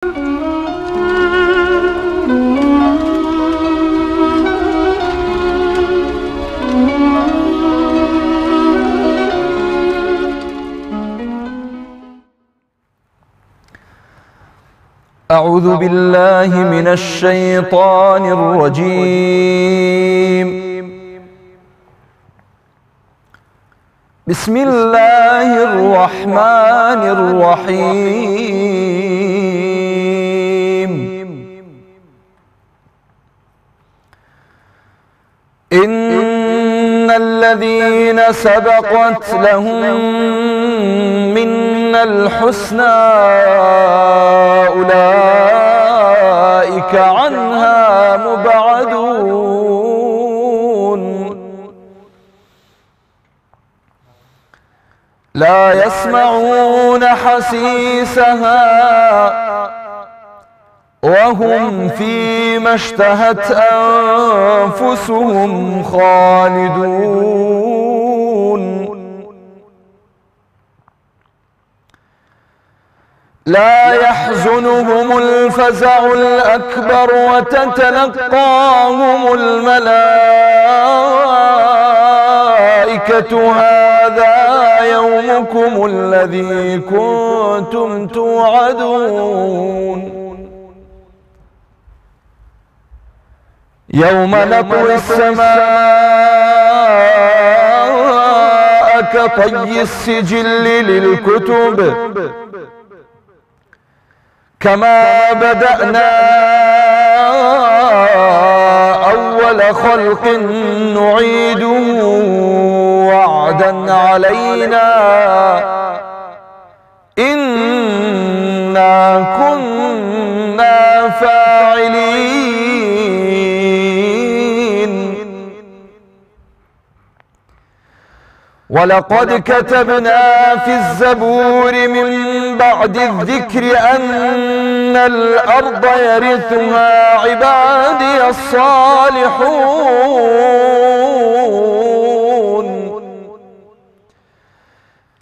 أعوذ بالله من الشيطان الرجيم. بسم الله الرحمن الرحيم. إن الذين سبقت لهم منا الحسنى أولئك عنها مبعدون لا يسمعون حسيسها وهم فيما اشتهت أنفسهم خالدون لا يحزنهم الفزع الأكبر وتتلقاهم الملائكة هذا يومكم الذي كنتم توعدون يوم نطوي السماء كطي السجل للكتب كما بدأنا أول خلق نعيده وعدا علينا إنا كنا فاعلين ولقد كتبنا في الزبور من بعد الذكر أن الأرض يرثها عبادي الصالحون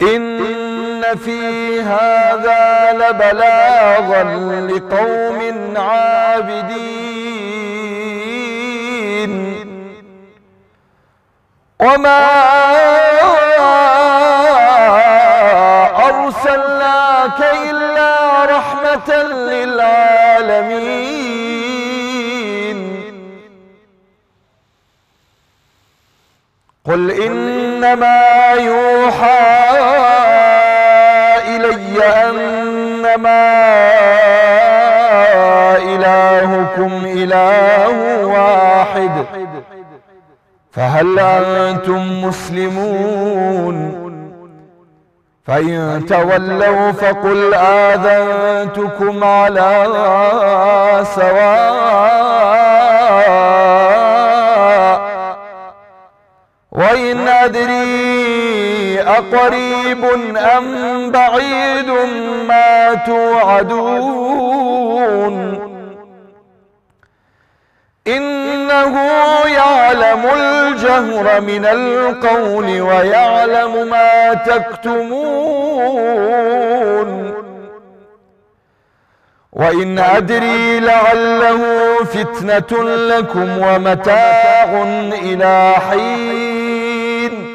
إن في هذا لبلاغا لقوم عابدين وما أرسلناك إلا رحمة للعالمين قل إنما يوحى إلي أنما إلهكم إله واحد فهل أنتم مسلمون فإن تولوا فقل آذنتكم على سواء وإن أدري أقريب أم بعيد ما توعدون إنه يعلم الجهر من القول ويعلم ما تكتمون وإن أدري لعله فتنة لكم ومتاع إلى حين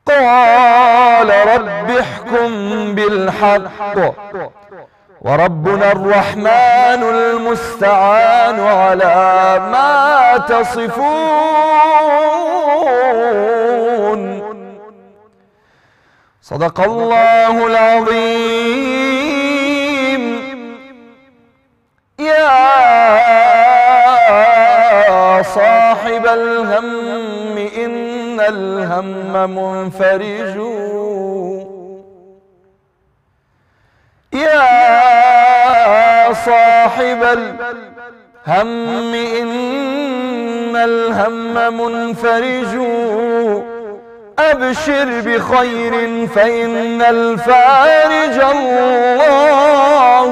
قال رب احكم بالحق وربنا الرحمن المستعان على ما تصفون صدق الله العظيم. يا صاحب الهم إن الهم منفرج يا صاحب الهم إن الهم منفرج أبشر بخير فإن الفارج الله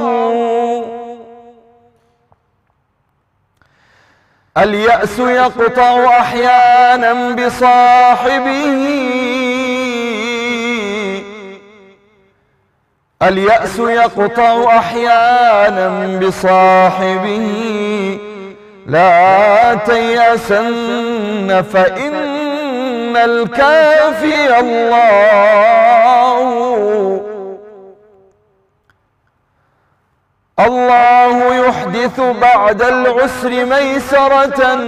اليأس يقطع أحيانا بصاحبه اليأس يقطع أحيانا بصاحبه لا تيأسن فإن الكافي الله يحدث بعد العسر ميسرة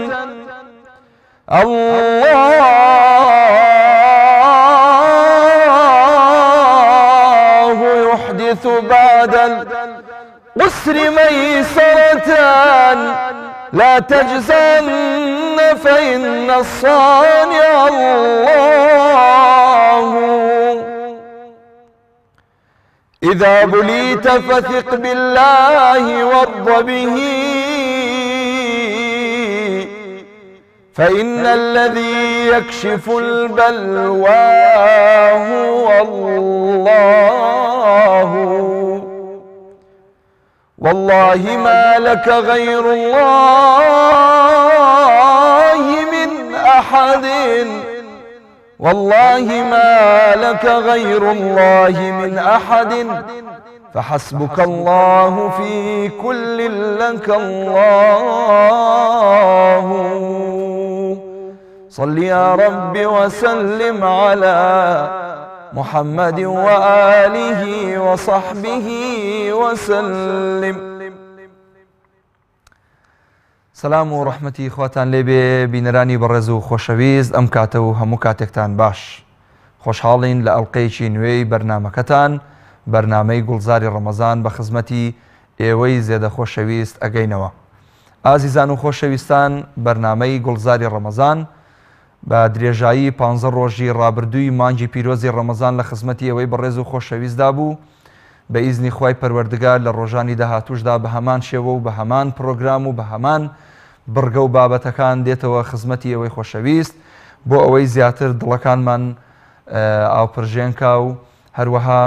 يحدث بعد العسر ميسرة لا تجزن فإن الصانع الله إذا بليت فثق بالله وارض به فإن الذي يكشف البلوى هو الله والله ما لك غير الله من أحد والله ما لك غير الله من أحد فحسبك الله في كل لك الله صل يا رب وسلم على محمد وآله وصحبه وسلم. سلام و ڕەحمەتی خواتان لێبێ بینەرانی بەڕێز و خۆشەویست ئەم کاتە و هەموو کاتێکتان باش خۆشحاڵین لە ئەڵقەیەکی نوێی بەرنامەکەتان بەرنامەی گوڵزاری ڕەمەزان بە خزمەتی ئێوەی زێدە خۆشەویست ئەگەینەوە. ئازیزان و خۆشەویستان بەرنامەی گوڵزاری ڕەمەزان بە درێژایی 15 ڕۆژی ڕابردووی مانگی پیرۆزی ڕەمەزان لە خزمەتی ئەوەی بەڕێز و خۆشەویستدا بوو بە ئیزنی خوای پەروەردگار لە ڕۆژانی داهاتووشدا بە هەمان شێوە و بە هەمان پرۆگرام و بە هەمان بڕگە و بابەتەکان دێتەوە خزمەتی ئەوەی خۆشەویست بۆ ئەوەی زیاتر دڵەکانمان ئاوپڕژێنکا و هەروەها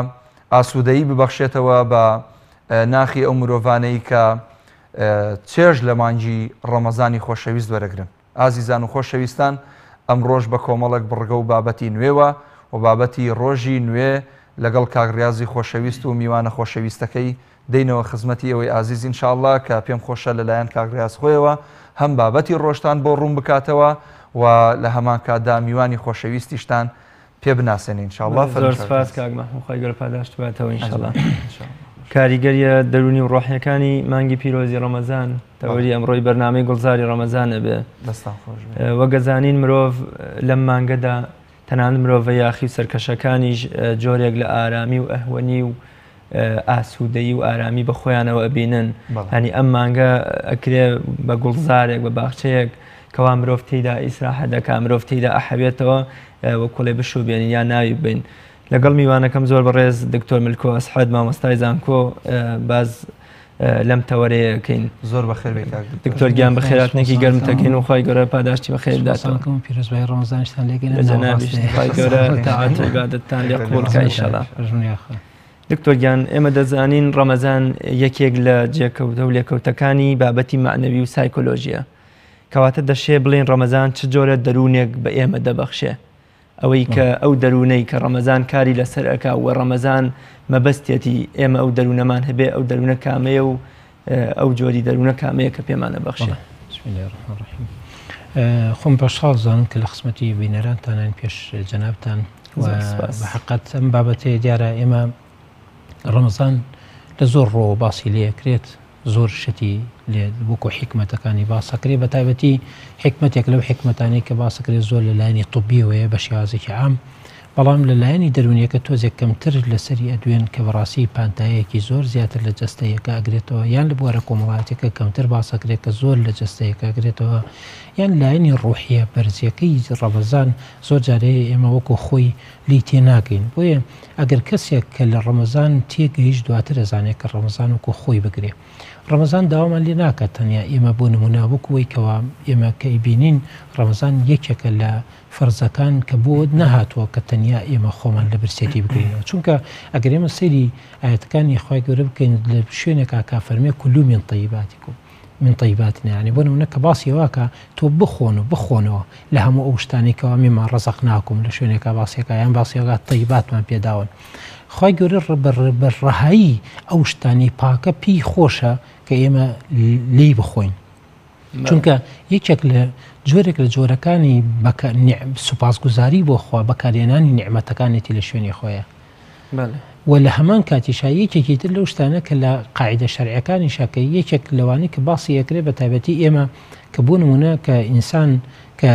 ئاسوودەیی ببەخشێتەوە بە ناخی ئەو مرۆڤانەی کە چێژ لە مانگی ڕەمەزانی خۆشەویست وەرەگرن. ئازیزان و خۆشەویستان ئەم ڕۆژ بە کۆمەڵک بڕگە و بابەتی نوێوە و بابەتی ڕۆژی نوێ لەگەڵ کاکڕازی خۆشەویست و میوانە خۆشەویستەکەی دەینەوە خزمەتی ئەوەی ئازیز ئینشاءالله کە پێم خۆشە لەلایەن کاکڕاز خۆیەوە هەم بابەتی ڕۆژتان بۆ ڕوون بکاتەوە و لە هەمان کاتدا میوانی خۆشەویستیشتان پێ بناسێنین ئینشاءالله. زۆر سپاس کاک مەحموود، خی گەورە پاداشت باتەوە ئینشاءالله. کاریگەریە دەرونی و ڕۆحیەکانی مانگی پیرۆزی ڕەمەزان تەوەری ئەمڕۆی بەرنامەی گوڵزاری ڕەمەزانە بێ. وەگەزانین مرۆڤ لەم مانگەدا تەنانەت مرۆڤە یاخی و سەرکەشەکانیش جۆرێک لە ئارامی و ئەهوەنی و ئاسوودەیی و ئارامی بە خۆیانەوە ئەبینن. هەنی ئەم مانگە ئەکرێ بە گوڵزارێک بە باخچەیەک کەوا مرۆڤ تێیدا ئیسراحەت دەکا، مرۆڤ تێیدا ئەحەوێتەوە وە کوڵێ بشوبێنین یا ناوی بین. لەگەڵ میوانەکەم زۆر بەڕێز دکتۆر ملکۆ ئەسحەد مامۆستای زانکۆ باز لەم تەوەرەیەکەین. زۆر بەخێر بێت دکتۆر گیان بە خێراتنێکی گەرمتەکەین و خی گەورە پاداشتی بەخێر بداتەوە. پیرۆزبای ڕەمەزانشتان لێگەین لە جەنابیش خی گەورە تاعات و عیبادەتتان لێ قبوڵ بکە ئینشاءالله. دکتۆر گیان ئێمە دەزانین ڕەمەزان یەکێک لە جێکەوتە و لێکەوتەکانی بابەتی معنەوی و سایکۆلۆژیە، کەواتە دەشێ بڵێن ڕەمەزان چ جۆرە دەروونێک بە ئێمە دەبەخشێ، ئەوەی کە ئەو دەروونەی کە ڕەمەزان کاری لەسەر ئەکا و ڕەمەزان مەبەستێتی ئێمە ئەو دەروونەمان هەبێ ئەو دەروونە کامەیە و ئەو جۆری دەروونە کامەیە کە پێمانە بەخشێ. خۆم بەشحاڵ زانم کە لە خزمەتی بینەرانتانان پێش جەنابتان بە حەقەت ئەم بابەتەیە دیارە ئێمە ڕەمەزان لە زۆر ڕۆ باسی لێکرێت، زۆر شتی لێ وەکو حکمەتەکانی باسەکرێ، بە تایبەتی حکمەتێک لەو حکمەتانی کە باسەکرێت زۆر لە لایەنی طبیەوەیە بە شێوازێکی عام، بەڵام لە لایەنی دەرونیەکە تۆزێک کەمتر لەسەری ئەدوێن کە بەڕاستی پانتایەکی زۆر زیاتر لە جەستەیەکە ئەگرێتەوە، یان لە بوارە کۆمەڵاتێکە کەمتر باسەکرێت کە زۆر لە جەستەیەکە ئەگرێتەوە، یان لایەنی ڕوحیە بەرزیەکەی ڕەمەزان زۆر جارەیە ئێمە وەکو خۆی لی تێناگەین. بۆیە ئەگەر کەسێک کە لە ڕەمەزان تێگەیشت دواتر ئەزانێت کە ڕەمەزان وەکو خۆی بگرێ. ڕەمەزان داوامان لێ ناکات تەنیا ئێمە بۆ نمونە وەکوەوەی کەوا ئێمە کە ئیبینین ڕەمەزان یەکێکە لە فەرزەکان کە بۆ نەهاتووە کە تەنیا ئێمە خۆمان لە برسێتی بگرینەوە، چونکە ئەگەر ئێمە سەیری ئاەتەکانی خی گەورە بکەین لە شوێنێکا کافەرمێ کولو من طیباتیکم من طیباتنا، یعنی بۆ نمونە کە باسی واکە تۆ بخۆن و بخۆنەوە لە هەموو ئەو شتانێکەوە میمان ڕزەقناکم لە شوێنێکا باسیەکە یان باسیەکە طیباتمان پێداون. خی گەورە بەڕەهایی ئەو شتانی پاکە پێی خۆشە کە ئێمە لی بخۆین چونکە یەکێک لە جۆرێک لە جۆرەکانی سوپاسگوزاری بۆ خوا بەکارێنانی نیعمەتەکانێتی لە شوێنی خۆیە و لە هەمان کاتیشا یەکێکی تر لەو شتانە کە لە قاعدە شەرعیەکانی شاکە یەکێک لەوانی کە باسی یەکرێ بە تایبەتی ئێمە کە بۆ نمونە کە ئینسان کە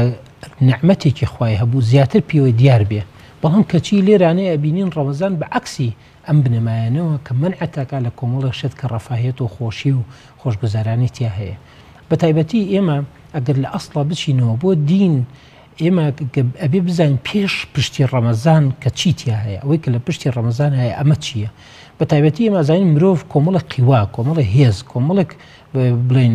نعمەتێکی خوای هەبوو زیاتر پێوەی دیار بێ بەڵام کەچی لێرانەیە ئەبینین ڕەمەزان بە عەکسی ئەم بنەمایانەوە کە منعەتەکە لە کۆمەڵی شت کە ڕەفاهێت و خۆشی و خۆشگوزارانی تیا هەیە بە تایبەتی ئێمە ئەگەر لە ئەسڵا بچینەوە بۆ دین ئێمە ئەبێ بزانین پێش پشتی ڕەمەزان کە چی تیا هەیە ئەوەی کە لە پشتی ڕەمەزان هەیە ئەمە چییە بە تایبەتی ئێمە زانین مرۆڤ کۆمەڵە قیوا کۆمەڵە هێز کۆمەڵک بڵین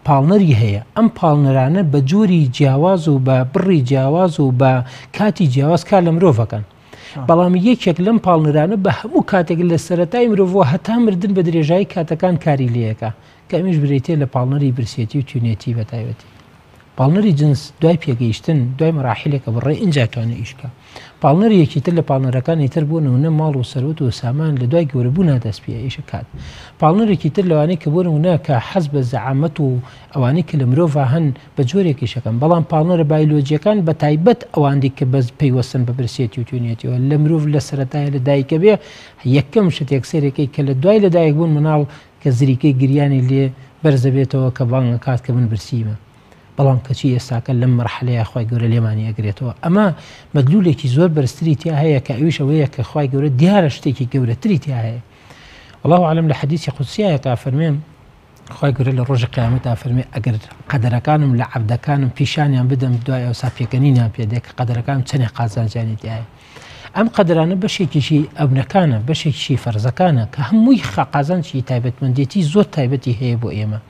پاڵنەری هەیە ئەم پاڵنەرانە بە جۆری جیاواز و بە بڕی جیاواز و بە کاتی جیاواز کار لە مرۆڤەکەن بەڵام یەکێک لەم پاڵنەرانە بە هەموو کاتێک لە سەرەتای مرۆڤەوە هەتا مردن بە درێژایی کاتەکان کاری لەیەکە کە ئەمیش بریتێ لە پاڵنەری برسێتی و توێنێتی بە تایبەتی پاڵنەری جنس دوای پێگەیشتن دوای مەراحیلێکە بڕێ ئینجا توانێت ئیشکە پاڵنەری یەکیتر لە پاڵنەرەکانی تر بۆ نمونە ماڵ و سەرۆت و سامان لە دوای گەورەبوونا دەست پێ ئیشە کات پاڵنەرێکی تر لەوانەیە کە بۆ نمونە کە حەز بە زەعامەت و ئەوانەی کە لە مرۆڤ هەن بە جۆرێکی شەکەن بەڵام پاڵنەرە بایۆلۆجیەکان بە تایبەت ئەوانەی کە بەس پەیوەستن بە برسێتی و توێنێتیەوە لە مرۆڤ لە سەرەتایە لە دایکە بێ یەکەم شتێک سێرەکەی کە لە دوای لە دایک بوون مناڵ کە زریکەی گریانی لێ بەرزە بێتەوە کە بانگە کات کە من برسیمە بەڵام کەچی ئێستاکە لەم مەرحەلەیە خی گەورە لێمانی ئەگرێتەوە ئەمە مەدلولێکی زۆر بەرزتری تیا هەیە کە ئەویش ئەوەیە کە خی گەورە دیارە شتێکی گەورەتری تیا هەیە والله عالم لە حەدیثی قودسیایە کە فەرمێن خی گەورە لە ڕۆژی قیامەت فەرمێ ئەگەر قەدەرەکانم لە عەبدەکانم پیشانیان بدەم دوای ئەوسا پێکەنینیان پێدێ کە قەدەرەکانم چەندێک قازانجانی تایە ئەم قەدرانە بەشێکیشی ئەبنەکانە بەشێکیشی فەرزەکانە کە هەمووی قازانجی تایبەتمەندێتی زۆر تایبەتی هەیە بۆ ئێمە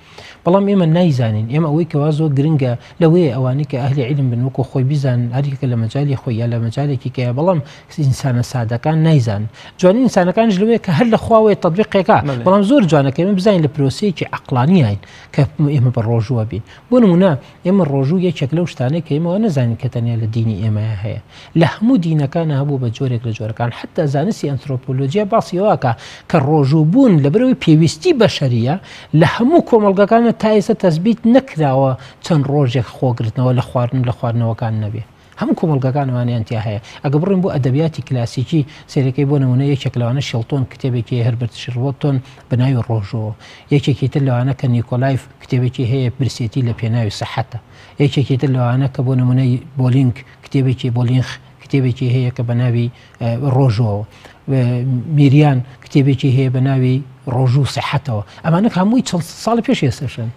بەڵام ئێمە نایزانین ئێمە ئەوەی کەوا زۆر گرنگە لەوەیە ئەوانەی کە ئەهلی عیلم بن وەکو خۆی بیزان هەریکە لە مەجای خۆی یا لە مەجالێکی کەیە بەڵام ئینسانە سادەکان نایزان جوانی ئینسانەکانش لەوەیە کە هەر لە خواوەیە تەطبیقێکا بەڵام زۆر جوانەکە ئێمە بزانین لە پرۆسەیەکی عەقلانیین کە ئێمە بە ڕۆژووە بین بۆ نمونە ئێمە ڕۆژوو یەکێک لەو شتانەی کە ئێمەوە نەزانین کە تەنیا لە دینی ئێمەیە هەیە لە هەموو دینەکانە هەبوو بە جۆرێک لە جۆرەکان حتا زانستی ئەنترۆپۆلۆجیا باسیەوەکە کە ڕۆژوو بوون لەبەرەوەی پێویستی بەشەریە لە هەموو کۆمەڵگەکانە تا ئێستا تەثبیت نەکراوە چەند ڕۆژێک خۆگرتنەوە لە خواردن لە خواردنەوەکان نەبێ هەموو کۆمەڵگەکانوانیان تیا هەیە ئەگە بڕین بۆ ئەدەبیاتی کلاسیکی سێرەکەی بۆ نمونە یەکێک لەوانە شێڵتۆن کتێبێکی هەربرت شروۆتۆن بەناوی ڕۆژەوە یەکێکی تر لەوانە کە نیکۆلایف کتێبێکی هەیە برسێتی لە پێناوی سەحەتە یەکێکی تر لەوانە کە بۆ نمونەی بۆلینگ کتێبێکی بۆلینخ کتێبێکی هەیە کە بەناوی ڕۆژەوە میریان کتێبێکی هەیە بە ناوی ڕۆژوو سەحەتەوە ئەمانە هەمووی چەند ساڵی پێش ئێستاشن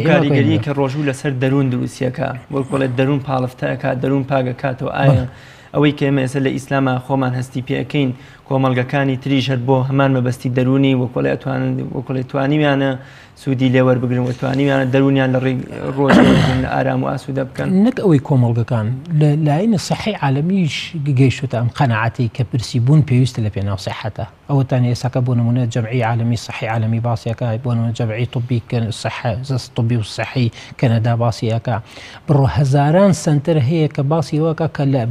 کاریگەری کە ڕۆژوو لەسەر دەروون دروستیەکە وەکڵێت دەروون پاڵفتەکە دەروون پاگەکاتەوە ئایا ئەوەی کە ئێمە ئێستا لە ئیسلامە خۆمان هەستی پێەکەین کۆمەڵگەکانی تریش هەر بۆ هەمان مەبەستی دەرونی وەکڵێت توانیویانە سوودی لێوەربگرن و توانیویانە دەرونیان لە ڕێی ڕۆژ ئارام و ئاسوودە بکەن نەک ئەوەی کۆمەڵگەکان لە لایەنە سەحی عالەمیش گەیشتە ئەم قەنەعەتی کە پرسی بوون پێویستە لە پێناو سەحەتە ئەوەتان ئێساکە بۆ نمونە جەمعی عالەمی سەحی عالەمی باسیەکە بۆ نمونە جەمعی طبی طبی و سەحی کەنەدا باسیەکە بڕۆ هەزاران سنتەر هەیە کە باسیەوەکە کە لە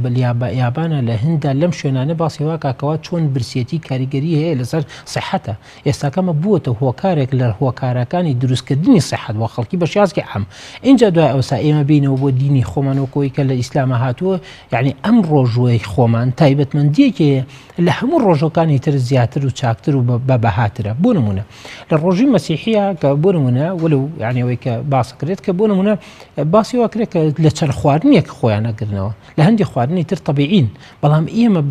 یابانە لە هەندا لەم شوێنانە باسیەوەکەکەوە چۆن برسێتی کاریگەری هەیە لەسەر سەحەتە ئێستاکەمە بووەتە هۆکارێک لە هۆکارەکانی دروستکردنی سەحەت بۆ خەڵکی بەشیازکی ئەم اینجا دوای ئەوسا ئێمە بینەوە بۆ دینی خۆمانەوەکۆی کە لە ئیسلامە هاتووە یعنی ئەم ڕۆژوەی خۆمان تایبەتمەندیەکێ لە هەموو ڕۆژەکانی تر زیاتر و چاکتر و بە بەهاترە بۆ نمونە لە ڕۆژی مەسیحیە کە بۆ نمونە وەلو یعنیەوەی کە باسەکرێت کە بۆ نمونە باسی واکرێت کە لە چەند خواردنیەک خۆیان نەگرنەوە لە هەندی خواردنی تر طبیعین بەڵام ئێمە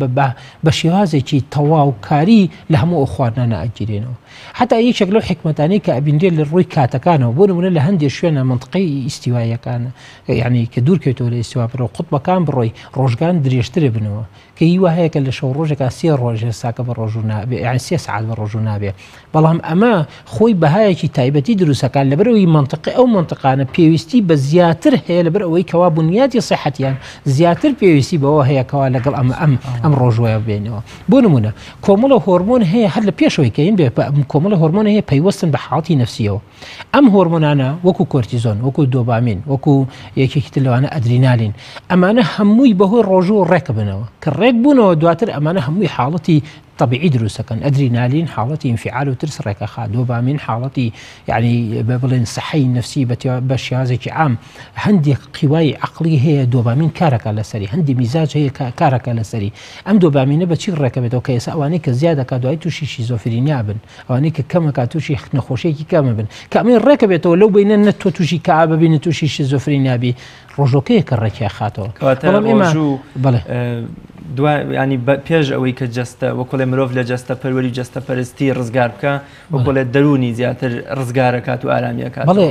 بە شێوازێکی تەواوکاری لە هەموو ئەو خواردنانە ئەگیرێنەوە حتا یەکێک لەو حکمەتانی کە ئەبیندێ لە ڕووی کاتەکانەوە بۆ نمونە لە هەندێک شوێنە منطقەی ئیستیواییەکانە یعنی کە دوورکەوێتەوە لە ئیستیوا بڕۆ قوتبەکان بڕۆی ڕۆژگان درێژترە بنەوە کە هیوا هەیە کە لە شەو ڕۆژێکا 3 ڕۆژ ساکە بە ڕۆژوو نابێ یعنی 3 ساعت بە ڕۆژوو نابێ بەڵام ئەمە خۆی بەهایەکی تایبەتی دروستەکان لەبەرەوەی منطقی ئەو منطقانە پێویستی بە زیاتر هەیە لەبەر ئەوەی کەوا بنیادی سەحەتیان زیاتر پێویستی بەوە هەیە کەوا لەگەڵ ئەم ڕۆژوایە بێنەوە بۆ نمونە کۆمەڵە هۆرمۆن هەیە هەر لە پێشەوەی کە این بێ کۆمەڵە هۆرمۆن هەیە پەیوەستن بە حاڵەتی نەفسیەوە ئەم هۆرمۆنانە وەکو کۆرتیزۆن وەکو دۆپامین وەکو یەکێکی تر لەوانە ئەدرینالین ئەمانە هەمووی بەهۆی ڕۆژوو ڕێکە بنەوە کە ڕێک بوونەوە دواتر ئەمانە هەمووی حاڵەتی طبيعي دروسەکەن ئەدرینالین حاڵەتی انفعال و ترس ڕێکەخات دۆپامین حاڵەتی یعنی بڵێن سەحەی نفسی بە شێوازێکی عام هەندێک قیوای عقلی هەیە دۆپامین کارەکە لەسەری هەندی میزاج هەیە کارەکە لەسەری ئەم دۆپامینە بە چی ڕێکەبێتەوە کە ئێستا ئەوانەی کە زیادەکە دوای تووشی شیزۆفرینیا بن ئەوانەی کە کەمەکە تووشی نەخۆشیێکی کەمە بن کە ئەمەی ڕێکەبێتەوە لەو بینە نە تۆ تووشی کە ببینە تووشی شیزۆفرینیابی ڕۆژۆکەیە کە ڕێکیا خاتەوە ینی پێش ئەوەی کە جەستە وەکڵێ مرۆڤ لە جەستە پەروەری جەستە پەرستی ڕزگار بکە وەکڵێت دەرونی زیاتر ڕزگارەکات و ئارامیەکات بەڵێ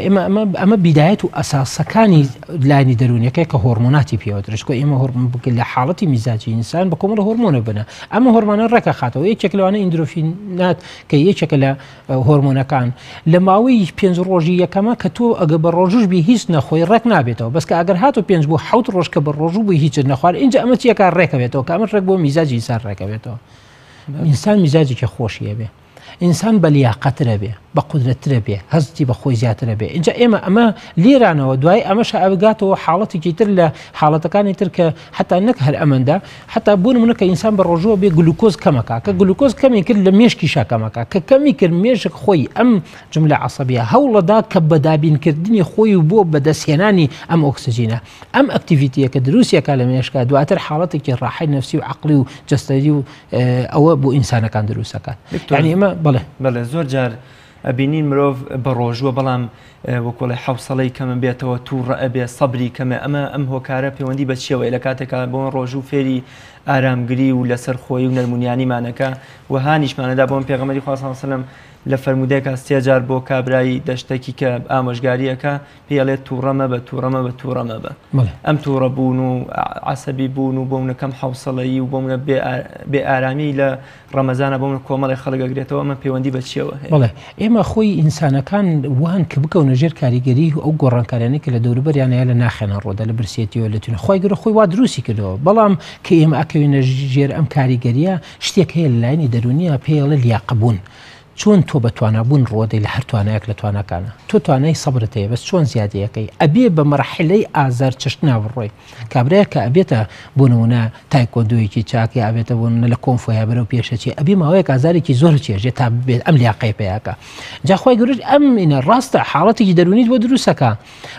ئەمە بیدایەت و ئەساسەکانی لانی دەرونیەکەی کە هۆرمۆناتی پێوەترشکۆ ئێمە لە حاڵەتی میزاجی ئینسان بە کۆمەڵ هۆرمۆنە بنە ئەمە هۆرمۆنە ڕێکە خاتەوە یەکێک لەوانە ئیندرۆفینات کە یەکێکە لە هۆرمۆنەکان لە ماوەی 5 ڕۆژی یەکەمە کە تۆ ئەگە بە ڕۆژوش بی هیچ نەخۆی ڕێک نابێتەوە بەسکە ئەگەر هاتو 5 بۆ 7 ڕۆژ کە بە ڕۆژوو بووی هیچ نەخوار اینجا ئەمە چیەکە ڕێکەوێتەوە کە ئەمە ڕێک بۆ میزاجی ئینسان ڕێکەوێتەوە ئینسان میزاجێکی خۆشیە بێ ئینسان بە لیاقەترە بێ بە قودرەترە بێ هەستی بە خۆی زیاترە بێ اینجا ئێمە ئەمە لێرانەوە دوای ئەمەش ئەوگاتەوە حاڵەتێکی تر لە حاڵەتەکانی تر کە حتا نەک هەر ئەمەندا حتا بوون منە کە ئینسان بە ڕۆژەوە بێ گلوکۆز کەمەکە کە گلوکۆز کەمی کرد لە مێشکی شاکەمەکە کە کەمی کرد مێژک خۆی ئەم جملە عەسەبیە هەوڵەدا کە بەدابینکردنی خۆی و بۆ بەدەستهێنانی ئەم ئۆکسجینە ئەم ئەکتیڤیتیە کە دروستیەکە لە مێشکە دواتر حاڵەتێکی ڕاحەی نەفسی و عەقلی و جەستەری و ئەوە بۆ ئینسانەکان دروستەکات یعنی ئێمە بەڵێ زۆر جار ئەبینین مرۆڤ بە ڕۆژوە بەڵام وەکۆڵی حوسەڵەی کەمە بێتەوە تووڕە ئەبێ سەبری کەمە ئەم هۆکارە پەیوەندی بە چیەوەی لە کاتێکا بۆن ڕۆژوو فێری ئارامگری و لەسەر خۆی و نەرمونیانیمانەکە و هانیشمانەدا بۆم پێغەمبەری خوا صلی الله علیه و سلم لە فەرمودەیەکە سێجار بۆ کابرایی دەشتێکی کە ئامۆژگاریەکە پێڵێت تووڕەمە بە تووڕەمە بە تووڕەمە بە ئەم تووڕە بوون و عەسەبی بوون و بۆ منەکەم حوسەڵەیی و بۆ منە بێ ئارامی لە ڕەمەزانە بۆ من کۆمەڵی خەڵکەگرێتەوە ئەمە پەیوەندی بە چیەوە بەڵێ ئێمە خۆی ئینسانەکان وان کە بکەونە ژێر کاریگەری ئەو گۆڕانکاریانەی کە لە دەوروبەریانەیە لە ناخێنە ڕۆدا لە برسێتیەوە لە تونە خۆی گەورە خۆی وا دروستی کردەوە بەڵام کە ئێمە ئەکەوێنە ژێر ئەم کاریگەریە شتێک هەیە لە لایەنی دەرونیە پێڵە لیاقەبوون چۆن تۆ بە توانابوون ڕۆدەی لە هەر توانایەک لە توانەکانە تۆ توانای سەبرت هەیە بەس چۆن زیادیەکەی ئەبێ بە مەرحلەی ئازار چشت ناوڕۆی کابرایە کە ئەبێتە بۆ نمونە تایکۆندۆیەکی چاکی ئابێتە بۆن لە کۆنفۆیا بەرەو پێشەچی ئەبێ ماوەیەک ئازارێکی زۆر چێژێت تا بێت ئەم لیاقەی پێیاکە جاخوای گەورە ئەم ئینە ڕاستە حاڵەتێکی دەرونیت بۆ دروستەکە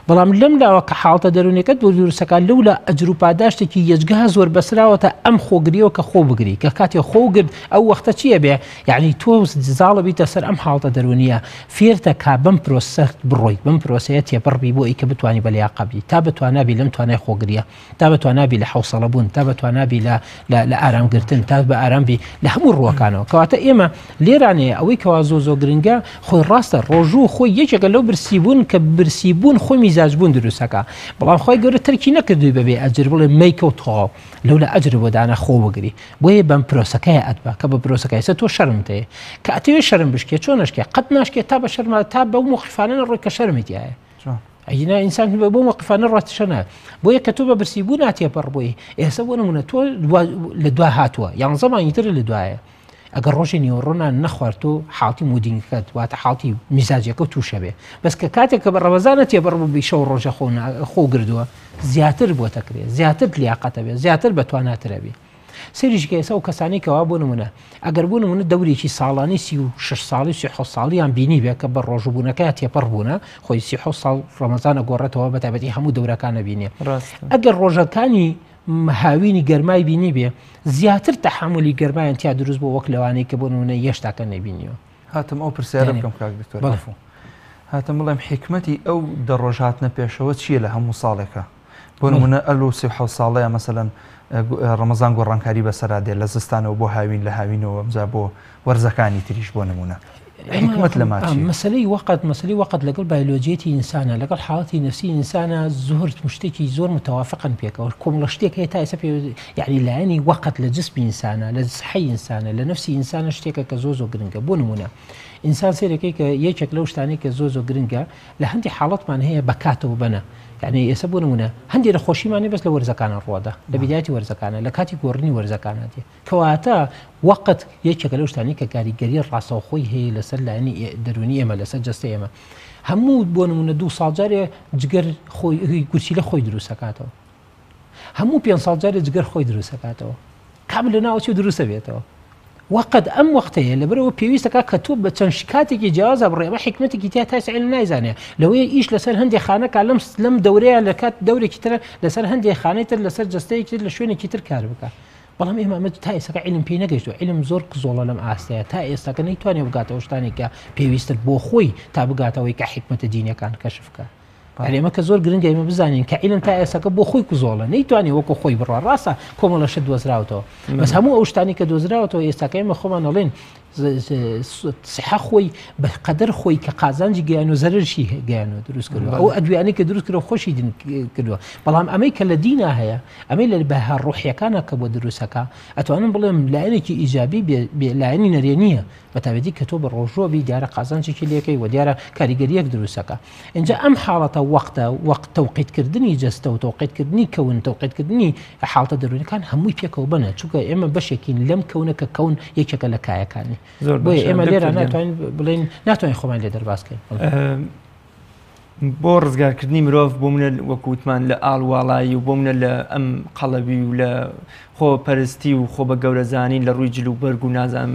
بەڵام لەم لاوە کە حاڵەتە دەرونیەکەت بۆ دروستەکە لەولا ئەجر و پاداشتێکی یەجگا زۆر بەسراوەتە ئەم خۆگریەوە کە خۆ بگری کە کاتێ خۆگرت ئەو وەختە چییە بێ یعنی تۆ زاڵە بیتە سەر ئەم حاڵەتە دەرونیە فێرتە کا بەم پرۆسە بڕۆیت بەم پرۆسەیە تێپەڕبی بۆ ئەی کە بتوانی بە لیاقەبی تا بتوانابی لەم توانای خۆگریە تا بتوانابی لە حوسەڵە بوون تا بتوانابی لە ئارامگرتن تا بە ئارامبی لە هەموو ڕووەکانەوە کەواتە ئێمە لێرانەیە ئەوەی کەوا زۆ گرنگە خۆی ڕاستە ڕۆژوو خۆی یەکێکە لەو برسیبوون کە برسیبوون خۆی میزاجبوون دروستەکە بەڵام خۆی گەورە تەرکی نەکردووی بەبێ ئەجر بڵێ مەیکەوتەوە لەولا ئەجر بۆ دانا خۆ بگری بۆیە بەم پرۆسەکەی ئەدبا کە بە پرۆسەکەی سە تۆ شەرمت هەیە کە ئەتەوێ شەرم بشکێ چۆن نشکێ قەت ناشکێت تا بە شەرما تا بەو موقیفانە ڕۆی کە شەرمێتیایە ئەینا ئینسان بۆ موقیفانە ڕاتشەنە بۆیە کە تۆ بە برسیبوون ناتێپەڕ بۆی ئێستا بۆ نمونە تۆ لە دوا هاتووە یان زەمانی تر لە دوایە ئەگەر ڕۆژی نیوەڕۆنان نەخوارد و حاڵتی مودینگەکەت واتە حاڵتی میزاجەکە و تووشە بێ بەس کە کاتێک کە بە ڕەمەزانە تێپەڕ بوو شەو ڕۆژە خۆ گردووە زیاتر بۆتەکرێت زیاتر لیاقەتە بێت زیاتر بەتواناترە بێ سەریشکە ئێستا و کەسانی کەوا بۆ نمونە ئەگەر بوو نمونە دەورێکی ساڵانی 36 ساڵی 36 ساڵیان بینی بێ کە بە ڕۆژبوونەکە تێپەڕ بوونە خۆی 36 ساڵ ڕەمەزانە گۆڕێتەوە بە تایبەتی هەموو دەورەکانە بینێ ئەگەر ڕۆژەکانی هاوینی گەرمای بینی بێ زیاتر تەحملی گەرمایان تیا دروست بۆ وەک لەوانەی کە بۆ نمونە یەشتاکە نەبینیەوە هاتم ئەو پرسیارە بکەم کاک دکتۆر هاتم بڵێم حکمەتی ئەو دەڕۆژهاتنە پێشەوە چییە لە هەموو ساڵێکە بۆ نمونە ئەلو 37 ساڵەیە مەسەلەن ڕەمەزان گۆڕانکاری بەسەرا دێت لە زستانەوە بۆ هاوین لە هاوینەوە ئەمجا بۆ وەرزەکانی تریش بۆ نمونە حکمت لە ماچی مەسەلەی وەقت لەگەڵ بایۆلۆجیەتی ئینسانە لەگەڵ حاڵەتی نفسی ئینسانە زۆر شتێکی زۆر متوافقن پێکەوە کۆمەڵە شتێک هەیە تا ئێستا یعنی لایەنی وەقت لە جسمی ئینسانە لە سەحەی ئینسانە لە نفسی ئینسانە شتێکە کە زۆر گرنگە بۆ نمونە ئینسان سێرەکەی کە یەکێک لەو شتانەی کە زۆر گرنگە لە هەندی حاڵەتمان هەیە بەکاتەوە بنە یعنی ئێستا بۆ نمونە هەندێک لە خۆشیمانی بەس لە وەرزەکانە ڕۆدا لە بیدایەتی وەرزەکانە لە کاتی گۆڕنی وەرزەکاناتی کەواتە وەقت یەکێکە لەو شتانی کە کاریگەری ڕاستەوخۆی هەیە لەسەر لایەنی دەرونی ئێمە لەسەر جەستە ئێمە هەموو بۆ نمونە 2 ساڵ جارێ جگەر خۆی گورچی لە خۆی دروستەکاتەوە هەموو 5 ساڵ جارێ جگەر خۆی دروستەکاتەوە کام لە ناوچی دروستە بێتەوە وقد ئەم وەختەیە لەبەرەوە پێویستەکە کە تۆ بە چەند کاتێکی جیازە بڕێمە حکمەتێکی تیا تا عیلم نایزانێ لەوەیە ئیش لەسەر هەندێک خانەکە لەم دەورەیە لە کات دەورێکی ترە لەسەر هەندێک خانەی تر لەسەر جستەیەکی لە شوێنێکی تر کار بکە بەڵام ئێمە تا ئێستاکە عیلم پێی نەگەیشتووە عیلم زۆر زۆڵە لەم ئاستەیە تا ئێستاکە نەیتوانێت بگاتەوە شتانێکە پێویستت بۆ خۆی تا بگاتەوەی کە حکمەتە دینەکان کەشفکە ئەمە کە زۆر گرنگە ئێمە بزانین کە عیلم تا ئێستاکە بۆ خۆی کوزۆڵە نەیتوانێت وەکو خۆی بڕوا ڕاستە کۆمەڵەشە دۆزراوەوە بەس هەموو ئەو شتانی کە دۆزراوەوە ئێستاکە ئێمە خۆمان ئەڵێن سحە خۆی بە قەدەر خۆی کە قازانجی گەیان و زەرشی گەیانەوە دروست کردووە ئەو ئەدویانەی کە دروست کردەوە خۆشی کردووە بەڵام ئەمەی کە لە دینا هەیە ئەمەی لە بەها ڕوحیەکانە کە بۆ دروستەکە ئەتوانم بڵێم لایەنێکی ئیجابی لایەنی نەرێ نییە بەتابەتی کە تۆ بە ڕۆژۆبی دیارە قازانجێکی لەکەی و دیارە کاریگەریەک دروستەکە اینجا ئەم حاڵەتە وەقت تەوقیتکردنی جەستە و تەوقیتکردنی کەون تەوقیتکردنی حاڵتە دەرونەکان هەمووی پێکەوە بنە چونکە ئێمە بەشێکین لەم کەونەکە کەون یەکێکە لە کایەکانی بۆیە ئێمە لێرە ناتوانین بڵێن ناتوانین خۆمان لێ دەرباسکەین بۆ ڕزگارکردنی مرۆڤ بۆ منە وەکووتمان لە ئاڵواڵایی و بۆ منە لە ئەم قەڵەبی و لە خۆپەرستی و خۆ بە گەورەزانین لە ڕووی جل و بەرگ و نازانم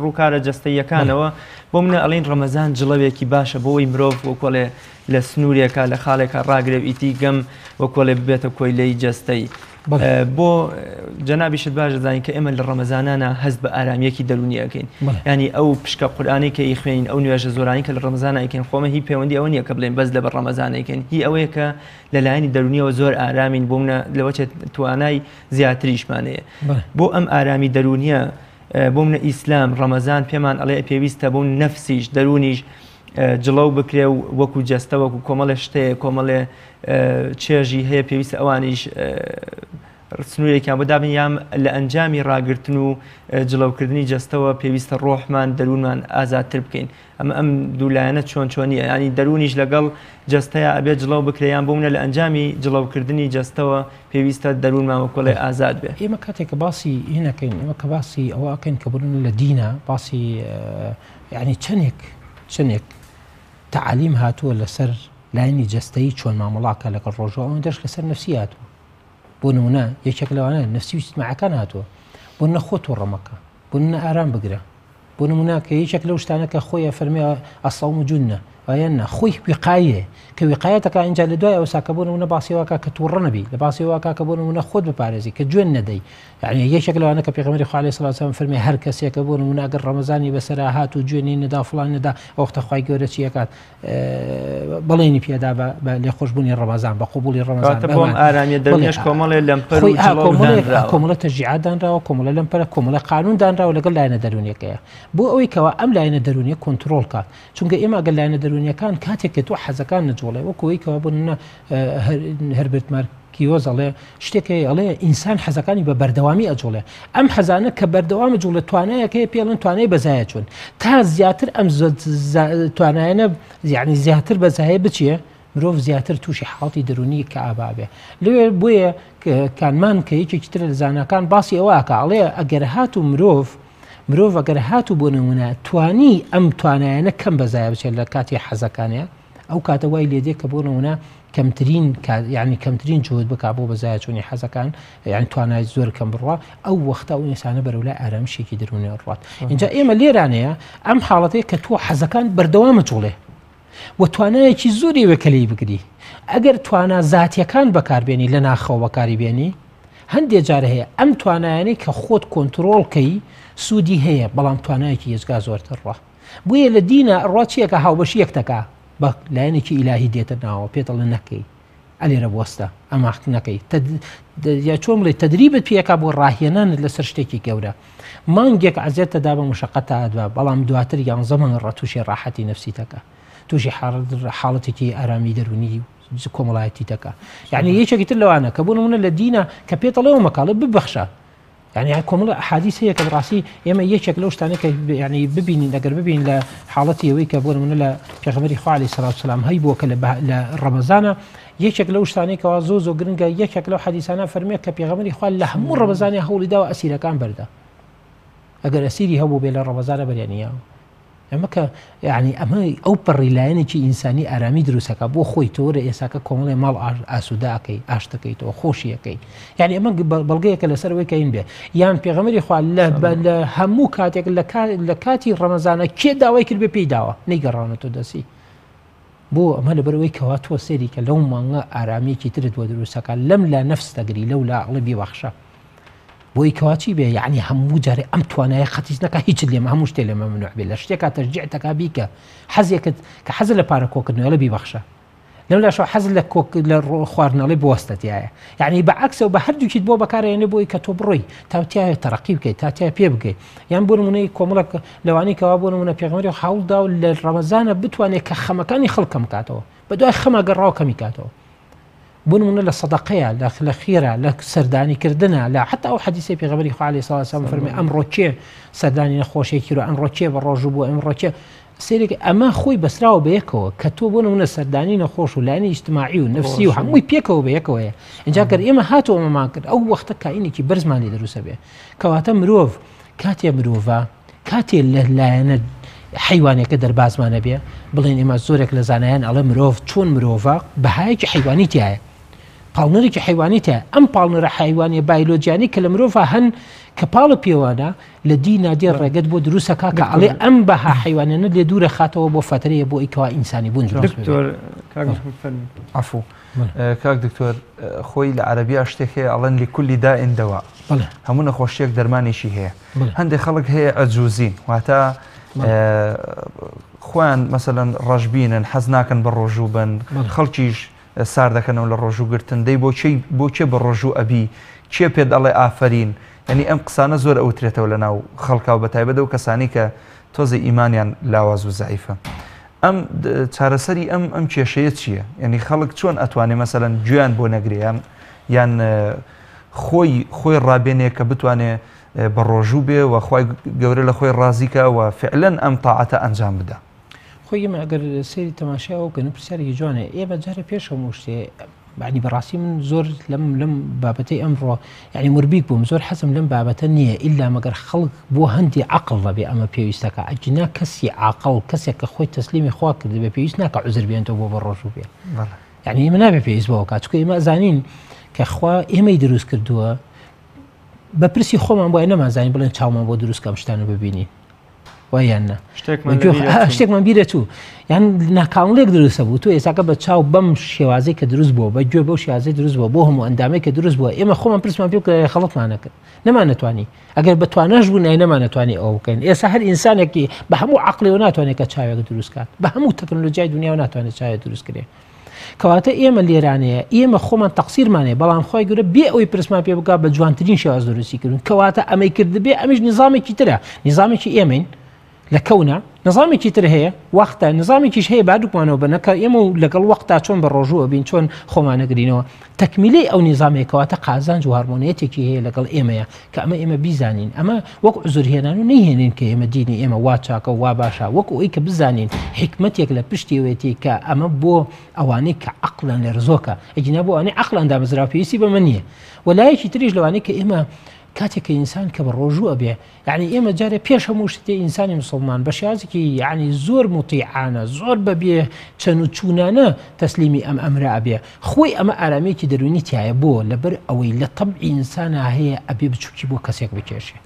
ڕووکارە جەستەییەکانەوە بۆ منە ئەڵێن ڕەمەزان جڵەوێکی باشە بۆەوەی مرۆڤ وەکۆڵێ لە سنوورێکە لە خاڵێکە ڕاگرێ ئیتی گەم وەکۆڵێ ببێتە کۆی لەی جەستەی بۆ جەنابیشت باش دەزانین کە ئێمە لە ڕەمەزانانە هەست بە ئارامیەکی دەرونیەکەین ینی ئەو پشکە قورئانی کە ئیخوێنین ئەو نوێژە زۆرانی کە لە ڕەمەزانەکەین خۆمە هی پەیوەندی ئەوە نییە کە بڵێن بەس لە بە ڕەمەزانەکەین هی ئەوەیە کە لەلایەنی دەرونیەوە زۆر ئارامین بۆ منە لەوەچێت توانای زیاتریشمانەیە بۆ ئەم ئارامی دەرونیە بۆ منە ئیسلام ڕەمەزان پێمان ئەڵێ پێویستە بۆ نەفسیش دەرونیش جڵەو بکرێ و وەکو جەستە وەکو کۆمەڵە شتەیە کۆمەڵێ چێژی هەیە پێویستە ئەوانیش سنوورێکیان بۆ دابن یام لە ئەنجامی ڕاگرتن و جڵەوکردنی جەستەوە پێویستە ڕۆحمان دەروونمان ئازادتر بکەین ئەمە ئەم دوولایەنە چۆنیە ینی دەرونیش لەگەڵ جەستەیە ئەبێت جڵەو بکرێیان بۆ منە لە ئەنجامی جڵەوکردنی جەستەوە پێویستە دەروونمان وەکۆڵێ ئازاد بێ ئێمە کاتێک کە باسی هینەکەین ئێمە کە باسی ئەوەکەین کە بڕن لە دینە باسی ینی چەندێک تعالیم هاتووە لەسەر لاینی جەستەیی چۆن مامەڵاکە لەگەڵ ڕۆژەوە ئەوەی دەش لەسەر نفسی هاتووە بۆ نمونە یەکێک لەوانە نفسی و اجتماعەکان هاتووە بۆ نە خۆ تۆڕەمەکە بۆ نە ئارام بگرە بۆ نمونە کە یەکێک لەو شتانە کە خۆی فەرمێ ئەسڵم و جونە ئەیەنە خۆی وقایە کە وقایەتەکە اینجا لە دوای ئەوساکە بۆ نمونە باسیواکە کە تووڕە نەبی لە باسیواکە کە بۆ نمونە خۆت بپارێزی کە جوێن نەدەی یعنی یەکێک لەوانە کە پێغەمبەری خوا عەلەیهی سەڵاتو وسەلام فەرمێ هەر کەسێکە بۆ نمونە ئەگەر ڕەمەزانی بەسەرا هات و جوێنی نەدا فڵان نەدا وەختە خوای گەورە چی ئەکات بەڵێنی پێدا بە لێخۆشبوونی ڕەمەزان بە قبولی ڕەمەزان بۆم ئارامیە دڵنیش کۆمەڵێ لەمپەر و کۆمەڵە تەشجیعات دانراوە کۆمەڵە لەمپەرە کۆمەڵە قانون دانراوە لەگەڵ لایەنە دەرونیەکەیە بۆ ئەوەی کەوا ئەم لایەنە دەرونیە کۆنتڕۆڵ کات چونکە ئێمە ئەگەر لایەنە دەرونیەکان کاتێک کە تۆ حەزەکان نەجوڵێ وەکەوەی کەوا بوونە هەربرت مارکیۆز ئەڵێ شتێکی ئەڵێ ئینسان حەزەکانی بە بەردەوامی ئەجوڵێ ئەم حەزانە کە بەردەوام جوڵێت توانایەکەی پێڵن توانای بەزایە چۆن تا زیاتر ئەم توانایەنە یعنی زیاتر بەزایە بچیە مرۆڤ زیاتر تووشی حاڵی دەرونی کە ئابابێ لێ بۆیە کانمان کە یەکێکی تر لە زانەکان باسی ئەوەکە ئەڵێ ئەگەر هات و مرۆڤ ئەگەر هات و بۆ نمونە توانی ئەم توانایەنە کەم بەزایە بچێت لە کاتی حەزەکانەیە ئەو کاتە وای لێدێ کە بۆ نمونە کەمترین جهود بک بۆ بەزایە چۆنی حەزەکان یعنی توانای زۆر کەم بڕوا ئەو وەختە ئەو ئینسانە بەرەولای ئارامشێکی دەرونی ڕات اینجا ئێمە لێرانەیە ئەم حاڵەتەیە کە تۆ حەزەکان بەردەوامە جوڵێ و توانایەکی زۆری وەکەلی بگری ئەگەر توانە زاتیەکان بەکاربێنی لە ناخەوە بەکاری بێنی هەندێک جارە هەیە ئەم توانایانەی کە خۆت کۆنتڕۆڵکەی سوودی هەیە بەڵام توانایەکی هێزگا زۆرتر ڕوا بۆیە لە دینە ڕاچیەکە هاوبەشی یەکتەکە بە لایەنێکی ئیلاهی دێتە ناوە پێتەڵە نەکەی ئەلێرە بوەستە ئەماخت نەکەی یا چۆن بڵێ تەدریبت پێەکە بۆ ڕاهێنانت لەسەر شتێکی گەورە مانگێک عەزیێتەدا بە مشەقەتە ئەدوا بەڵام دواتر 11 مانگ تووشی ڕاحەتی نەفسیتەکە تووشی حاڵەتێکی ئارامی دەرونی کۆمەڵایەتی دەکە یعنی یەکێکی تر لەوانە کە بۆ نمونە لە دینە کە پێتەڵەوە مەکاڵە ببەخشە یعنی کۆمەڵە ئەحادیث هەیە کە بەڕاستی ئێمە یەکێک لەو شتانە کە یعنی ببینین ئەگەر ببین لە حاڵەتی ئەوەی کە بۆ نمونە لە پێغەمبەری خوا عەلەیهی سەڵاتو وسەلام هەی بووە کە لە ڕەمەزانە یەکێک لەو شتانەی کەوا زۆر گرنگە یەکێک لەو حەدیثانە فەرمێ کە پێغەمبەری خوا لە هەموو ڕەمەزانی هەوڵی داوە ئەسیرەکان بەردا ئەگەر ئەسیری هەبوو بێ لە ڕەمەزانە بەریانیاوە ئەمەکە یعنی ئەمە ئەو پەڕیلایەنێکی ئینسانی ئارامی دروستەکە بۆ خۆی تۆرە ئێساکە کۆمەڵی ماڵ ئاسووداکەی ئاشتەکەیتەوە خۆشیەکەی یعنی ئەمە بەڵگەیەکە لەسەرەوەی کەین بێ یان پێغەمبەری خوا لە هەموو کاتێک لە کاتی ڕەمەزانە کێ داوای کرد بێ پێی داوە نەیگەڕانەوە دەسی بۆ ئەمە لەبەرەوەی کەوا تۆ سێری کە لەو مانگە ئارامێکی ترت بۆ دروستەکە لەم لا نەفس دەگری لەو لا ئەڵێ بیبەخشە بۆی کەواچی بێ یعنی هەموو جارێ ئەم توانایە خەتیز نەکە هیچ لێمە هەموو شتێ لێمە ممنوع بێ لە شتێکا تەرجیعتەکە بیکە حەزێکت کە حەز لە پارە کۆکردنەوە لە بیبەخشە لەم لاشەوە حەز لە خواردنەوەی بوەستەتیایە یعنی بەعکسەوە بە هەردووکیت بۆ بەکارێنێ بۆی کە تۆ بڕۆی تاوتیایە تەرەقی بکەیت تاتیا پێ بگەیت یان بۆ نمونەی کۆمەڵک لەوانی کەوا بۆ نمونە پێغەمبەری هەوڵدا و لە ڕەمەزانە بتوانێت کە خەمەکانی خەڵکەم بکاتەوە بەدوای خەمە گەڕاوە کەمی کاتەوە بۆ نمونە لە سەدەقەیە لە خێرە لە سەردانیکردنە لە حتا ئەو حەدیثی پێغەمبەری خوا عەلەیهی سەڵاتو وسەلام فەرمێ ئەمڕۆ کێ سەردانی نەخۆشیێکی و ئەمڕۆ کێ بە ڕۆژوو بووە ئەمڕۆ کێ سێرێک ئەمە خۆی بەسراوە بەیەکەوە کە تۆ بۆ نمونە سەردانی نەخۆش و لایەنی ئیجتیماعی و نەفسی و هەمووی پێکەوە بەیەکەوەیە اینجا گەر ئێمە هاتەوە ئەمەمان کرد ئەو وەختە کائینێکی بەرزمانی دروستە بێ کەواتە مرۆڤ کاتێ مرۆڤە کاتێ لە لایەنە حیوانێکە دەربازمانە بێ بڵێن ئێمە زۆرێک لە زانایان ئەڵێ مرۆڤ چۆن مرۆڤە بەهایەکی حیوانی تایە پاڵنەرێکی حیوانی تایە ئەم پاڵنەرە حیوانیە بایلۆجیانی کە لە مرۆڤ هەن کە پاڵە پێوانە لە دی نادێ ڕێگەت بۆ دروستەکە کە ئەڵێ ئەم بەها حیوانێنە لێ دوورە خاتەوە بۆ فترەیە بۆ ئیکەوا ئینسانی بوون عفو کاک دکتۆر خۆی لە عەرەبیە شتێک هەیە ئەڵێن لكل داء دواء هەموو نەخۆشیێک دەرمانێکی هەیە هەندێک خەڵک هەیە ئەجوزین واتە خۆیان مەسەلەن ڕەشبینن حەز ناکەن بە ڕۆژوو بن خەڵکیش سار دەکەنەوە لە ڕۆژوو گرتن دەی بۆ چێ بە ڕۆژوو ئەبی چێ پێ دەڵێ ئافرین ینی ئەم قسانە زۆر ئەوترێتەوە لە ناو خەڵکا و بەتایبەتەوە کەسانی کە تۆزە ئیمانیان لاواز و زعیفە ئەم چارەسەری ئەم کێشەیە چییە ینی خەڵک چۆن ئەتوانێ مەسەلەن گویان بۆ نەگریان یان خۆی ڕابێنێ کە بتوانێ بە ڕۆژوو بێ و خی گەورە لە خۆی ڕازیکە و فعلەن ئەم تاعەتە ئەنجام بدە خۆی ئێمە ئەگەر سەیری تەماشایەوە کە پرسیارێکی جوانێ ئێمە جارە پێش هەموو شتێ بەعنی بەڕاستی من زۆر لەم بابەتەی ئەمڕۆ یعنی مربیک بووم زۆر حەزم لەم بابەتە نییە ئیلا مەگەر خەڵک بۆ هەندی عەقڵ دەبێ ئەمە پێویستەکە ئەجنا کەسی عاقڵ کەسێک کە خۆی تەسلیمی خوا کرد بێ پێویست ناکە عوزر بێنێتەوە بۆ بە ڕۆژوو بێ یعنی ئێمە نابێ پێویست بەوە کات چونکە ئێمە زانین کە خوا ئێمەی دروست کردووە بە پرسی خۆمان بۆ نەمازانین بڵێن چاومان بۆ دروستکەم شتانە ببینین وایاننا شتێکمان بیرە چوو یان ناکاڵێک دروستە بوو تۆ ئێساکە بە چاو بەم شێوازەی کە دروست بووە بە گوێ بەو شێوازەی دروست بووە بۆ هەموو ئەندامەی کە دروست بووە ئێمە خۆمان پرسمان پێ بکە خەڵەتمان نەکرد نەمانەتوانی ئەگەر بە تواناش بوو نای نەمانەتوانی ئەوە بکەین ئێستا هەر ئینسانێکی بە هەموو عەقڵیەوە ناتوانێت کە چاوێک دروست کات بە هەموو تەکنۆلۆژیای دنیاوە ناتوانێت چاوێک دروست کرێ کەواتە ئێمە لێرانەیە ئێمە خۆمان تەقسیرمانێ بەڵام خۆی گەورە بێ ئەوەی پرسمان پێ بکات بە جوانترین شێواز دروستی کردن کەواتە ئەمەی کرد بێ ئەمیش نظامێکی ترە نظامێکی ئێمەین لە کەونە نظامێکی تر هەیە وەختە نظامێکیش هەیە بادووکمانەوە بنەکە ئێمە و لەگەڵ وەختا چۆن بە ڕۆژووە بین چۆن خۆمانەگرینەوە تەکمیلەی ئەو نظامێکەوەتە قازانج و هارمۆنیەتێکی هەیە لەگەڵ ئێمەیە کە ئێمە بیزانین ئەمە وەک عزورهێنان و نەیهێنین کە ئێمە دینی ئێمە وا چاکە وا باشە وەکو ئەوی کە بزانین حکمەتێک لە پشتیوێتی کە ئەمە بۆ ئەوانەی کە عەقڵیان لەرزۆکە ئەجینا بۆ ئەوانەی عەقڵیان دامەزراوە پێویستی بەمە نییە وەلایەکی تریش لەوانەی کە ئێمە کاتێککە ئینسان کە بە ڕۆژوو ئەبێ یعنی ئێمە جارێ پێش هەموو شتێ ئینسانی مسلمان بە شێوازێکی یعنی زۆر مطیعانە زۆر بەبێ چەند و چوونانە تەسلیمی ئەم ئەمرە ئەبێ خۆی ئەمە ئارامەیەکی دەرونی تایە بۆ لەبەر ئەوەی لە تەبعی ئینسانە هەیە ئەبێ بچووکی بۆ کەسێک بکێشێ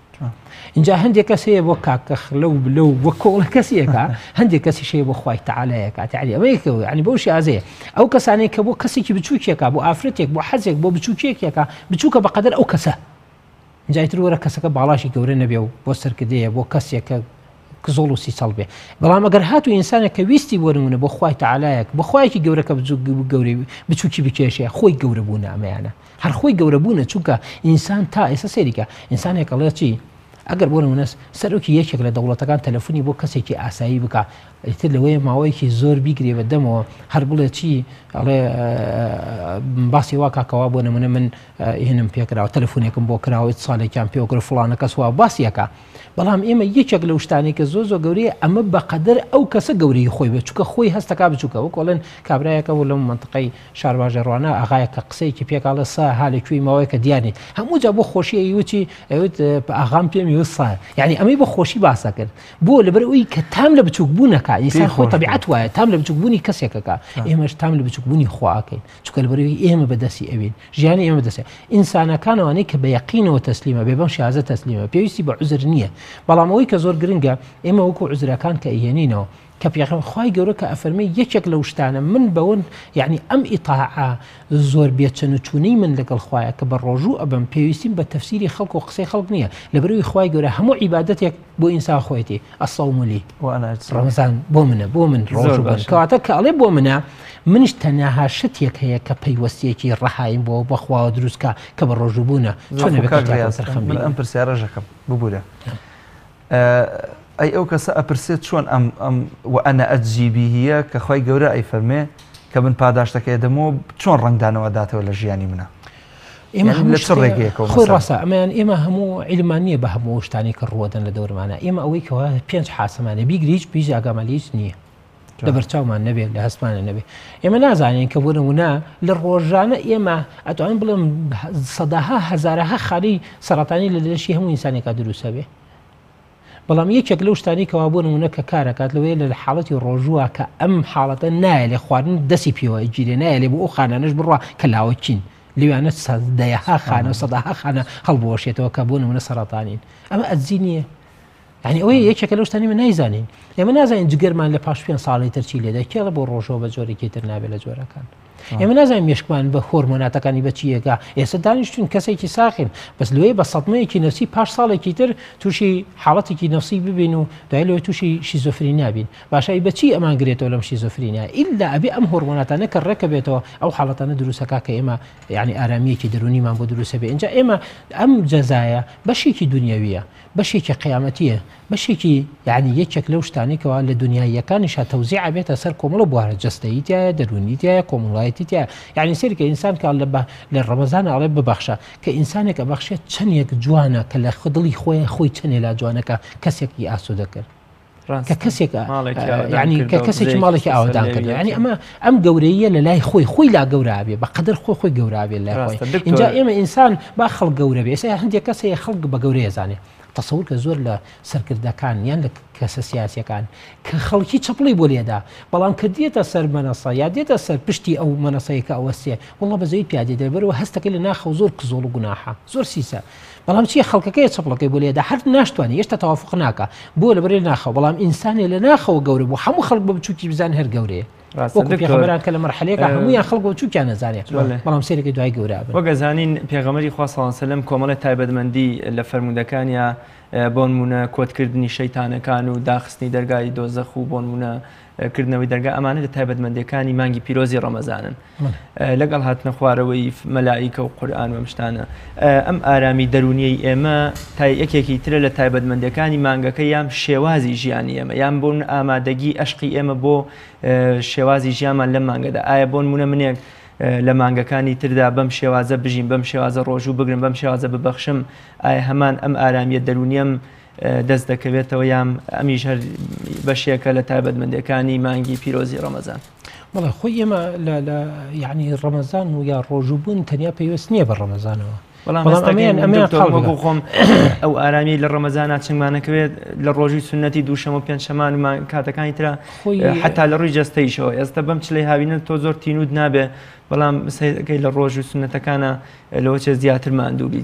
اینجا هەندێک کەس هەیە بۆ کاکەخ لەو بلەو وە کۆڵە کەسێکە هەندێک کەسی شەیە بۆ خوای تەعالایە کات یعنی ئەوەیەکەوە یعنی بەو شێوازەیە ئەو کەسانەیە کە بۆ کەسێکی بچووکێکە بۆ ئافرەتێک بۆ حەزێک بۆ بچووکێکێکە بچووکە بەقەدەر ئەو کەسە جایتر وەرە کەسەکە باڵاشی گەورە نەبێ و بۆ سەرکردەیە بۆ کەسێکە زۆڵ و سیسەڵ بێ بەڵام ئەگەر هاتو ئینسانێک کە ویستی بۆ نمونە بۆ خوای تەعالایەک بۆ خوایەکی گەورەکە گەورەی بچووکی بکێشێ خۆی گەورە بوونە ئەمەیانە هەر خۆی گەورە بوونە چونکە ئینسان تا ئێستا سێریکە ئینسانێک ئەڵێ چی ئەگەر بۆ نمونە سەرۆکی یەکێک لە دەوڵەتەکان تەلەفۆنی بۆ کەسێکی ئاسایی بکە ئیتر لەوەیە ماوەیەکی زۆر بیگرێ بە دەمەوە هەر بڵێ چی ئەڵێ باسی وا کاکەوا بۆ نمونە من هێنم پێکراوە تەلەفۆنێکم بۆ کراوە ساڵێکیان پێوەگرە فڵانە کەس وا باسیەکە بەڵام ئێمە یەکێک لەو شتانێکە زۆر گەورەیە ئەمە بەقەدەر ئەو کەسە گەورەی خۆی بێ چونکە خۆی هەستەکە بچووکە وەکۆڵێن کابرایەکە و لەم منتقەی شارباژێڕوانە ئاغایەکە قسەیەکی پێکاڵە سا هالێکوێی ماوەیەکە دیارنی هەموو جا بۆ خۆشی ئەیوتی ئەوت ئاغام پێمی تامی وسایە یعنی ئەمەی بە خۆشی باسە کرد بۆ لەبەر ئەوی کە تام لە بچووکبوونەکە ئینسان خۆ تەبیعەت وایە تام لە بچووکبوونی کەسێکەکە ئێمەش تام لە بچووکبوونی خواکەین چونکە لەبەرەوەی ئێمە بەدەستی ئەوین ژیانی ئێمە بەدەستێ ئینسانەکانەوەی کە بە یەقینەوە تەسلیمە بێ بەم شیازە تەسلیمە پێویستی بە عوزر نییە بەڵام ئەوەی کە زۆر گرنگە ئێمە وەکو عوزرەکان کە ئیهێنینەوە کە پێغەمبەر خوای گەورە کە ئەفەرمێ یەکێک لەو شتانە من بەون یعنی ئەم ئیطاعە زۆر بێچەنوچوونەی من لەگەڵ خوایە کە بە ڕۆژوو ئەبم پێویستیم بە تەفسیری خەڵک و قسەی خەڵک نییە لەبەرەوەی خوای گەورە هەموو عیبادەتێک بۆ ئینسان خۆیەتی ئەسەوم لی ڕەمەزان بۆ منە بۆ من ڕۆژوو بن کەواتە کە ئەڵێ بۆ منە منش تەنها شتێک هەیە کە پەیوەستیەکی ڕەحایم بۆ بەخواوە دروستکە کە بە ڕۆژوو بوونە چۆن من ئەم پرسیارەژەکەم ببوورە ئەی ئەو کەسە ئەپرسێت چۆن ئەم وأنا ئەجزی بیهە کە خۆی گەورە ئەی فەرمێ کە من پاداشتەکەی دەمەوە چۆن ڕنگدانەوە داتەوە لە ژیانی منە ئێمە لە چ ڕێگەیەکەوە خۆی ڕاستە ئەمەیان ئێمە هەموو عیلمانیە بە هەموو شتانی کە ڕوەدەن لە دەورمانە ئێمە ئەوەی کەوا 5 حاسەمانە بیگریچ پیش ئاگامەلیش نییە لەبەرچاومان نەبێت لە هەستمانە نەبێت ئێمە نازانین کە بۆ نمونە لە ڕۆژانە ئێمە ئەتوانین بڵێم سەداها هەزارەها خاڵی سەرەتانی لە لەشی هەموو ئینسانێکا دروستە بێ بەڵام یەکێک لەو شتانی کەوا بۆ نمونە کە کارەکات لەوەیە لە حاڵەتی ڕۆژووە کە ئەم حاڵەتە نایە لێ خواردن دەستی پێوە گیرێ نایە لێ بۆ ئەو خانانەش بڕوا کە لاوە چین لەوانە دەیەها خانە و سەداها خانە هەڵبوەشێتەوە کە بۆ نمونە سەرەتانین ئەمە ئەجزی نییە یعنی ئەوەیە یەکێکە لەو شتانی من نایزانین ئێمە نازانین جگەرمان لە پاش 5 ساڵی ترچی لێدا کێڵە بۆ ڕۆژەوە بە جۆرێکی تر نابێت لە جۆرەکان ئێمە نازانین مێشکمان بە هۆرمۆناتەکانی بەچیەکە ئێستا دانیشتون کەسێکی ساخین بەس لەوەی بە سەدمەیەکی نەفسی پاش ساڵێکی تر تووشی حاڵەتێکی نەفسی ببین و دوای لەوەی تووشی شیزۆفری نابین باشایی بەچی ئەمان گرێتەوە لەم شیزۆفرینە ئیلا ئەبێ ئەم هۆرمۆناتانە کە ڕێکە بێتەوە ئەو حاڵەتانە دروستەکە کە ئێمە یعنی ئارامەیەکی دەرونیمان بۆ دروستە بێ اینجا ئێمە ئەم جەزایە بەشێکی دنیاویە بەشێکی قیامەتیە بەشێکی یعنی یەکێک لەو شتانێکەوە لە دنیاییەکانیشا تەوزیع بێتە سەر کۆمەڵە بوارە جەستەییتایە دەرونیتایە کۆمەڵایەتیتایە یعنی سەرکە ئینسان کە لە ڕەمەزان ئاڵێ ببەخشە کە ئینسانێک ئەبەخشێت چەندێک جوانە کە لە خودڵی خۆی چەندێ لا جوانەکە کەسێکی ئاسوودە کرد کە کەسێک ینی کە کەسێکی ماڵێکی ئاوادان کرد ینی ئەم گەورەیە لە لای خۆی لا گەورابێ بە قەدر خۆی گەورابێت لای خۆی اینجا ئێمە ئینسان با خەڵک گەورە بێ ئێستا هەندێک کەسەیە خەڵک بە گەورەیە زانێ تەسەور کە زۆر لە سەرکردەکان یان لە کەسە سیاسیەکان کە خەڵکی چەپڵی بۆ لێدا بەڵام کە دێتە سەر مەنەسە یا دێتە سەر پشتی ئەو مەنەسەیەکە ئەوەستێ وڵڵا بەزەوی پیادێ دەبەرەوە هەستەکەی لە ناخە زۆر کزۆڵ و گوناحە زۆر سیسە بەڵام چیە خەڵکەکەی چەپڵەکەی بۆ لێدا هەر ناشتوانێت هێشتا تەوافق ناکە بۆ لەبەرێ ناخەوە بەڵام ئینسانێ لە ناخەوە گەورە بوو هەموو خەڵک بە بچووکی بزان هەر گەورەیە پێغەمبەران کە لە مەرحەلەیەکە هەمویان خەڵک بە بچووکیان نەزانێت بەڵام سێرەکەی دوای گەورە بن وەگەزانین پێغەمبەری خوا صلی الله علیه و سلم کۆمەڵی تایبەتمەندی لە فەرموودەکانیە بۆ نمونە کۆتکردنی شەیتانەکان و داخستنی دەرگای دۆزەخ و بۆ نمونە کردنەوەی دەرگا ئەمانە لە تایبەتمەندیەکانی مانگی پیرۆزی ڕەمەزانن لەگەڵ هاتنە خوارەوەی مەلائیکە و قورئان و شتانە ئەم ئارامی دەرونیەی ئێمە تا یەکێکی ترە لە تایبەتمەندیەکانی مانگەکە یام شێوازی ژیانی ئێمە یان بۆ ئامادەگی ئەشقی ئێمە بۆ شێوازی ژیانمان لەم مانگەدا ئایا بۆ نمونە منێک لە مانگەکانی تردا بەم شێوازە بژین بەم شێوازە ڕۆژوو بگرن بەم شێوازە ببەخشم ئایا هەمان ئەم ئارامیە دەرونیم دەست دەکەوێتەوە یام ئەمیش هەر بەشێکە لە تایبەتمەندیەکانی مانگی پیرۆزی ڕەمەزان بەڵێ خۆی ئێمە لە یعنی ڕەمەزان و یا ڕۆژووبوون تەنیا پێویست نییە بە ڕەمەزانەوە بەڵام خۆم ئەو ئارامی لە ڕەمەزانە چنگمانەکەوێت لە ڕۆژی سنەتی دووشەمە و پێنجشەمان و کاتەکانی ترە حتا لە ڕووی جەستەیشەوە ئێستا بەم چلەی هاوینە تۆ زۆر تینود نابێ بەڵام سەیەکەی لە ڕۆژ و سنەتەکانە لەوە چێ زیاتر ماندووبی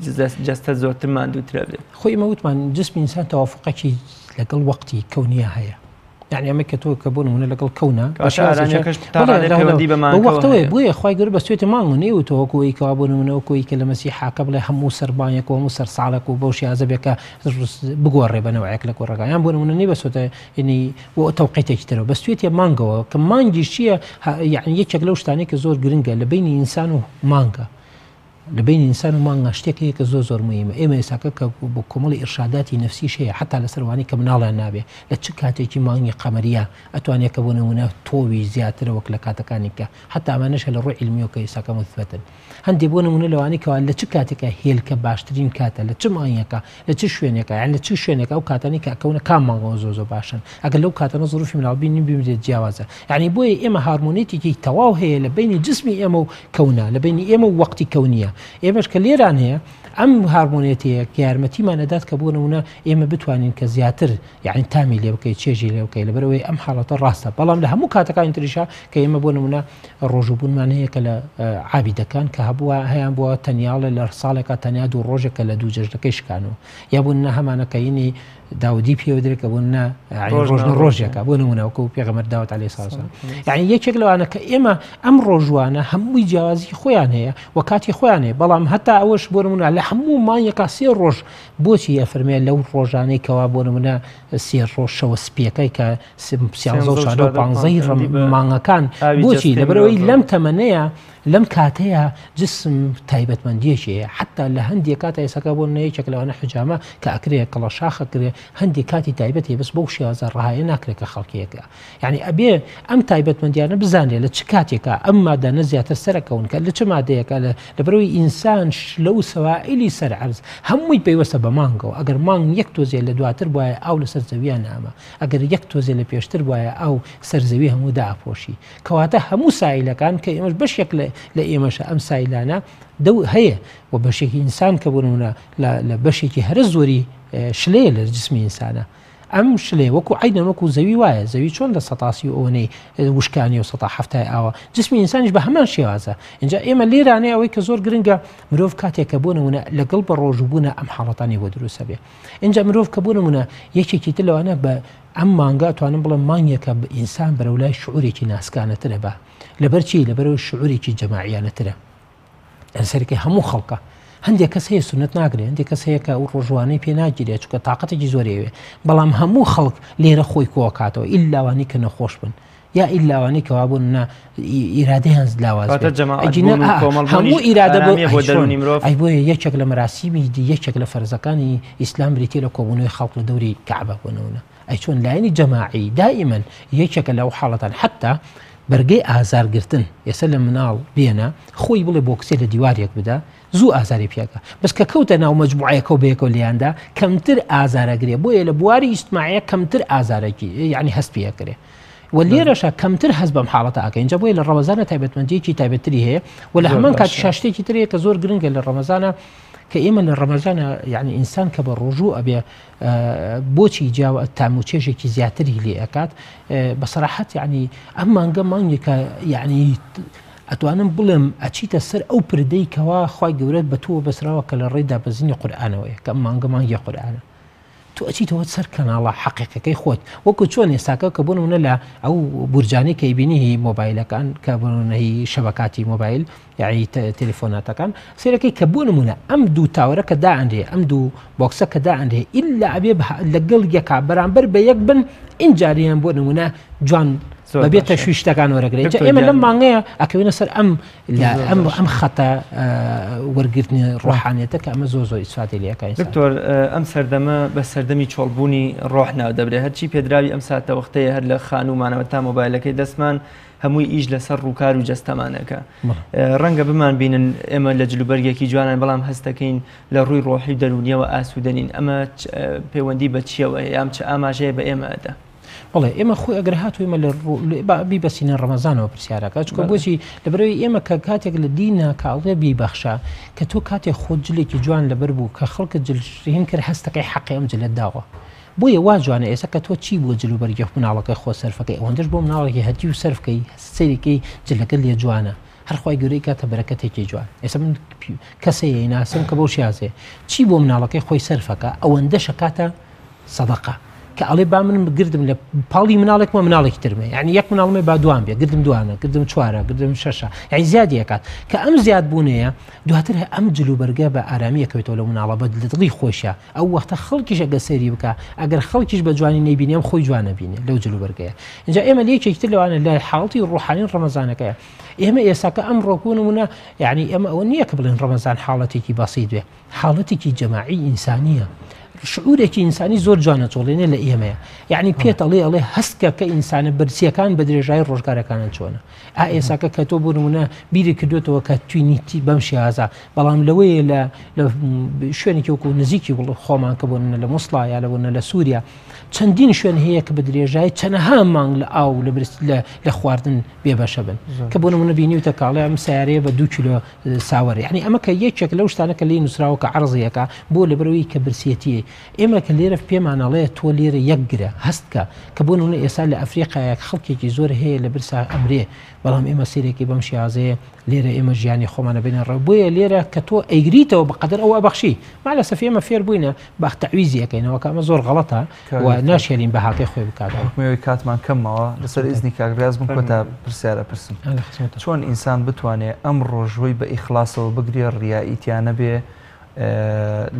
جەستە زۆرتر ماندووترە بێت خۆی مەوتمان جسمی ئینسان تەوافقێکی لەگەڵ وەقتی کەونیە هەیە يعني ئەمە کە تۆ کە بۆ نمونە لەگەڵ کەونە وەختەوەی بۆیە خوای گەورە بە سوێتی مانگ نێوت تۆکۆی کەوا بۆ نمونەوە کۆی کە لە مەسیحاکە بڵێ هەموو سەربانێک و هەموو سەرساڵێک و بەو شیازە بێکە بگۆڕێ بەنەوەیەک لە گۆڕەکان بۆ نمونە نەی بەسۆتە ینی بۆ تەوقیتێکی ترەوە بە سوێتی مانگەوە کە مانگیش چییە یعنی یەکێک لەو شتانەی کە زۆر گرنگە لە بینی ئینسان و مانگە لە بین ئینسان و مانگە شتێکەیە کە زۆر مهمە ئێمە ئێساکە کە بۆ کۆمەڵی ئیرشاداتی نەفسی شەیە حتا لە سەروانی کە مناڵیان نابێ لە چ کاتێکی مانگی قەمەریە ئەتوانێت کە بۆ نمونە تۆوی زیاترە وەک لە کاتەکانی کە حتا ئەمانەشە لە ڕووی علمیەوە کە ئێساکە مثبەتن هەندێک بۆ نمونە لەوانی کەوا لە چ کاتێکە هێلکە باشترین کاتە لە چ مانگیەکە لە چ شوێنێکە یان لە چ شوێنێکە ئەو کاتانی کە ئەکەونە کام مانگەوە زۆر باشن ئەگەر لەو کاتەنە زۆرفی مناڵبینی ببرێت جیاوازە یعنی بۆیە ئێمە هارمۆنیتێکی تەواو هەیە لە بینی جسمی ئێمە و کەونە لە بینی ئێمە و وەقتی کەونیە ئێمەش کە لێران هەیە ئەم هارمۆنیەتەیە یارمەتیمان ئەدات کە بۆ نمونە ئێمە بتوانین کە زیاتر یعنی تامی لێ بکەیت چێژی لێ بکەیت لەبەرەوەی ئەم حاڵەتە ڕاستە بەڵام لە هەموو کاتەکانی تریشا کە ئێمە بۆ نمونە ڕۆژوبوونمان هەیە کە لە عابیدەکان کە هەبووە هەیان بووە تەنیاڵە لە ساڵێکە تەنیا دوو ڕۆژێکە لە دوو جەژنەکەی شکانەوە یا بوون هەمانەکەینی داودی پێوە درێکە بوون ڕۆژنە ڕۆژێکە بۆ نمونەوەکە و پێغەمبەر داوەت عەلەیهی سڵاتو وسەلام یعنی یەکێک لەوانە کە ئێمە ئەم ڕۆژوانە هەمووی جیاوازی خۆیان هەیە و کاتی خۆیان هەیە بەڵام هەتا ئەوەش بۆ نمونە لە هەموو مانگێکا 3 ڕۆژ بۆچی ئەفەرمێ لەو ڕۆژانەی کەوا بۆ نمونە 3 ڕۆژ شەوە سپیەکەی کە 15 مانگەکان بۆچی لەبەرەوەی لەم تەمەنەیە لەم کاتەیە جسم تایبەتمەندیەکێ حتا لە هەندێک کاتە ئێساکە بۆ نەیەکێک لەوانە حجامە کە ئەکرێ کەڵە شاخە کرێ هەندێک کاتی تایبەتی بەس بەو شێوازە ڕاهەیە ناکرێت کە خەڵکیەکە یعنی ئەبێ ئەم تایبەتمەندیانە بزانێت لە چ کاتێکە ئەم مادانە زیاتر سەرەکەون کە لە چه مادەیەکە لەبەرەوەی ئینسان لەو سەوائلی سەر عەرز هەمووی پێوەستە بە مانگەوە ئەگەر مانگ یەک تۆزێ لە دواتر بواە ئاو لەسەر زەویان نامە ئەگەر یەک تۆزێ لە پێشتر بواە ئاو سەرزەوی هەموو داپۆشی کەواتە هەموو سایلەکان کە ئێمەش بەشێک لە ئێمەشە ئەم سایلانە هەیە و بەشێکی ئینسان کە بوونە لە بەشێکی هەرە زۆری شلەیە لە جسمی ئینسانە ئەم شلێ وەکو عینەن وەکو زەوی وایە زەوی چۆن لە 180 وشکانی و 170 ئاوە جسمی ئینسانیش بە هەمان شێوازە اینجا ئێمە لێرانەیە ئەوەی کە زۆر گرنگە مرۆڤ کاتێککە بۆ نمونە لەگەڵ بە ڕۆژبوونە ئەم حاڵەتانی بۆ دروستە بێ اینجا مرۆڤ کە بۆ نمونە یەکێکی تر لەوانە بە ئەم مانگا توانم بڵم مانگێکە ئینسان بەرەولای شعورێکی ناسکانەترە بە لەبەرچی لەبەرەوەی شعورێکی جەماعیانەترە ئەسەرەکەی هەموو خەڵکە هەندێک کەس هەیە سونەت ناگرێت هەندێک کەس هەیە کە ئەو ڕۆژوانەی پێ ناگیرێت چونکە تااقەتێکی زۆرەوێ بەڵام هەموو خەڵک لێرە خۆی کۆکاتەوە ئیلاوانی کە نەخۆش بن یا ئیلاوانی کەوا بوون ئیرادەیان لاواز هەموو ئیرادە بۆیە یەکێک لە مەراسیمی یەکێک لە فەرزەکانی ئیسلام بریتێ لە کۆبوونەوەی خەڵک لە دەوری کەعبە بوونەوەە ئەی چۆن لایەنی جەماعی دائیمەن یەکێکە لەو حاڵەتان حتا بەرگەی ئازارگرتن ئێستا لە مناڵ بێنە خۆی بڵێ بۆ کسێ لە دیوارێک بدە زوو ئازاری پێکە بەس کە کەوتە ناو مەجموعەیەکە و بەیەکەوە لێیاندا کەمتر ئازارەگرێ بۆیە لە بواری ئیجتماعیە کەمتر ئازارێکی یعنی هەست پێکرێ و لێرەشە کەمتر هەست بەم حاڵەتە ئاکە اینجا بۆیە لە ڕەمەزانە تایبەتمەندیەکی تایبەتری هەیە و لە هەمان کاتی شاشتێکی ترەیە کە زۆر گرنگە لە ڕەمەزانە کە ئێمە لە ڕەمەزانە یعنی ئینسان کە بە ڕۆژوو ئەبێ بۆچی جاوە تاموچێژێکی زیاتری لێ ئەکات بەسەراحەت یعنی ئەم مانگە مانگێکە یعنی ئەتوانم بڵێم ئەچیتە سەر ئەو پردەی کەوا خی گەورەت بە تۆ بەسراوە کە لە ڕێدا بەزینی قورئانەوەیە کە مانگە مانگی قورئانە تو ئەچیتەوە سەر کەناڵە حەقیقەکەی خۆت وەکو چۆن ئێستاکە کە بوونە لە ئەو بورجانی کە بینی مۆبایلەکان کە بنەهی شەبکاتی مۆبایل یعنی تەلەفۆناتەکان سیرەکەی کە بوو نمونە ئەم دوو تاوەرە کە دائەندێ ئەم دوو بۆکسە کە دائەندێ ئیلا ئەبێ لەگەڵ یەکا بەرامبەر بە یەک بن ئینجاریان بۆ نمونە جوان بەبێتە شویشتەکان وەرەگرێت ئێمە لەم مانگەیە ئەکەوێنە سەر ئەم خەتە وەرگرتنی ڕۆحانێتە کە ئەمە زۆر زۆر ئیسفادە لەکەین دکتۆر ئەم سەردەمە بە سەردەمی چۆڵبوونی ڕۆح ناو دەبرێت هەرچی پێدراوی ئەم ساتە وەختەیە هەر لە خانومانەوە تا مۆبایلەکەی دەستمان هەمووی ئیش لەسەر ڕووکار و جەستەمانەکە ڕەنگە بمان بینن ئێمە لە جلوبەرگێکی جوانان بەڵام هەستەکەین لە ڕووی ڕۆحی دەرونیەوە ئاسوودەنین ئەمە پەیوەندی بە چیەوە یام چ ئاماژەیە بە ئێمەدا بڵێ ئێمە خۆی ئەگەر هاتوو ئێمە لە بیبەسینە ڕەمەزانەوە پرسیارەکە چکە بۆچی لەبەرەوەی ئێمە کە کاتێک لە دینە کاڵێ بیبەخشە کە تۆ کاتێک خۆت جلێکی جوان لەبەر بوو کە خەڵکت جلهین کرد هەستەکەی حەقی ئەم جلت داوە بۆیە وا جوانە ئێستا کە تۆ چی بووە جلوبەرگی مناڵەکەی خۆ سەرفەکەی ئەوەندەش بۆ مناڵێکی هەتی و سەرفکەی سەرێکی جلەکە لێ جوانە هەرخوای گەورەی کاتە بەرەکەتێکی جوان ئێستا من کەسەیە ناسم کە بۆ شیازێ چی بۆ مناڵەکەی خۆی سەرفەکە ئەوەندەشە کاتە سەدەقە کە ئەڵێ با منم گردم لە پاڵی مناڵێکمە مناڵێکی ترمێ یعنی یەک مناڵمێ با دوان بێ گردم دوانە گردم چوارە گردم شەشە یعنی زیادی ئەکات کە ئەم زیاد بوونەیە دواتر ئەم جلوبەرگە بە ئارامی ئەکەوێتەوە لە مناڵە بە دڵی خۆشە ئەو وەختە خەڵکیش ئەگە سەیری بکە ئەگەر خەڵکیش بە جوانی نەیبینێ ئەم خۆی جوانە بینێ لەو جلوبەرگەیە اینجا ئێمە لەیەکێکی تر لەوانە لە حاڵەتی ڕۆحانی ڕەمەزانەکەیە ئێمە ئێستاکە ئەم ڕۆکوونمونە یعنی ئەمە ئەوە نییە کە بڵێن ڕەمەزان حاڵەتێکی بەسیط بێ حاڵەتێکی جەماعی ئینسانیە شعورێکی ئینسانی زۆر جوانە چۆڵێنێ لە ئێمەیە یعنی پێت ئەڵێ هەستکە کە ئینسانە بەرسیەکان بە درێژایی ڕۆژگارەکانە چۆنە ئێساکە کە تۆ بۆ نمونە بیری کردوێتەوە کە توینیتی بەم شێوازە بەڵام لەوەیە لە شوێنێکی وەکو نزیکی خۆمان کە بوون لە مووسڵا یا لەبوون لە سووریا چەندین شوێن هەیە کە بە درێژایی چەنەها مانگ لە ئاو لە خواردن بێبەشە بن کە بۆ نمونە بینیوتە کاڵێ ئەم سیارەیە بە 2 کیلۆ ساوەڕ یعنی ئەمە کە یەکێک لەو شتانە کە لێی نووسراوە کە عەرزیەکە بۆ لەبەرەوەی کە برسێتیە ئێمە کە لێرە پێمانەڵەیە تۆ لێرە یەکگرە هەستکە کە بۆ نمونە ئێستا لە ئەفریقایە خەڵکێکی زۆر هەیە لە برسا ئەمرێ بەڵام ئێمە سیرێکی بەم شیازەیە لێرە ئێمە ژیانی خۆمانە بینە ڕێ بۆیە لێرە کە تۆ ئەیگریتەوە بەقەدر ئەوە بەخشی مالەسەف ئێمە فێر بووینە باخ تەعویزی ئەەکەینەوە کە ئەمە زۆر غەڵەتە و ناشێرین بە هاتێ خۆی بکاتەوەی کاتمان کەمەوە لەسەر ئیزنی کاگراز بم کۆتا پرسیارە پرسم چۆن ئینسان بتوانێت ئەم ڕۆژوەی بە ئیخلاسەوە بگرێ ڕیاییتیانە بێ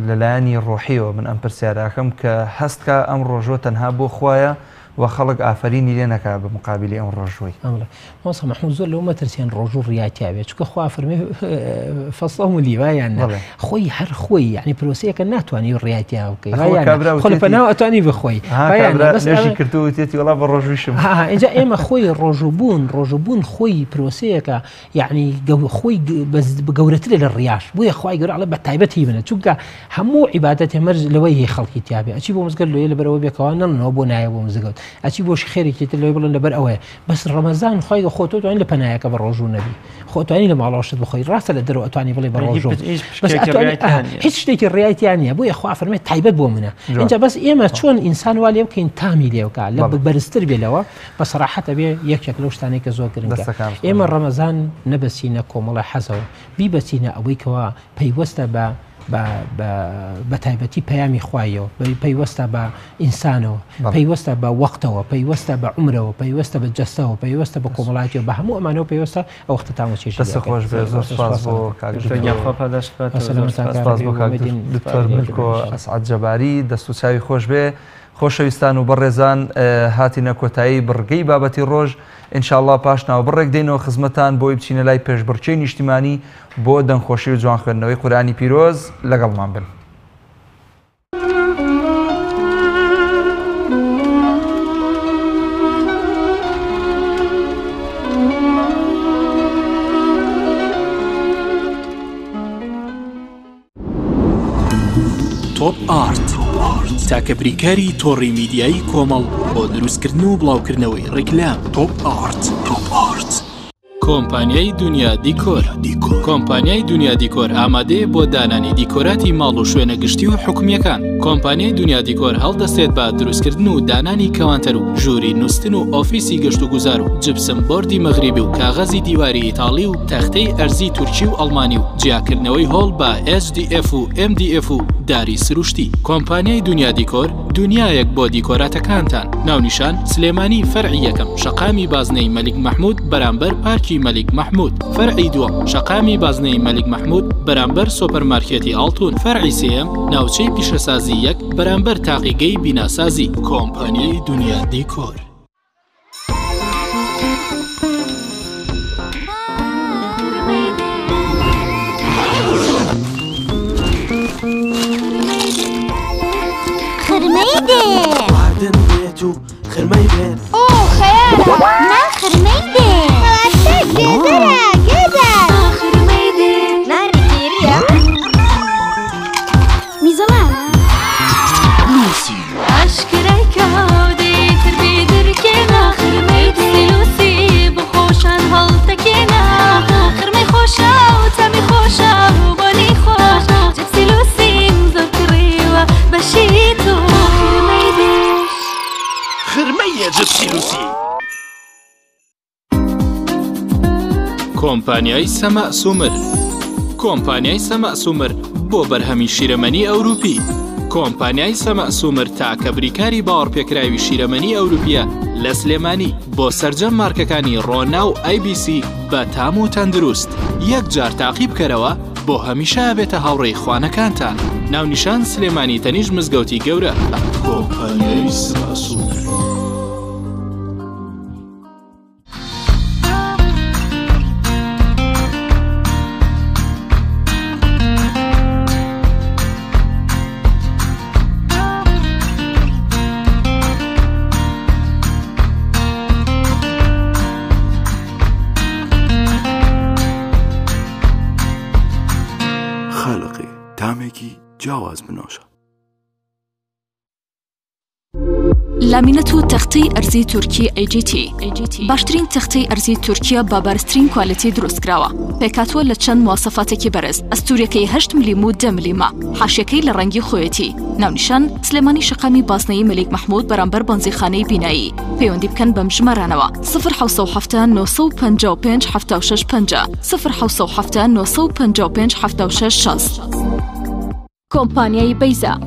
لەلایەنی ڕۆحیەوە من ئەم پرسیاراکەم کە هەستکە ئەم ڕۆژۆ تەنها بۆ خوایە و خەڵک ئافرینی لێ نەکا بە مقابلی ئەم ڕۆژوەی مۆسە مەحموود زۆر لەو مەترسیان ڕۆژ و ڕیاتیاوێت چکە خوا فەرمێ فەسڵەم و لیوایان خۆی هەر خۆی یعنی پرۆسەیەکە ناتوانانی ڕیاتیا بکەیت خۆ پەناو ئەتوانی بخۆی کردوێتی وڵا بە ڕۆژویشم اینجا ئێمە خۆی ڕۆژبوون خۆی پرۆسەیەکە یعنی خۆی گەورەترە لە ڕیاش بۆیە خوای گەورە ئەڵێ بە تایبەتی بنە چونکە هەموو عیبادەت مەرج لەوەی هەیە خەڵکی تیابێ ئەچی بۆ مزگەوت لێ لەبەرەوە بێکەوە نەڵنەوە بۆ نایە بۆ مزگەوت ئەچی بۆش خێرێکی تر لێ بڵێن لەبەر ئەوەیە بەس ڕەمەزان خۆی خۆ توانین لە پەنایەکە بە ڕۆژوو نەبی خۆتوانی لە ماڵەوەشت بخۆی ڕاستە لە دەرەوە ئەتوانی بڵێ بە ڕۆژوو هیچ شتێکی ڕایەتیان نیە بۆیە خوا فەرمێت تایبەت بۆ منە اینجا بەس ئێمە چۆن ئینسان وا لێ بکەین تامی لێ بکات لە بەرزتر بێلەوە بە سەراحەتە بێ یەکێک لەو شتانەی کە زۆر گرنگە ئێمە ڕەمەزان نەبەسینە کۆمەڵە حەزەوە بیبەچینە ئەوەی کەوا پەیوەستە بە تایبەتی پەیامی خوایەوە پەیوەستە بە ئینسانەوە پەیوەستە بە وەختەوە پەیوەستە بە عمرەوە پەیوەستە بە جەستەوە پەیوەستە بە کۆمەڵاتیەوە بە هەموو ئەمانەوە پێوەستە ئەو وەختە تامەچێژ خۆش بێ زۆر سپاس بۆ دکتۆر ملکۆ ئەسعەد جەباری دەست و چاوی خۆش بێ خۆشەویستان و بەڕێزان هاتینە کۆتایی بڕگەی بابەتی ڕۆژ ئینشاءالله پاشناوە بڕێک دێنەوە خزمەتان بۆی بچینە لای پێشبڕکێی نیشتیمانی بۆ دەنگخۆشی و جوان خوێندنەوەی قورئانی پیرۆز لەگەڵمان بن. تۆپ ئارت تاکە بریکاری تۆڕی میدیایی کۆمەڵ بۆ دروستکردن و بڵاوکردنەوەی ڕیکلام. تۆپ ئارت کۆمپانیای دنیا دیکۆر. کۆمپانیای دنیا دیکۆر ئامادەیە بۆ دانانی دیکۆراتی ماڵ و شوێنە گشتی و حکومیەکان. کۆمپانیای دنیا دیکۆر هەڵدەستێت بە دروستکردن و دانانی کەوانتەر و ژووری نووسن و ئۆفیسی گەشت و گوزار و جبسم بۆردی مەغریبی و کاغەزی دیواری ئیتاڵی و تەختەی ئەرزی تورکی و ئەڵمانی و جیاکردنەوەی هۆڵ بە HDF و MDF و داری سروشتی. کۆمپانیای دنیا دیکۆر دنیایەک بۆ دیکۆراتەکانتان. ناونیشان سلێمانی فەرعی یەکەم شەقامی بازنەی مەلیک مەحموود بەرامبەر پارکی مەلیک مەحموود. فەرعی دووەم شەقامی بازنەی مەلیک مەحموود بەرامبەر سۆپەرمارکێتی ئاڵتون. فەرعی سێیەم ناوچەی پیشەسازی یەک بەرامبەر تاقیگەی بیناسازی. کۆمپانیای دنیا دیکۆر. خرمەی دێ واردن بێت و خرمەی بێت خەیارە نا خرمەی دێ گێدەرە گێدەر خرمەی دێ ناری تێریە میزەڵانە لوسی ئاشکرای کاودێ تربێ دەرکێنا خرمەی سیلوسی بخۆشان هەڵتەکێنا خرمەی خۆشە و تەمی خۆشە و بۆنی خۆش جبسی لوسیم زۆر کڕێوە بەشی تۆ خرمەی دێ خرمەیە جبسی لوسی. کۆمپانیای سەمە سومر. کۆمپانیای سەمە سومر بۆ بەرهەمی شیرەمەنی ئەوروپی. کۆمپانیای سەمە سومر تاکە بریکاری باوەڕپێکراوی شیرەمەنی ئەوروپیە لە سلێمانی بۆ سەرجەم مارکەکانی ڕۆنا و IBC بە تام و تەندروست. یەکجار تاقی بکەرەوە بۆ هەمیشە بێتە هاوڕێی خوانەکانتان. ناونیشان سلێمانی تەنیژ مزگەوتی گەورە. کۆمپانیای سەمە سومر. تامێکی جیاواز بنۆشە. لامینەت و تەختەی ئەرزی تورکی AGT باشترین تەختەی ئەرزی تورکیا با بارزترین کوالیتی دروستکراوە پێکاتوە لە چەند مواسەفاتێکی بەرز ئەستوورەکەی 8 ملم و 10 ملم حاشیەکەی لە ڕەنگی خۆیەتی ناونیشان سلێمانی شەقامی باسنەی مەلیک محمود بەرامبەر بەنزیخانەی بینایی پەیوەندی بکەن بەم ژمارانەوە 0 955 76 50 0 955 76 60 کۆمپانیای بەیزا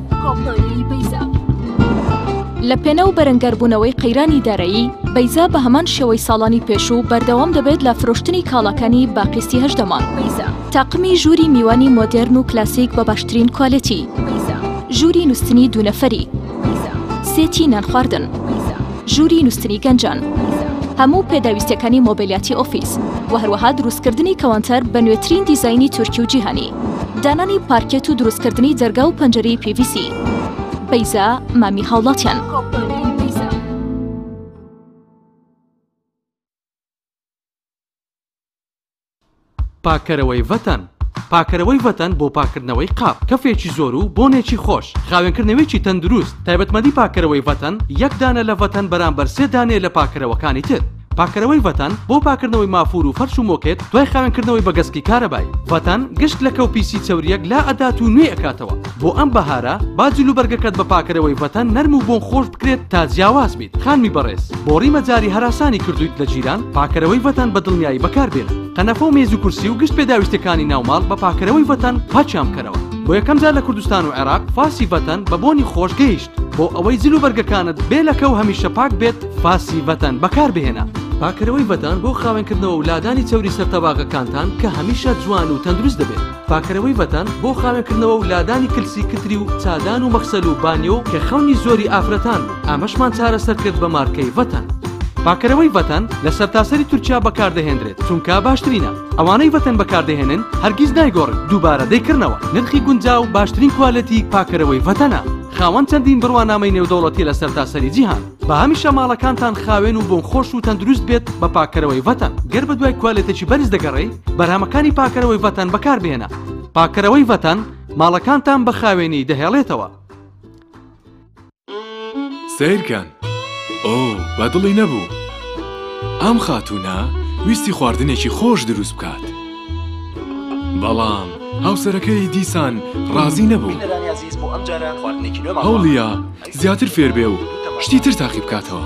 لە پێنە و بەرەنگەربوونەوەی قەیرانی دارایی بەیزا بە هەمان شێوەی ساڵانی پێشوو بەردەوام دەبێت لە فرۆشتنی کاڵاکانی باقیستی هەژدەمان تاقمی ژووری میوانی مۆدێرن و کلاسیک بە باشترین کوالیتی ژووری نووسنی دوونەفەری سێتی نان خواردن ژووری نووسنی گەنجان هەموو پێداویستەکانی مۆبیلیاتی ئۆفیس و هەروەها دروستکردنی کەوانتەر بە نوێترین دیزاینی تورکی و جیهانی دانانی پارکێت و دروستکردنی جەرگا و پەنجەرەی PVC بەیزا مامی هاوڵاتیان پاکەرەوەی ڤەتەن پاکەرەوەی ڤەتەن بۆ پاکردنەوەی قاپ کەفێکی زۆر و بۆنێکی خۆش خاوێنکردنەوەیکی تەندروست تایبەتمەدی پاکەرەوەی ڤەتەن یەک دانە لە ڤەتەن بەرامبەر 3 دانێ لە پاکەرەوەکانی تر پاکەرەوەی ڤەتەن بۆ پاکردنەوەی مافور و فەرش و مۆکێت دوای خاوێنکردنەوەی بە گەسکی کارەبای ڤەتەن گشت لە کەوپیسی چەوریەک لا ئەدات و نوێ ئەکاتەوە بۆ ئەم بەهارە با جلوبەرگەکەت بە پاکەرەوەی ڤەتەن نەرم و بۆن خۆش بکرێت تا جیاواز بیت خانمی بەڕێز بۆ ڕیمەجاری هەراسانی کردویت لە جیران پاکەرەوەی ڤەتەن بە دڵنیایی بەکاربێن قەنەفە و مێز و کورسی و گشت پێداویستەکانی ناوماڵ بە پاکەرەوەی ڤەتەن پاچیان بکەرەوە بۆ یەکەم جار لە کوردستان و عێراق فاسی ڤەتەن بە بۆنی خۆش گەیشت بۆ ئەوەی جلوبەرگەکانت بێ لەکە و هەمیشە پاک بێت فاسی ڤەتەن بەکاربهێنە پاکەرەوەی ڤەتەن بۆ خاوێنکردنەوە و لادانی چەوری سەرتەباغەکانتان کە هەمیشە جوان و تەندروست دەبێت پاکەرەوەی ڤەتەن بۆ خاوێنکردنەوە و لادانی کلسی کتری و چادان و مەخسەل و بانیۆ کە خەونی زۆری ئافرەتان ئامەشمان چارەسەر کرد بە مارکەی ڤەتەن پاکەرەوەی ڤەتەن لە سەرتاسەری تورکیا بەکاردەهێنرێت چونکە باشترینە ئەوانەی ڤەتەن بەکاردەهێنن هەرگیز نایگۆڕن دووبارە دەیکردنەوە نرخی گونجاو باشترین کوالەتی پاکەرەوەی ڤەتەنە خاوەن چەندین بڕوانامەی نێودەوڵەتی لە سەرتاسەری جیهان بە هەمیشە ماڵەکانتان خاوێن و بۆن خۆش و تەندروست بێت بە پاکەرەوەی ڤەتەن گەر بە دوای کوالێتێکی بەرز دەگەڕێی بەرهەمەکانی پاکەرەوەی ڤەتەن بەکاربهێنە پاکەرەوەی ڤەتەن ماڵەکانتان بە خاوێنی دەهێڵێتەوە سیرکەن ئۆ بەدڵی نەبوو ئەم خاتوونە ویستی خواردنێکی خۆش دروست بکات بەڵام هاوسەرەکەی دیسان ڕازی نەبوو هەوڵیە زیاتر فێر بێ و شتی تر تاقی بکاتەوە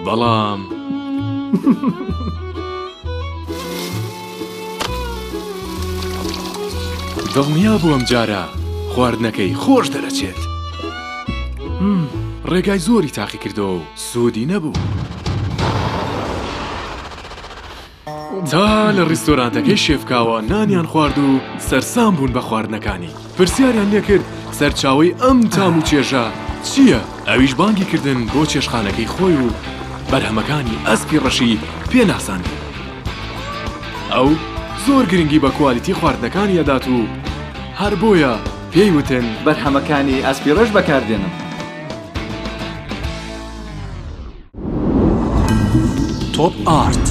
بەڵام دڵنیا بوو ئەم جارە خواردنەکەی خۆش دەرەچێت ڕێگای زۆری تاقی کردەوە و سوودی نەبوو تا لە ڕیستۆرانتەکەی شێفکاوە نانیان خوارد و سەرسام بوون بە خواردنەکانی پرسیاریان لێ کرد سەرچاوی ئەم تام و چێژە چییە؟ ئەویش بانگی کردن بۆ چێشخانەکەی خۆی و بەرهەمەکانی ئەسپی ڕەشی پێناساندی ئەو زۆر گرنگی بە کوالیتی خواردنەکانی ئەدات و هەر بۆیە پێی وتن بەرهەمەکانی ئەسپی ڕەش بەکاردێنم تۆپ ئارت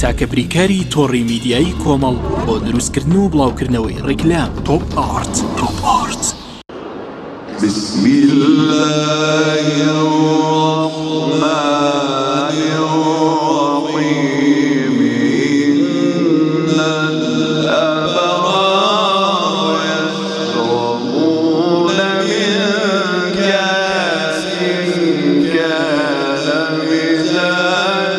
تاکە بریکاری تۆڕی میدیایی کۆمەڵ بۆ دروستکردن و بڵاوکردنەوەی ڕیکلام تۆپ ئارت بسم الله الرحمن الرحيم إن الأبرار يشربون من كأس كان مزاجها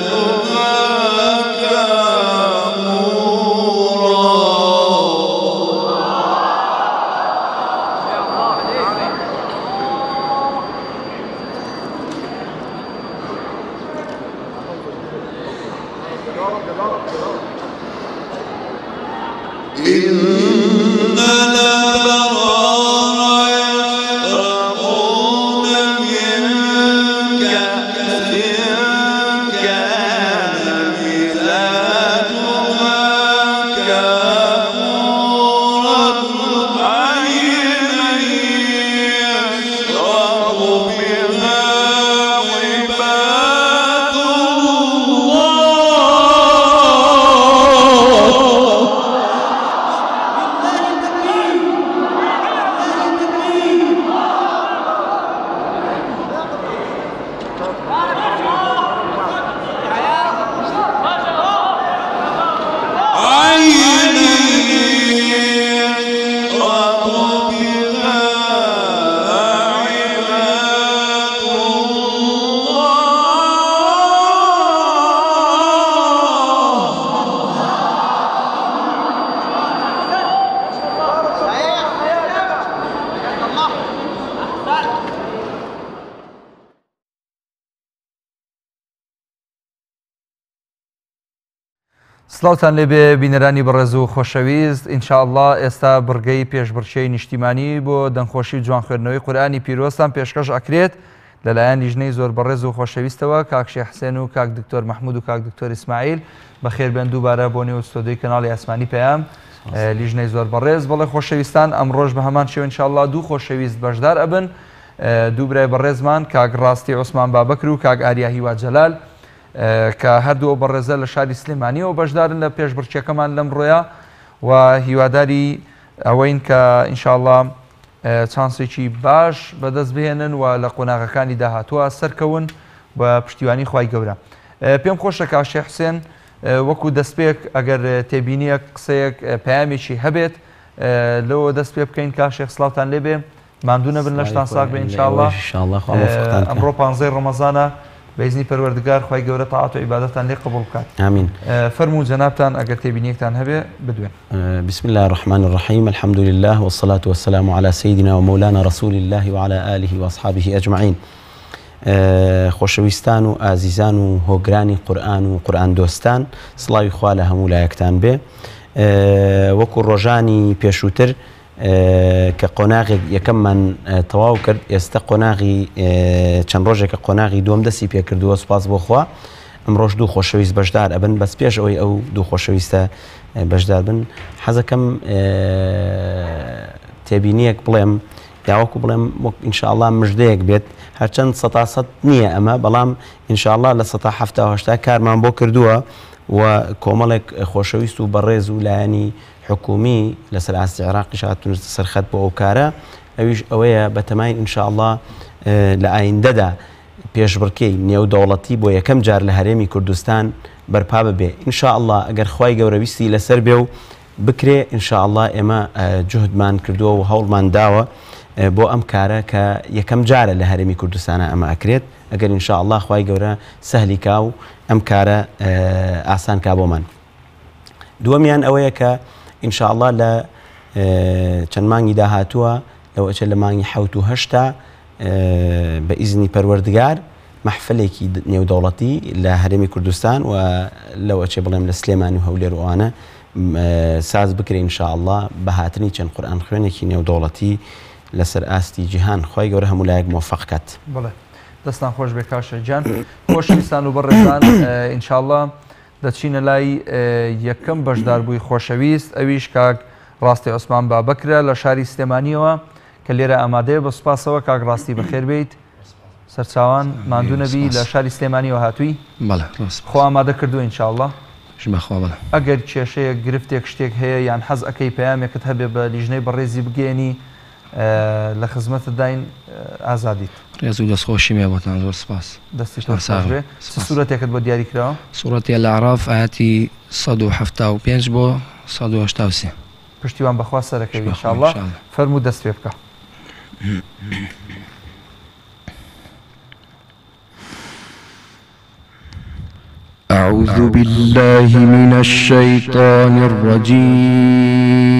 إن الأبرار يشربون من كأس كان مزاجها كافورا عينا يشرب بها عباد الله سڵاوتان لێبێ بینەرانی بەڕێز و خۆشەویست ئینشاءالله ئێستا بڕگەی پێشبڕکێی نیشتیمانی بۆ دەنگخۆشی و جوان خوێندنەوەی قورئانی پیرۆستان پێشکەش ئەکرێت لەلایەن لیژنەی زۆر بەڕێز و خۆشەویستەوە کاک شێخ حسێن و کاک دکتۆر مەحموود و کاک دکتۆر ئیسماعیل بەخێربێن دووبارە بۆ نێو ستۆدیۆی کەناڵی ئاسمانی پەیام لیژنەی زۆر بەڕێز. بەڵێ خۆشەویستان ئەمڕۆژ بە هەمان شێوە ئینشاءالله دوو خۆشەویست بەشدار ئەبن، دوو برای بەڕێزمان کاک ڕاستی عوسمان بابەکر و کاک ئاریا هیوا جەلال کە هەردووە بەڕێزە لە شاری سلێمانیەوە بەشدارن لە پێشبڕکێکەمان لەم ڕۆیە و هیواداری ئەوەین کە ئینشاءالله چانسێکی باش بەدەست بهێنن و لە قۆناغەکانی داهاتووە سەرکەون بە پشتیوانی خوای گەورە. پێم خۆشە کاک شێخ حسێن وەکو دەستپێک ئەگەر تێبینیە قسەیەک پەیامێکی هەبێت لەوە دەست پێ بکەین کاک شێخ سڵاوتان لێبێ ماندوو نەبن لەشتان ساغ بێ ئینشاءالله. ئەمڕۆ 15 ڕەمەزانە بەیزنی پەروەردگار خوای گەورە تاعات و عیبادەتان لێ قبوڵ بکات. آمین. فەرموو جەنابتان ئەگەر تێبینیەکتان هەبێ بدوێن. بسم الله الرحمن الرحيم الحمد لله والصلاة والسلام على سيدنا ومولانا رسول الله وعلى آله وأصحابه أجمعين. خۆشەویستان و ئازیزان و هۆگرانی قورئان و قورئان دۆستان سڵاوی خوا لە هەموو لایەکتان بێ. وەکو ڕۆژانی پێشووتر کە قۆناغێک یەکەممان تەواو کرد ئێستا قۆناغی چەند ڕۆژێکە قۆناغی دووەم دەستی پێکردووە سوپاس بۆ خوا. ئەمڕۆژ دوو خۆشەویست بەشدار ئەبن بەس پێش ئەوەی ئەو دوو خۆشەویستە بەشدار بن حەزەکەم تێبینیەک بڵێم یاوەکو بڵێم ئینشاءالله مژدەیەک بێت هەرچەند 100% نییە ئەمە بەڵام ئینشاءالله لە 170 کارمان بۆ کردووە و کۆمەڵێک خۆشەویست و بەڕێز و لایەنی حکومی لەسەر ئاستی عێراقی هاتوونە سەرخەت بۆ ئەو کارە ئەویش ئەوەیە بەتەمای ئینشاءالله لە ئایندەدا پێشبڕکێی نێودەوڵەتی بۆ یەکەم جار لە هەرێمی کوردستان بەرپا ببێ ئینشاءالله ئەگەر خوای گەورەویستی لەسەر بێ و بکرێ ئینشاءالله ئێمە جوهدمان کردووە و هەوڵمان داوە بۆ ئەم کارە کە یەکەم جارە لە هەرێمی کوردستانە ئەمە ئەکرێت ئەگەر ئینشاءالله خوای گەورە سەهلی کا و ئەم کارە ئاسان کا بۆمان. دووەمیان ئەوەیە کە ئینشاءالله لە چەند مانگی داهاتووە لەوەچە لە مانگی 7 بە ئیزنی پەروەردگار مەحفلێکی نێودەوڵەتی لە هەرێمی کوردستان و لەوەچێ بڵێم لە سلێمانی و هەولێر وانە ساز بکرێ ئینشاءالله بە هاتنی چەند قورئان خوێنێکی نێودەوڵەتی لەسەر ئاستی جیهان خوای گەورە هەموو لایەک موفق کات. بڵێ دەستان خۆش بێ کاک شێخجان. خۆشەویستان و بەڕێزان ئینشاءالله دەچینە لای یەکەم بەشدار بووی خۆشەویست ئەویش کاک ڕاستی عوسمان بابەکرە لە شاری سلێمانیەوە کە لێرە ئامادەیە بە سوپاسەوە کاک ڕاستی بەخێر بێیت سەرچاوان ماندوو نەبی لە شاری سلێمانیەوە هاتووی خۆ ئامادە کردو ئینشاءالله ئەگەر کێشەیە گرفتێک شتێک هەیە یان حەز ئەەکەی پەیامێکت هەبێ بە لیژنەی بەڕێزی بگەێنی لە خزمەتت داین ئازادیت. ڕێز و دەستخۆشی مێ بۆتان زۆر سپاس. دەستی بێ سوورەتێکت بۆ دیاری کراوە سوورەتی لە عەراف ئاەتی 175 بۆ 183 پشتیوان بەخوا سەرەکەوی ئینشاءالله فەرموو دەست پێ بکە. أعوذ بالله من الشيطان الرجيم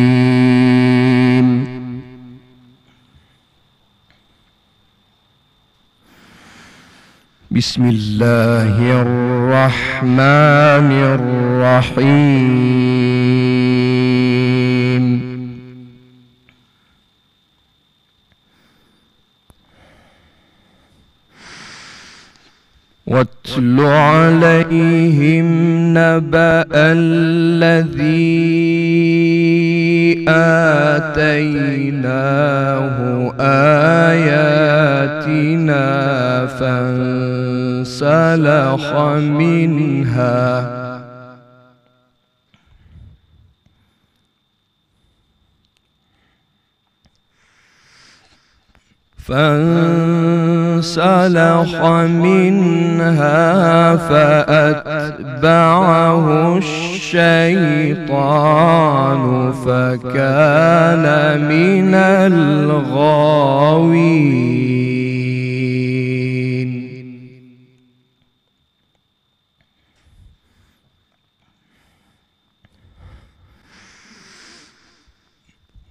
بسم الله الرحمن الرحيم واتل عليهم نبأ الذي آتيناه آياتنا فانسلخ منها فأتبعه الشيطان فكان من الغاوين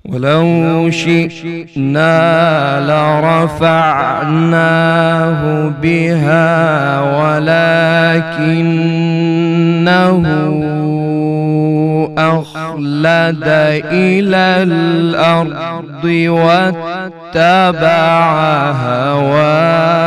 ولو شئنا لرفعناه بها ولكنه أخلد إلى الأرض واتبع هواه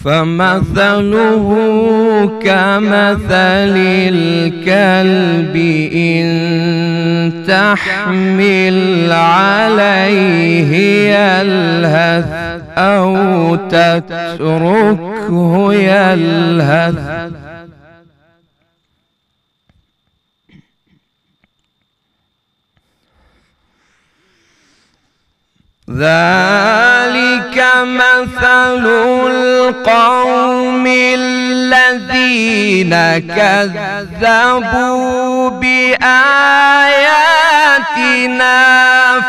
فمثله كمثل الكلب إن تحمل عليه يلهث أو تتركه يلهث ذلك مثل القوم الذين كذبوا بآياتنا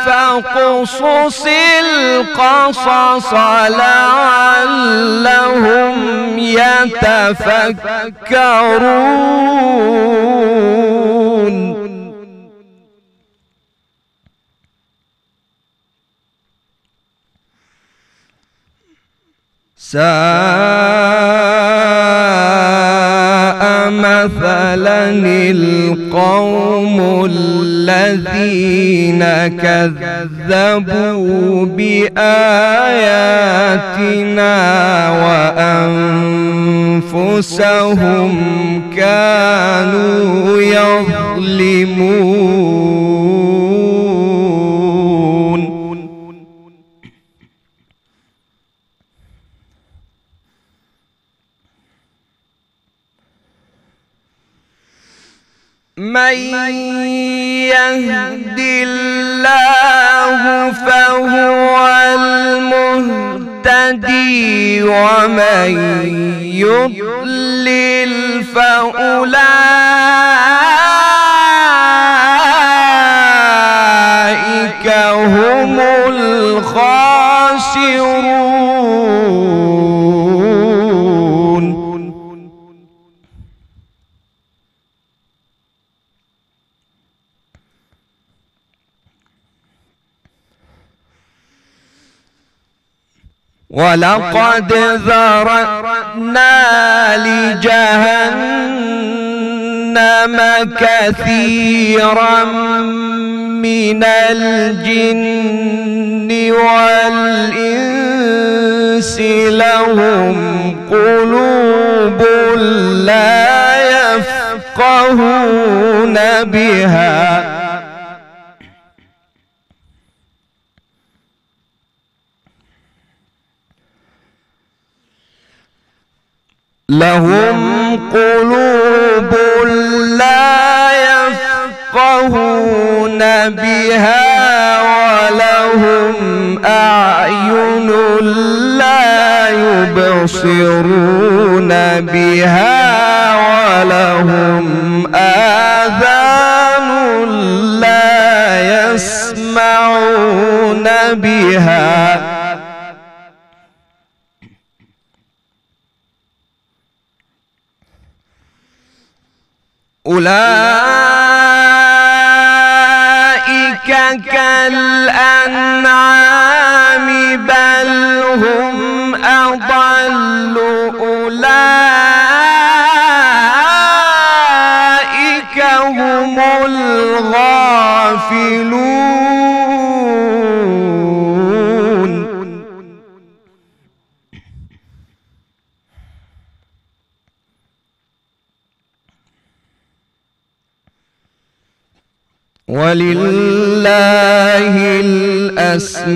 فاقصص القصص لعلهم يتفكرون ساء مثلا القوم الذين كذبوا بآياتنا وأنفسهم كانوا يظلمون من يهد الله فهو المهتدي ومن يضلل فأولئك هم الخاسرون ولقد ذرأنا لجهنم كثيرا من الجن والإنس لهم قلوب لا يفقهون بها لا يفقهون بها ولهم أعين لا يبصرون بها ولهم آذان لا يسمعون بها أولئك كالأنعام بل هم أضل أولئك هم الغافلون ولله الأسماء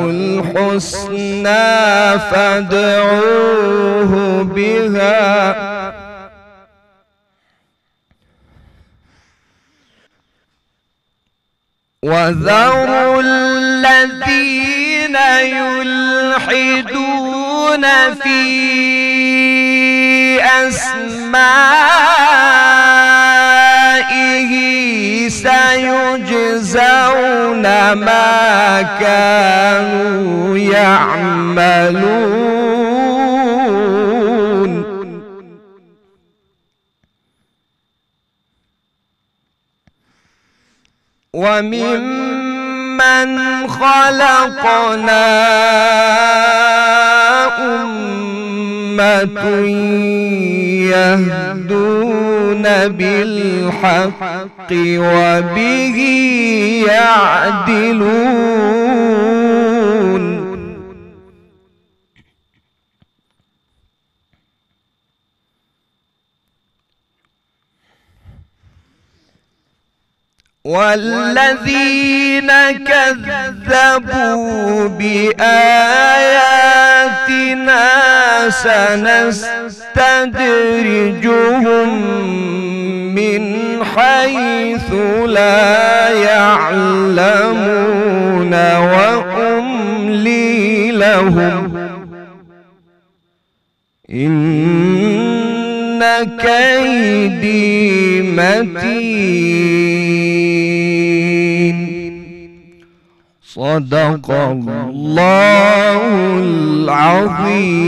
الحسنى فادعوه بها وذروا الذين يلحدون في أسمائه سيجزون ما كانوا يعملون ومما ممن خلقنا أمة يهدون بالحق وبه يعدلون والذين كذبوا بآياتنا سنستدرجهم من حيث لا يعلمون وأملي لهم إن كيدي متين صدق الله العظيم.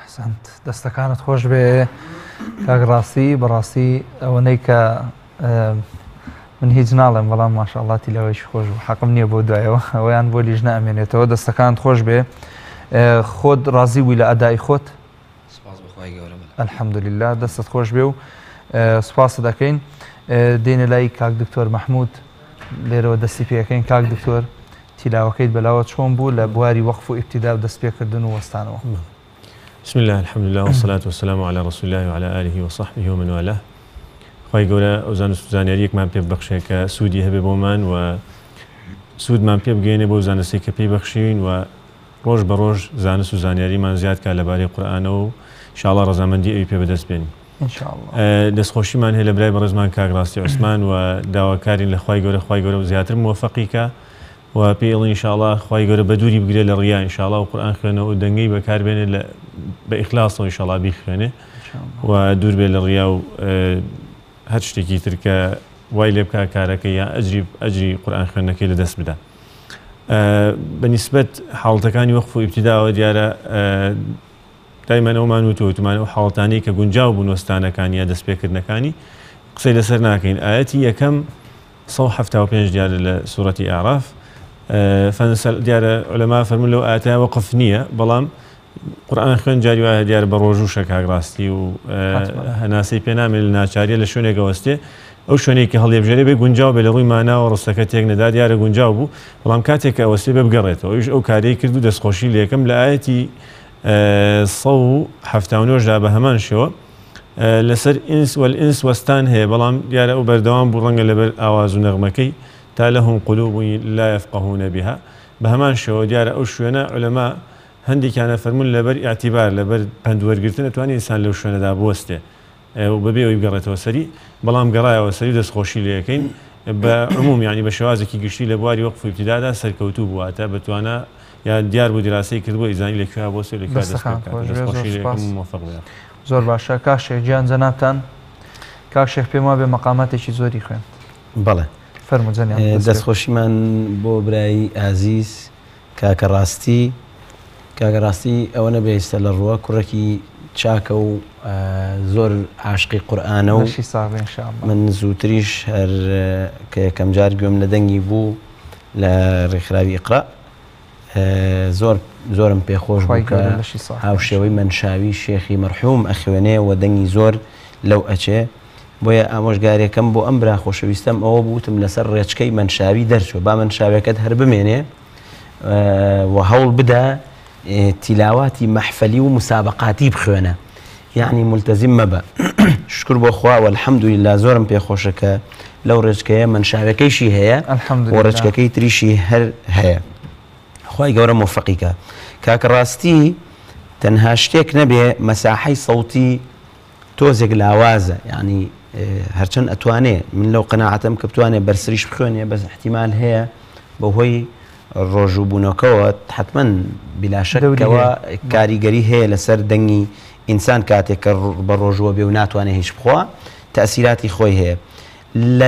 أحسنت دەستەکانت خۆش بێ کاک ڕاستی بەڕاستی ئەوەنەی کە من هیچ ناڵێم بەڵام ماشاءالله تیلاوەیەکی خۆش بوو حەقم نییە بۆ دوایەوە ئەوەیان بۆ لیژ نەئەمێنێتەوە دەستەکانت خۆش بێ خۆت ڕازی بووی لە ئەدای خۆت الحەمدولله دەستت خۆش بێ و سوپاس دەکەین دێنە لای کاک دکتۆر مەحموود لێرەوە دەستی پێەکەین کاک دکتۆر تیلاوەکەیت بەلاوە چۆن بوو لە بواری وەقف و ئیبتیدا و دەستپێکردن و وەستانەوە. بسم الله الحمد لله والصلاة والسلام على رسول الله وعلى آله وصحبه ومن والاه. خی گەورە ئەو زانست و زانیاریەکمان پێ ببەخشێ کە سوودی هەبێ بۆمان و سوودمان پێ بگەێنێ بۆ زانستی کە پێی بەخشین و ڕۆژ بە ڕۆژ زانست و زانیاریمان زیاد کا لەبارەی قورئانە و انشاءالله ڕەزامەندی ئەوی پێ بەدەست بێنین. دەستخۆشیمان هەیە لە برای بەڕێزمان کاک ڕاستی عوسمان و داواکارین لە خی گەورە و زیاتر موفەقیکە و پێڵی انشاءالله خی گەورە بە دووری بگرێت لە ڕیا انشاءالله و قورئان خوێنەوە و دەنگەی بەکاربێنێت بە ئیخلاصەوە انشاءالله بیخوێنێ و دوور بێت لە ڕیا و هەر شتێکی تر کە وای لێ بکە کارەکە یا ئەجری قورئان خوێندنەکەی لەدەست بدە. بەنسبەت حاڵەتەکانی وەقف و ئیبتیداوە دیارە دایمان ئەومان وتوتمان و حاڵەتانەی کە گونجاو بوون وەستانەکانی یا دەستپێکردنەکانی قسەی لەسەر ناکەین. ئاەتی یەکەم 175 دیارە لە سوورەتی ئاعراف دیارە عولەما فەرموون لەو ئاەتە وەقف نییە بەڵام قورئان خوێن جاری وایە دیارە بە ڕۆژوشە کاک ڕاستی و هەناسەی پێنامێت لە ناچاریە لە شوێنێکە وەستێ ئەو شوێنێکی هەڵێبژێرێ بێ گونجاو بێ لە ڕووی ماناوە ڕستەکە تێک نەدا دیارە گونجاو بوو بەڵام کاتێک کە ئەوەستێ بێ بگەڕێتەوە ئەویش ئەو کارەی کرد و دەستخۆشی لە یەکەم لە ئاەتی 179دا بە هەمان شێوە لەسەر ئینس والئینس وەستان هەیە بەڵام دیارە ئەو بەردەوام بوو ڕەنگە لەبەر ئاواز و نەغمەکەی تا لەهم قولوب لا يفقهون بها بە هەمان شێوە دیارە ئەو شوێنە عولەما هەندێکیانە فەرموون لەبەر ئاعتیبار لەبەر پەندوەرگرتن دەتوانێت ئینسان لەو شوێنەدا بوەستێ بەبێ ئەوی بگەڕێتەوە سەری بەڵام گەڕایەوە سەری دەستخۆشی لە یەکەین بە عموم یعنی بە شێوازێکی گشتی لە بواری وەقف و ئیبتیدادا سەرکەوتوو بوواتە بەتوانە یا دیار بۆ دیراسی کردبوو ئیزانی لەکوێ بۆسێ لە موفق بێت. زۆر باشە کاشێک گیان جەنابتان کاکشێک پێم وابێ مەقاماتێکی زۆری خوێن. بەڵێ فەرمووجەنیان دەستخۆشیمان بۆ برایی ئازیز کاکە ڕاستی ئەوە نەبێ ئێستا لە ڕووە کوڕێکی چاکە و زۆر عاشقی قورئانە و من زووتریش هەر کە یەکەم جار گوێم لە دەنگی بوو لە ڕێکخراوی ئیقرا زۆرم پێخۆش بوو کە هاوشێوەی منشاوی شێخی مەرحووم ئەخوێنێ و دەنگی زۆر لەو ئەچێ بۆیە ئامۆژگارێکم بۆ ئەم برا خۆشەویستم ئەوە بوتم لەسەر ڕێچکەی منشاوی دەرچوە با منشاوەکەت هەر بمێنێ و هەوڵ بدە تیلاواتی مەحفەلی و مسابقاتی بخوێنە یعنی ملتەزیم مەبە شکر بۆ خوا والحەمدولله زۆرم پێخۆشە کە لەو ڕێچکەیە منشاوەکەیشی هەیە و ڕێچکەکەی تریشی هەر هەیە خی گەورە موفقیکە کاکە ڕاستی تەنها شتێک نەبێ مەساحەی سەوتی تۆزێک لاوازە یعنی هەرچەند ئەتوانێ من لەو قەناعەتم کە بتوانێ بەرسریش بخوێنێ بەس احتیمال هەیە بەهۆی ڕۆژووبوونەکەەوە حتمما بلاشەکەەوە کاریگەری هەیە لەسەر دەنگی ئینسان کاتێک کە بە ڕۆژوە بێ و ناتوانێت هیچ بخوا تەسیراتی خۆی هەیە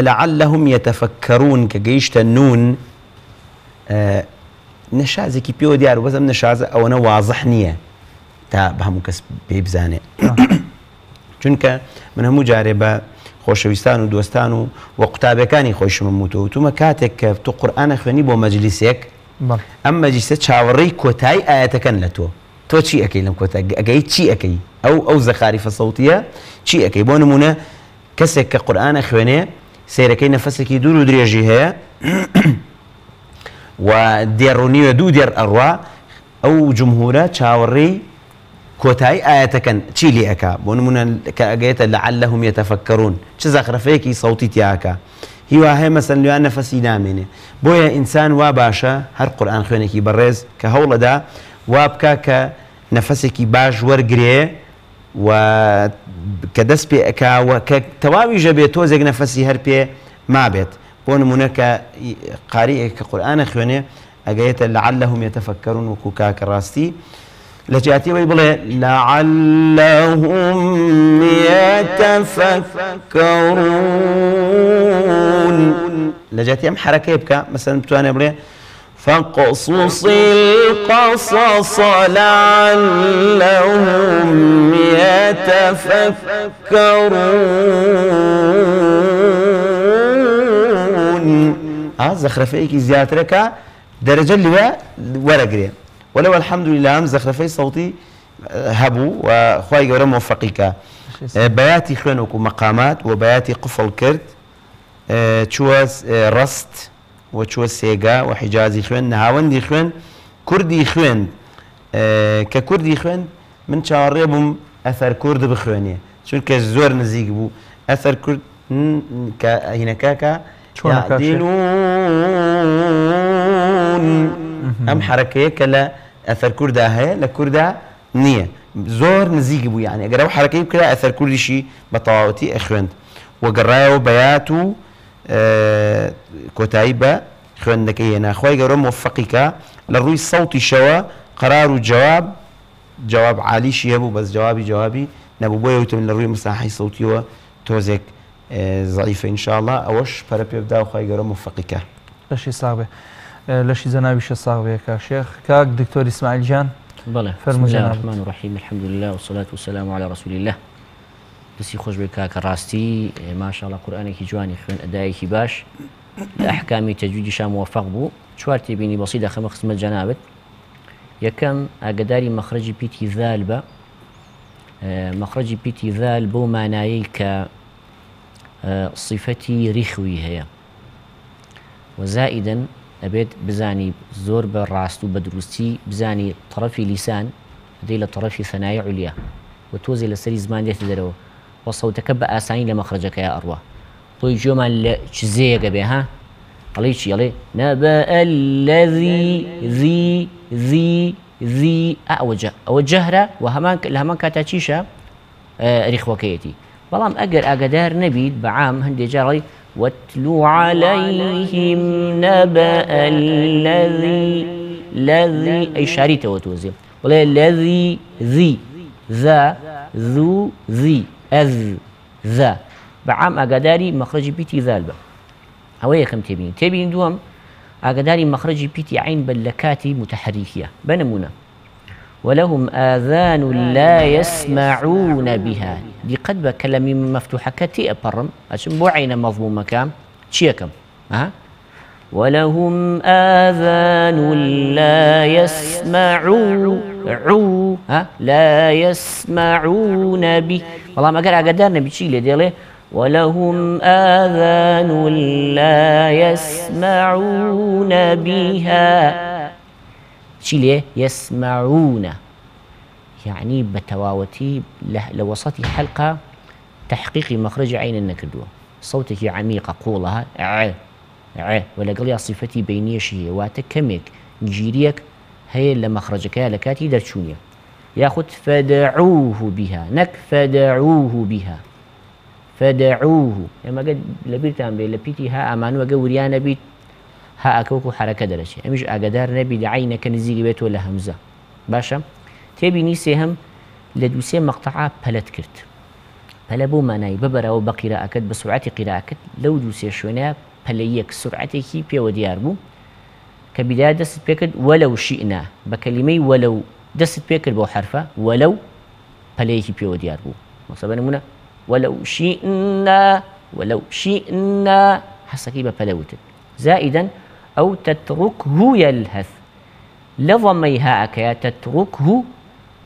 لەعلهم يتفکرون کە گەیشتە نون نەشازێکی پێوە دیار و بەزەم نەشازە ئەوەنە وازح نییە تا بە هەموو کەس پێی بزانێ چونکە من هەموو جارێ بە خۆشەویستان و دۆستان و قوتابەکانی خۆشمم وتومە کاتێک کە تۆ قورئانە خوێنی بۆ مەجلیسێک ئەم مەجلیسە چاوەڕێی کۆتایی ئاەتەکەن لە تۆ چی ئەەکەی لەم کۆتا ئەگەی چی ئەەکەی ئەو زەخاریفە سەوتیە چی ئەەکەی بۆ نمونە کەسێک کە قورئانە خوێنێ سیرەکەی نەفەسێکی دوور و درێژی هەیە و دێڕونیوە دوو دێر ئەڕوا ئەو جمهورە چاوەڕێی کۆتایی ئاەتەکەن چی لێ ئەکا بۆ نمونە کە ئەگەیتە لەعلەهم یەتەفەکەڕون چ زەخرەفەیەکی سەوتی تیاکە هیوا هەیە مەسەن لێوان نەفەسی نامێنێ بۆیە ئینسان وا باشە هەر قورئان خوێنێکی بەڕێز کە هەوڵەدا وا بکە کە نەفەسێکی باش وەرگرێ و کە دەست پێ ئەکاوە کە تەواویژە بێت تۆزێک نەفەسی هەر پێ مابێت بۆ نمونە کە قاریئێک کە قورئانە خوێنێ ئەگەیتە لەعلەهم یەتەفەکەڕون وەکو کاکە ڕاستی لە جیاتیەوەی بڵێ لەعلەهم یەتەفەکەڕون لە جیاتی ئەم حرەکەی بکە مەسەڵەن بتوانێ بڵێ فقصص القصص لعلهم يتفكرون زەخرەفەیەکی زیاترەکە دەرەجە لێوە وەرەگرێ ولو الحمد لله ئەم زەخرەفەی سەوتی هەبوو و خوای گەورە مۆفەقیکە بەیاتی خوێن وەکو مەقامات و بەیاتی قفڵ کرد چووە ڕەست وچوە سێگا و حیجازی خوێن نهاوەندی خوێن کوردی خوێن کە کوردی خوێن من چاوەڕێ بووم ئەثەر کورد بخوێنێ چونکە زۆر نزیک بوو ئەثەر کورد کە هینەکەکە یعدیلون ئەم حرەکەیە کە لە ئەثەر کووردا هەیە لە کووردا نییە زۆر نزیک بوو یعنی ئەگەر ئەو حرەکەی بکرا ئەثەر کوردیشی بە تەواوەتی ئەخوێند وەگەڕایەوە بەیات و کۆتایی بە خوێندنەکەی هێنا خوای گەورە مۆفەقیکە لە ڕووی سەوتیشەوە قەرار و جواب عالیشی هەبوو بەس جوابی نەبوو بۆیە وتم لە ڕووی مساحەی سەوتیەوە تۆزێک زەعیفە ئینشاءڵڵا ئەوەش پەرە پێ بدا و خوای گەورە مۆفەقیکە لەشی ساغبێ لەشی زەناویشە ساغبەیەکە شێخ کاک دکتۆر ئیسماعیل جان بەڵێ بسم الله الرحمن الرحیم الحمد لله والصلاة والسلام على رسول الله دەستی خۆش بێ کاکە ڕاستی ماشاءڵڵا قورئانێکی جوانی خوێن ئەدایەکی باش لە ئەحکامی تەجویدیشان موفەق بوو چوار تێبینی بەسیط دەخەمە خزمەت جەنابەت یەکەم ئاگداری مەخرەجی پیتی ذال بە مەخرەجی پیتی ذال بۆ مانایەی کە صیفەتی ریخوی هەیە وزائیدەن ئەبێت بزانی زۆر بە ڕاست و بە دروستی بزانی طرفی لیسان دەی لە طرفی ثەنای عولیا و تۆزێ لەسەری زمان دێتە دەرەوە و سەوتەکە بە ئاسانی لە مەخرەجەکەی ئەڕوا تۆی جۆمان لە چزەیەکە بێ ها ئەڵێ چی ئەڵێ نەبە الذی ذی ئەوە جەهرە و لە هەمان کاتا چیشە ریخوەکەیەتی بەڵام ئەگەر ئاگادار نەبیت بە عام هەندێک جاڕی واتلو عليهم نبأ الذي أي شاريته وتوزي ولا الذي ذي ذا ذو ذي أذ ذا بعام أقداري مخرج بيتي ذالبة هوية كم تبين دوم أقداري مخرج بيتي عين بلكاتي متحركية بنمونا ولهم آذان لا يسمعون بها دي قد بكلمي مفتوحة كتي أبرم عشان بو عين مضموم مكان شيكم ولهم آذان لا يسمعون لا يسمعون به والله ما قال أقدرنا بشي لدي ولهم آذان لا يسمعون بها شيلي يسمعون يعني بتواوتي لوسط حلقة تحقيق مخرج عين النكدوة صوتك عميقة قولها ولا قال صفتي بينية شيء واتكمك نجيريك هي لمخرجك لكاتي درشونية ياخذ فدعوه بها فدعوه بها فدعوه لما قد لبيتان بي لبيتي ها أمان وقوريانا بيت ها أكوكو حركة درجة أمش أقدار نبي دعينك نزيق بيت ولا همزة باشا تبي نيسيهم لدوسي مقطعة بلت كرت بلا بو معناي ببرا وبقراءة بسرعة قراءة لو دوسي شونا بليك سرعتك بي وديار بو كبداية دست بيكد ولو شئنا بكلمي ولو دست بيكد بو حرفة ولو بليك بي وديار بو مصابنا منا ولو شئنا ولو شئنا حسكي ببلوت زائدا أو تتركه يلهث لضميها أكيا تتركه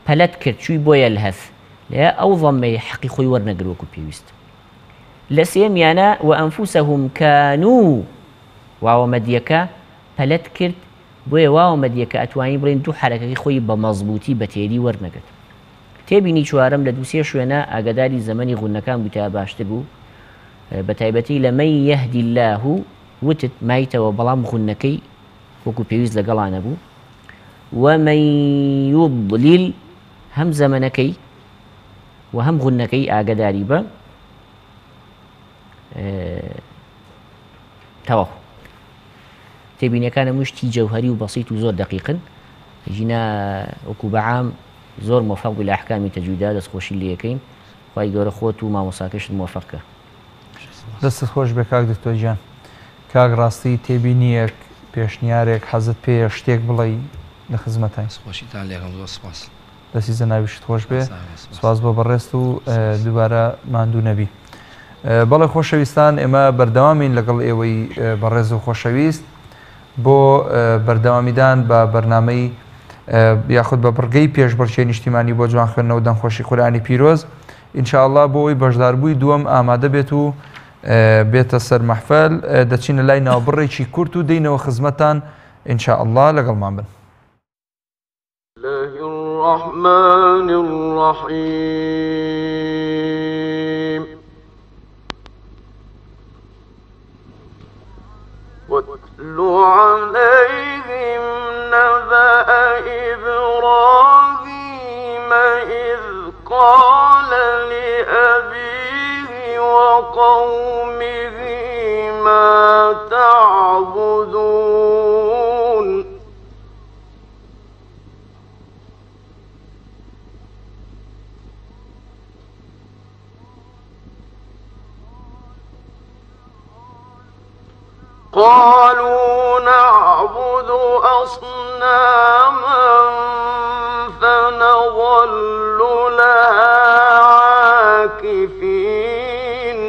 بلت كرت شوي بو يلهث لا أو ضمي حقيقي ورنقروكو بيوست لسيم يانا وأنفسهم كانوا واو مديكا بلت كرت بۆیە واومەدیەکە ئەتوانی بڵێن دوو حرەکەی خۆی بە مەزبوطی بە تێری وەرنەگرت تێبینی چوارەم لە دووسێ شوێنە ئاگاداری زەمەنی غونەکان بوویتە باشتر بوو بە تایبەتی لە مەن یەهدی الله وتت مایتەوە بەڵام غونەکەی وەکو پێویست لەگەڵانە بوو ومن يضلل هەم زەمەنەکەی و هەم غونەکەی ئاگاداری بە تەواو تێبینەکانە مشتی جەوهەری و بەسیط و زۆر دەقیقن ژینە وەکو بەعام زۆر مۆفەق بووی لە ئەحکامی تەجویدا دەستخۆشی لێ یەکەین خوای گەورە خۆت و مامۆساکەشت مۆفەقکە دەستت خۆش بێ کاک دکتۆر گیان کاک ڕاستی تێبینیەک پێشنیارێک حەزت پێ شتێک بڵێ لە خزمەتای خۆشیتان لێرم زۆر سپاس دەستی زەناویشت خۆش بێ سپاس بۆ بەڕێست و دووبارە ماندوو نەبی بەڵێ خۆشەویستان ئێمە بەردەوامین لەگەڵ ئێوەی بەڕێز و خۆشەویست بۆ بەردەوامیدان بە بەرنامەی یاخود بە بڕگەی پێشبڕکێ نیشتیمانی بۆ جوان خوێندنەوە دەنگخۆشی قورئانی پیرۆز ئینشاءالله بۆ ئەوەی بەشداربووی دووەم ئامادە بێت و بێتە سەر مەحفەل دەچینە لای ناوبڕێکی کورت و دەینەوە خزمەتان ئینشاءالله لەگەڵمان بن. الرحمن الرحيم واتل عليهم نبأ إبراهيم إذ قال لأبيه وقومه ما تعبدون قالوا نعبد أصناما فنظل لها عاكفين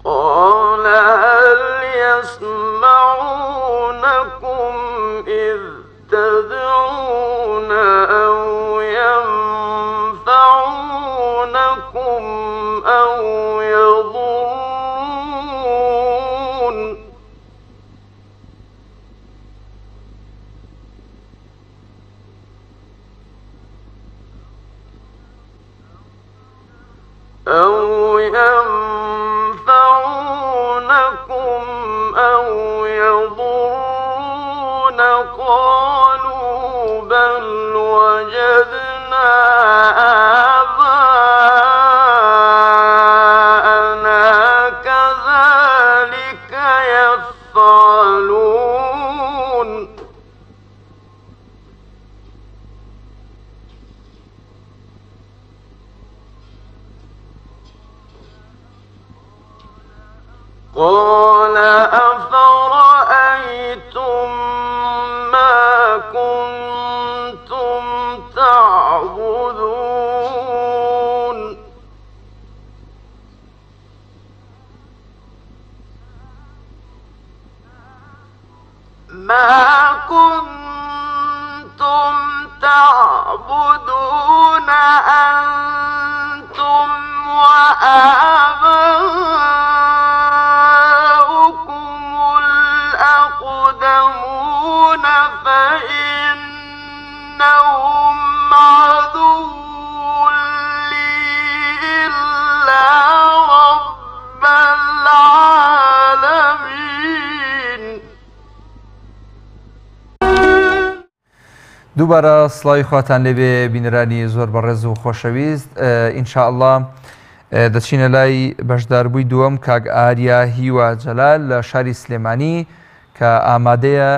قال هل يسمعونكم إذ تدعون أو ينفعونكم أو يضرون قالوا بل وجدنا آباءنا كذلك يفعلون قال أفرأيتم ما كنتم تعبدون ما كنتم تعبدون أنتم وآباؤكم الأقدمون فإنهم عدو لي إلا رب العالمين. دووبارە سڵاوی خواتان لێبێ بینەرانی زۆر بەڕێز و خۆشەویست ئینشاءالله دەچینە لای بەشداربووی دووەم کاک ئاریا هیوا جەلال لە شاری سلێمانی کە ئامادەیە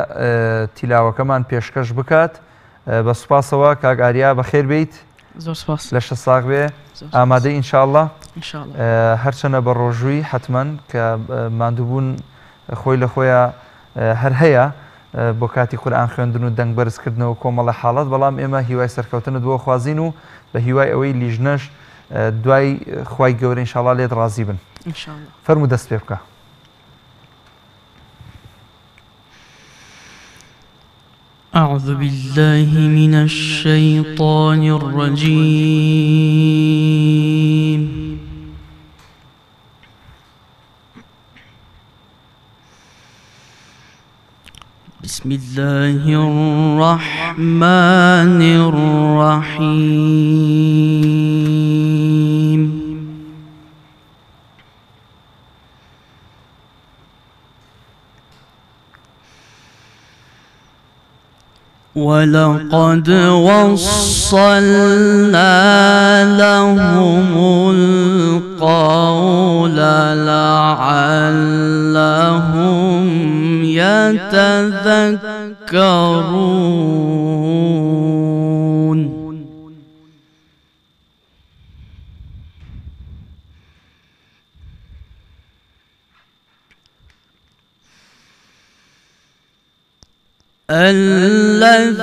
تیلاوەکەمان پێشکەش بکات بە سوپاسەوە کاک ئاریا بەخێر بیت زۆر سپاس لە شە ساغ بێ ئامادە ئینشاءالله ئینشاءالله هەرچەنە بە ڕۆژووی حتمەن کە ماندووبوون خۆی لە خۆیان هەر هەیە بۆ کاتی قورئان خوێندن و دەنگ بەرزکردنەوە کۆمەڵە حاڵەت بەڵام ئێمە هیوای سەرکەوتنت بۆ خوازین و بە هیوای ئەوەی لیژنەش دوای خوای گەورە ئینشاءالله لێت ڕازی بن فەرموو دەست پێ بکە. أعوذ بالله من الشيطان الرجيم بسم الله الرحمن الرحيم ولقد وصلنا لهم القول لعلهم يتذكرون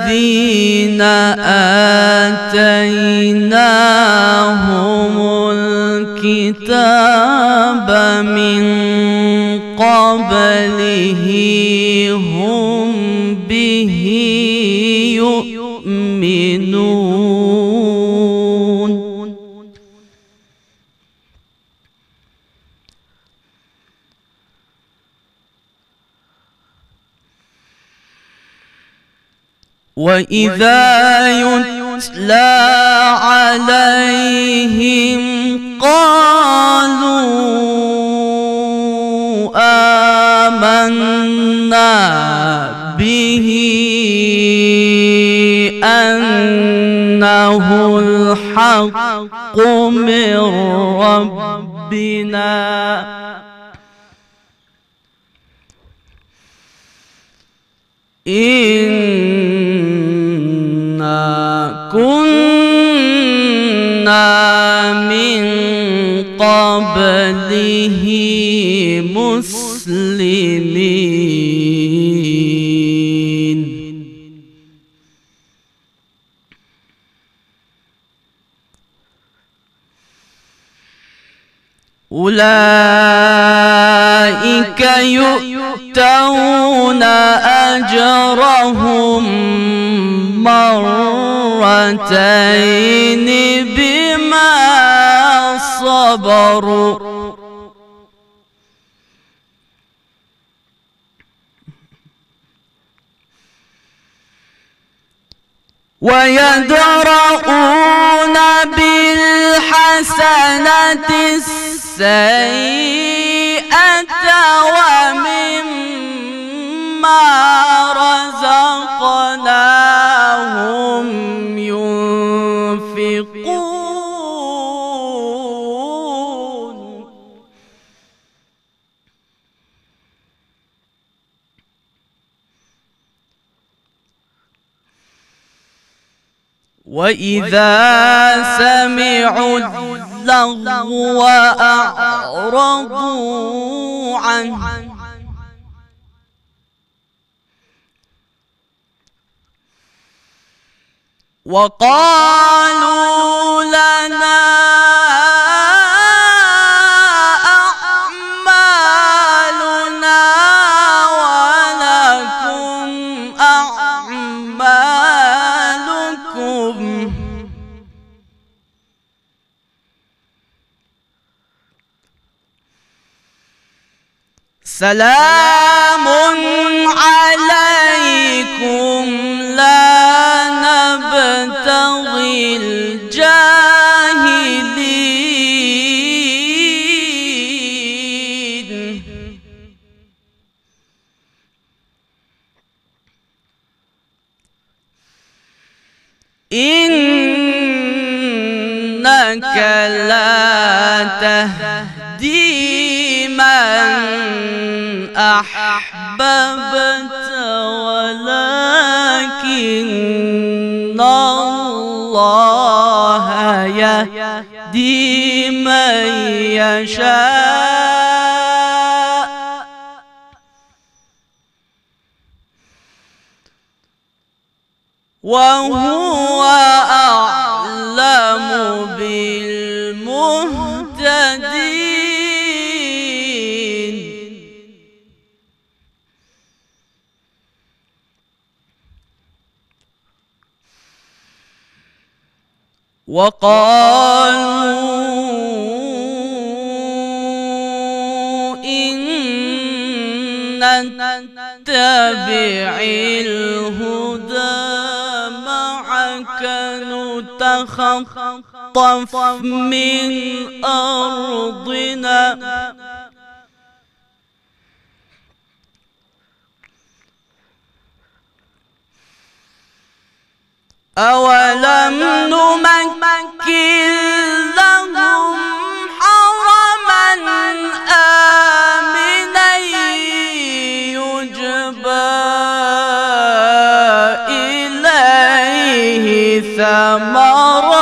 الذين آتيناهم الكتاب من قبله هم به يؤمنون وإذا يتلى عليهم قالوا آمنا به أنه الحق من ربنا إنا كنا من قبله مسلمين أولئك يؤتون أجرهم مرتين بما صبروا ويدرؤون بالحسنة السيئة ومما رزقناهم ينفقون وإذا سمعوا اللغو أعرضوا عنه وقالوا لنا أعمالنا ولكم أعمالكم سلام عليكم لا نبتغي الجاهلين إنك لا تهدي من أحببت ولكن الله يهدي من يشاء وهو أعلم بالمهتدين وقالوا إن نتبع الهدى معك نتخطف من أرضنا أولم نمكن لهم حرما آمنا يجبى إليه ثمرات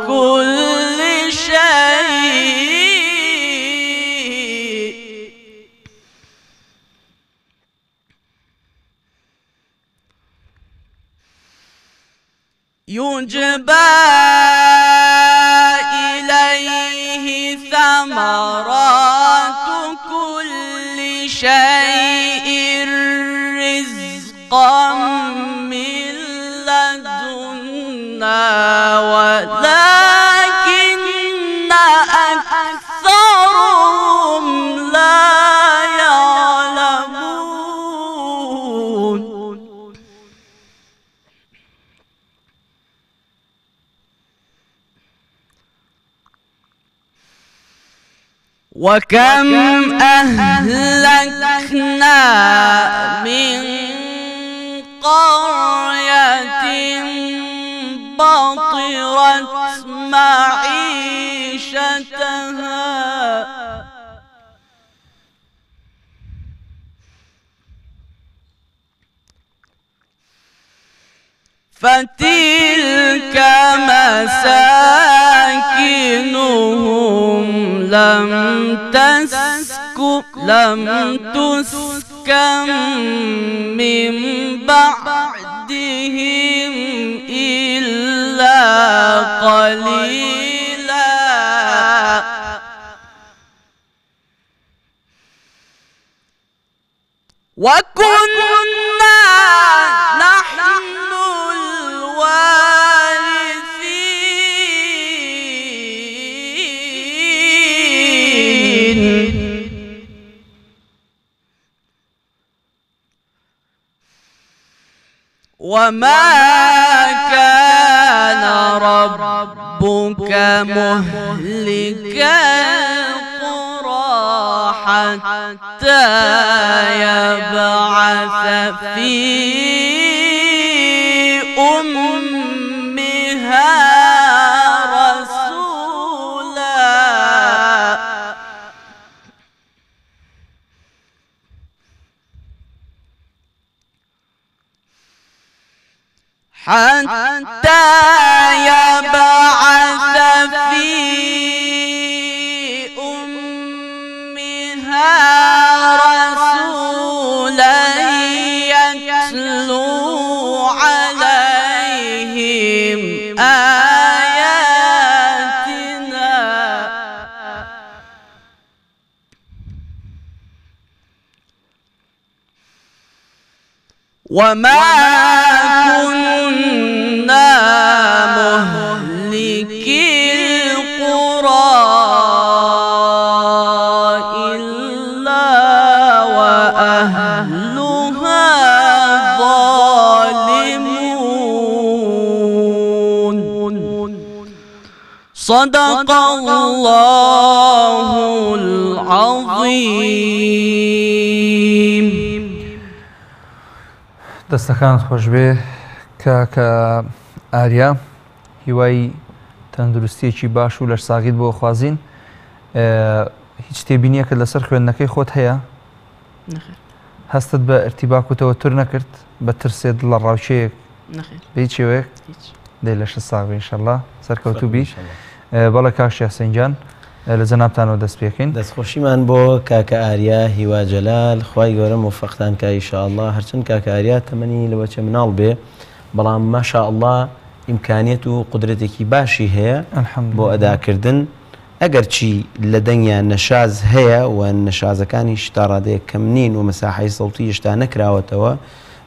كل شيء يجبى إليه ثمرات كل شيء رزقا من لدنا ولكن أكثرهم لا يعلمون وكم أهلكنا من قرية بطرت معيشتها فتلك مساكنهم لم تسكن من بعدهم إلا قليلا وكنا نحن الوارثين وما كان ربك مهلك القرى حتى يبعث في أمها رسولا حتى يبعث في أمها رسولا يتلو عليهم آياتنا وما كنا مهلكي القرى إلا وأهلها ظالمون صدق الله العظيم. دەستەکان خۆش بێ کە ئاریا هیوای تەندروستیەکی باش و لەش ساغیت بۆ خوازین. هیچ تێبینیەکە لەسەر خوێندنەکەی خۆت هەیە؟ هەستت بە ئەرتیباک و تەوەتر نەکرد بە ترسێت لە ڕاوچەیەک بە هیچ شێوەیەک دەی لەشە ساغ بێ ئینشەڵڵا سەرکەوتوو بی. بەڵێ کاک شێخ سەنجان لە جەنابتانەوە دەست پێکەین. دەستخۆشیمان بۆ کاکە ئاریا هیوا جەلال خوای گەورە موفقتان کە ئینشاءالله هەرچەند کاکە ئاریا تەمەنی لەوەچە مناڵ بێ بەڵام ماشاءالله ئیمکانیەت و قودرەتێکی باشی هەیە بۆ ئەداکردن ئەگەر چی لە دەنگیان نەشاز هەیە و نەشازەکانی تا ڕادەیە کەم نین و مەساحەی سەڵتی هێشتا نەکراوەتەوە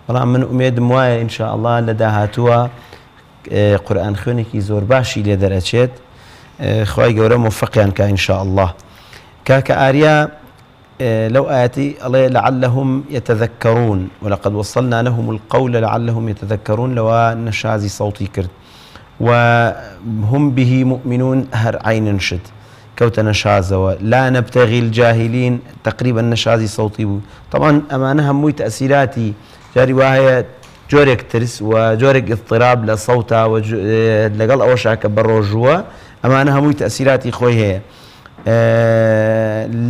بەڵام من ئومێدم وایە ئینشاءالله لە داهاتووە قورئان خوێنێکی زۆر باشی لێ دەرەچێت خوای گەورە موفقیان کە ئینشاءالله. کاکە ئاریا لو آياتي الله لعلهم يتذكرون ولقد وصلنا لهم القول لعلهم يتذكرون لو نشازي صوتي كرد وهم به مؤمنون هر عين شد كوت نشازة لا نبتغي الجاهلين تقريبا نشازي صوتي بو. طبعا أمانها موي تأثيراتي جاري وهي جورك ترس وجورك اضطراب لصوتها لقل أوشع كبرو جوا أمانها موي تأثيراتي خوي هي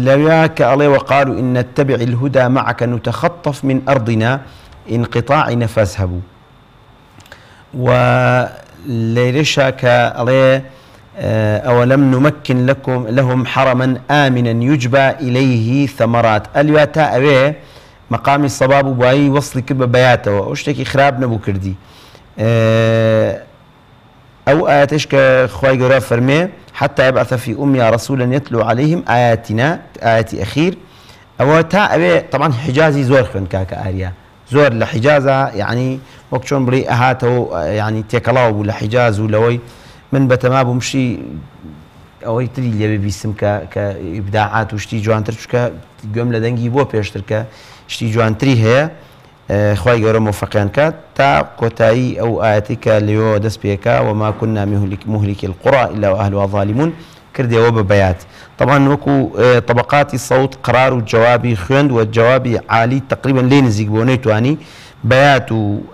لوياك الله وقالوا إن نتبع الهدى معك نتخطف من أرضنا انقطاعنا فاسهبوا وليرشاك الله أولم نمكن لهم حرما آمنا يجبى إليه ثمرات الياتا أبيه مقام الصباب بواي وصل كب بياته واشتكي خراب نبو كردي أو آياتش كخواي قرا فرمي حتى يبعث في أمي رسولا يتلو عليهم آياتنا آيات أخير أو تا أبي طبعا حجازي زور خن كاكا آريا زور لحجازة يعني وقتشون بري أهاته يعني تيكلاو ولا حجاز ولا وي من بتماب مشي أو يتري اللي بيسم كإبداعات وشتي جوان ترشكا جملة دنجي بو بيشتركا شتي جوان تري هي خواهي قرر موفقيان كات تا كوتاي أو آياتك ليو دس بيكا وما كنا مهلك القرى إلا وأهلها ظالمون كردي وببيات. طبعا وكو طبقات الصوت قرار الجوابي خوند والجوابي عالي تقريبا لين زيق بونيتواني بيات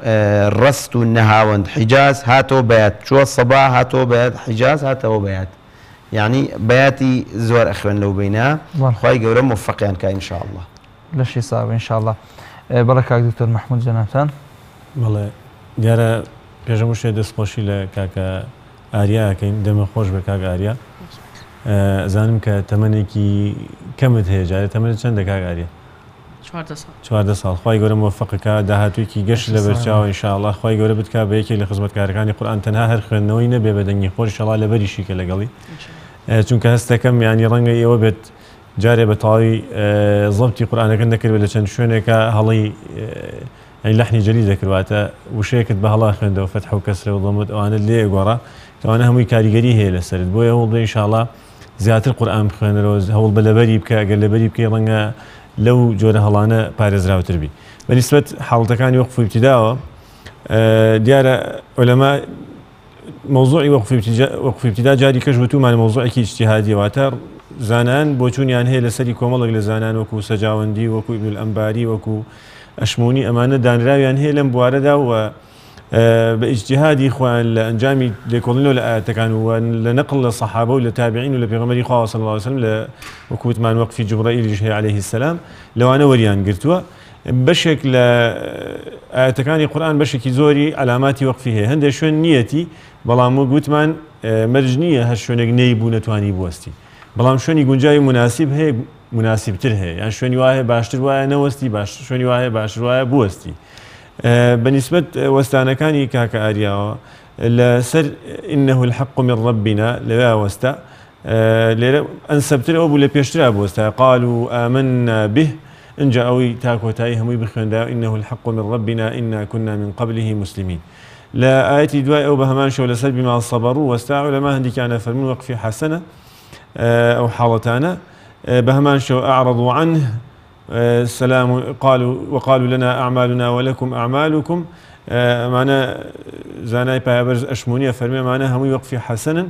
الرست والنهاوند حجاز هاتو بيات شو الصباح هاتو بيات حجاز هاتو بيات يعني بياتي زور أخوان لو بينها خواهي قرر موفقيان كا إن شاء الله لشي صعب إن شاء الله. بەڵێ دکتۆر محمود جەنابتان بەڵێ دیارە پێشەم شێ دەستخۆشی لە کاکە ئاریاکەین دەمە خۆش بە کاکە ئاریا زانم کە تەمەنێکی کەمت هەیە جارێت تەمەنێت چەندە کاکە ئاریا 14 ساڵ خی گەورە موفقەکە داهاتوویکی گەشت لە بەرچاوە ئینشاءالله خی گەورە بتکا بە یەکێک لە خزمەتکارەکانی قورئان تەنها هەر خوێندنەوەی نەبێ بە دەنگی خۆش ئینشاءالله لەبەریشی کە لەگەڵی چونکە هەستەکەم یانی ڕەنگە ئێوە بێت جارێ بە تەواوی زەبتی قورئانەکە دەکرد لە چەند شوێنێکە هەڵی لەحنی جەلی دەکرواتە وشەیەکت بە هەڵا خوێندەوە فەتح و کەسرە و ضەمت ئەوانە لێ گۆڕا کەوانە هەمووی کاریگەری هەیە لەسەرت بۆیە هەوڵ بدە ئینشاءالله زیاتر قورئان بخوێنەرەوە هەوڵ بە لەبەری بکە ئەگەر لەبەری بکەی ڕەنگە لەو جۆرە هەڵانە پارێزراوتر بی. بەنسبەت حاڵەتەکانی وەقف ابتیداوە دیارە عولەما موضوعی وەقف ابتیدا جاری کەش بتومانە موضوعێکی اجتیهادیە واتە زانان بۆ چوونیان هەیە لەسەری کۆمەڵێک لە زانان وەکو سەجاوەندی وەکو ئیبن الئەنباری وەکو ئەشمونی ئەمانە دانراویان هەیە لەم بوارەدا و بە ئیجتیهادی خۆیان لە ئەنجامی لێکۆڵینەوە لە ئاەتەکان و لە نەقڵ لە سەحابە و لە تابعین و لە پێغەمبەری خوا صلی الله علیه وسلم لە وەکو وتمان وەقفی جوبرەئیلیش هەیە عەلەیه السەلام لەوانە وەریان گرتووە بەشێک لە ئاەتەکانی قورئان بەشێکی زۆری علاماتی وەقفی هەیە هەندێک شوێن نیەتی بەڵام وتمان مەرج نییە هەر شوێنێک نەیبوو نەتوانی بوەستی بەڵام شوێنی گونجاوی مناسب هەیە مناسبتر هەیە یان شوێنی وایە باشتر وایە نەوەستی شوێنی وایە باشتر وایە بوەستی بەنسبەت وەستانەکانی کاکە ئاریاوە لەسەر إنه الحق من ربنا لەوێ وەستا لێرە ئەنسەبتر ئەو بوو لە پێشترا بوەستا قالوا آمنا به اینجا ئەوەی تا کۆتایی هەمووی بخوێندا إنه الحق من ربنا إنا كنا من قبله مسلمين لە ئاەتی دوای ئەو بە هەمان شەو لەسەر بما صبروا وەستا عولەما هەندێکیانە فەرمون وەقفی حەسەنە أو حالتانا بهمان شو أعرضوا عنه سلام وقالوا لنا أعمالنا ولكم أعمالكم معنا زاناي بايبرز أشمونية فرمي معنا هم يوقفي حسنا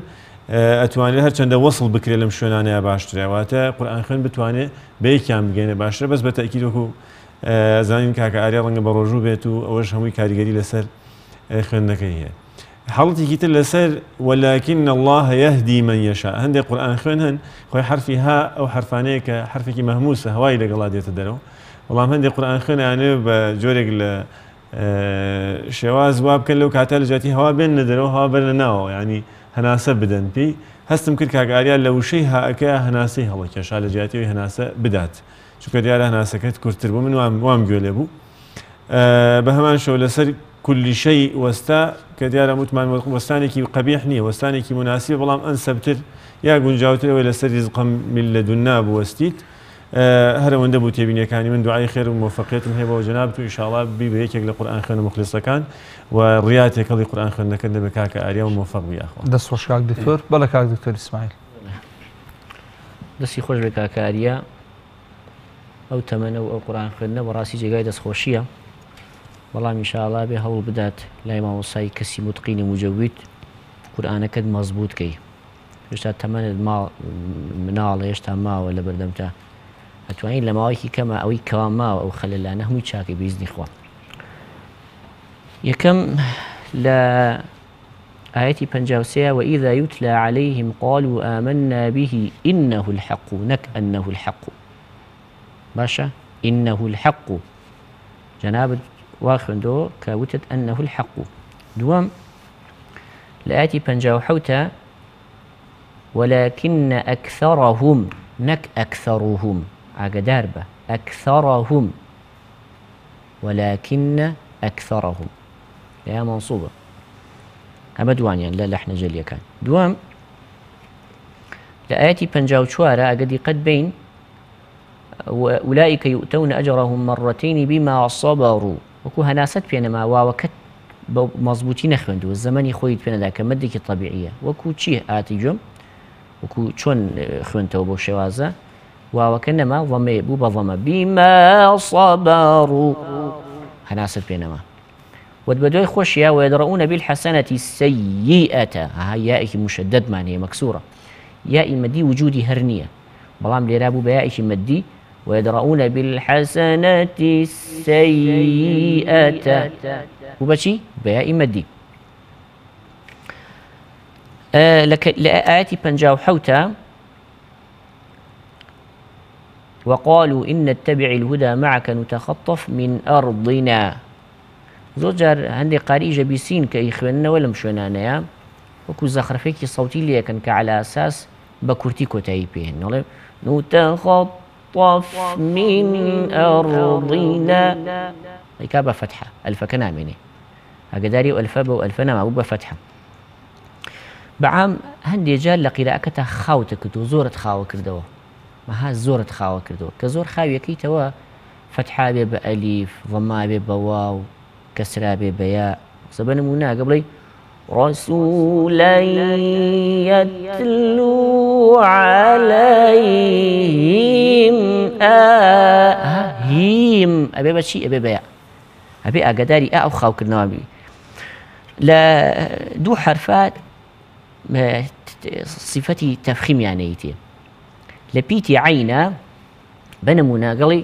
أتواني هر چند وصل بكري لم شونانيا باشتر واتا قرآن خن بتواني بيكام بجينا باشتر بس بتأكيد وكو زانين كاكا آريا رنگ بروجو بيتو أوش همي كاريگري لسر خنكي هي حالتي كتير لسر ولكن الله يهدي من يشاء هندي قرآن خوينهن خوي حرفي ها أو حرفانيك حرفك مهموسة هواي لقلا ديت الدرو والله هندي قرآن خوين يعني بجورق شواز واب كان لو كاتل جاتي هوا بين ندرو هوا بين ناو يعني هناسب بدن بي هەستم کرد کاگاریان لە وشەی هاەکە هەناسەی هەڵەکێشا لە جیاتەوەی هەناسە بدات چونکە دیارە هەناسەکەت کورتتر بوو من وام گوێ لێ بوو بە هەمان شەو لەسەر کولیشەی وەستا کە دیارە وتمان وەستانێکی قەبیح نییە وەستانێکی مناسیبە بەڵام ئەنسەبتر یا گونجاوترەوەی لەسەر ریزقم من لەدونا بوەستیت هەرەوەندە بوو تێبینیەکانی من دوعای خێر و موفقیتم هەیە بەوە جەناب و ئینشاءڵڵا بی بە یەکێک لە قورئان خوێن و مخلیسەکان و ڕیاتێکەڵی قورئان خوێندنەکە دەبێت کاکە ئاریا و موفق بی ئاخوا دەست خۆش کاک دکتۆر بەڵێ کاک دکتۆر ئیسماعیل دەستی خۆش بێ کاکە ئاریا ئەو تەمەنە و ئەو قورئان خوێندنە بەڕاستی جێگای دەستخۆشیە بەڵام ئینشاءڵڵا بێ هەوڵ بدات لای مامۆسای کەسی متقینی موجەوید قورئانەکەت مەزبوط کەی هێشتا تەمەنت مناڵە هێشتا ماوە لە بەردەمتا ئەتوانین لە ماوەیەکی کەمە ئەوەی کەوا ماوە ئەو خەلەلانە هەمووی چاکەی بەئیزنی خوا یەکەم لە آية 53 وإذا يتلى عليهم قالوا آمنا به إنه الحق نك أنه الحق باشا إنه الحق جناب واخندو كاوتت أنه الحق دوام لآية 57 ولكن أكثرهم نك أكثرهم عقدار به أكثرهم ولكن أكثرهم يا منصوبة أما دوانيا لا لحن جليا كان دوام لآياتي بنجاو شوارع قد قد بين أولئك يؤتون أجرهم مرتين بما صبروا وكو هناست بينما وكت مضبوطين خوندو الزمن خويت بين ذاك مدك الطبيعية وكو تشيه آتي جم وكو شون خوندو بو شوازة وكنما ضمي بو بضم بما صبروا هناست بينما ودبدوي خوشيا ويدرؤون بالحسنة السيئة هاي يائك مشدد معنى مكسورة ياء مدي وجودي هرنية بلام ليرابو بيائك مدي ويدرؤون بالحسنة السيئة وبشي بياء مدي لآياتي بنجاو حوتا وقالوا إن نتبع الهدى معك نتخطف من أرضنا زوجار عندي قارئ جبيسين كإخواننا ولا مشونانا وكو زخرفيكي صوتي لي كان على أساس بكورتي كوتاي بين نتخطف من أرضنا كابا فتحة ألف كنامني هكذا وألفا وألفنا ما فتحة بعام هندي جال لقراءة خاوتك زورة خاوة كردوه ما ها زورة خاوة كردوه كزور خاوية كي توا فتحة بأليف ضماء بواو كسرى ببياء سبنا منا قبلي رسولا يتلو عليهم هيم أبي بشي أبي بياء أبي أقداري أو خاوك النوابي لا دو حرفات صفتي تفخيم يعني لبيتي عينا بنمونا قلي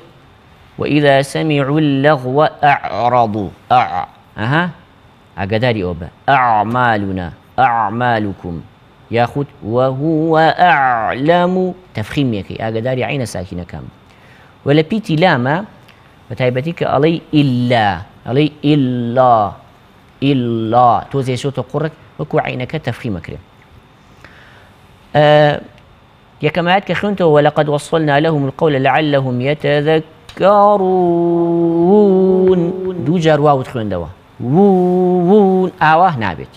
وإذا سمعوا اللغو أعرضوا أقداري أوبا أعمالنا أعمالكم ياخد وهو أعلم تفخيم يكي أقداري عين ساكنة كام ولا بيتي لاما وتايبتك علي إلا توزي صوت قرك وكو عينك تفخيم كريم يا كماعات كخنته ولقد وصلنا لهم القول لعلهم يتذكرون دو جار واو تخوين دوا وون آواه نابت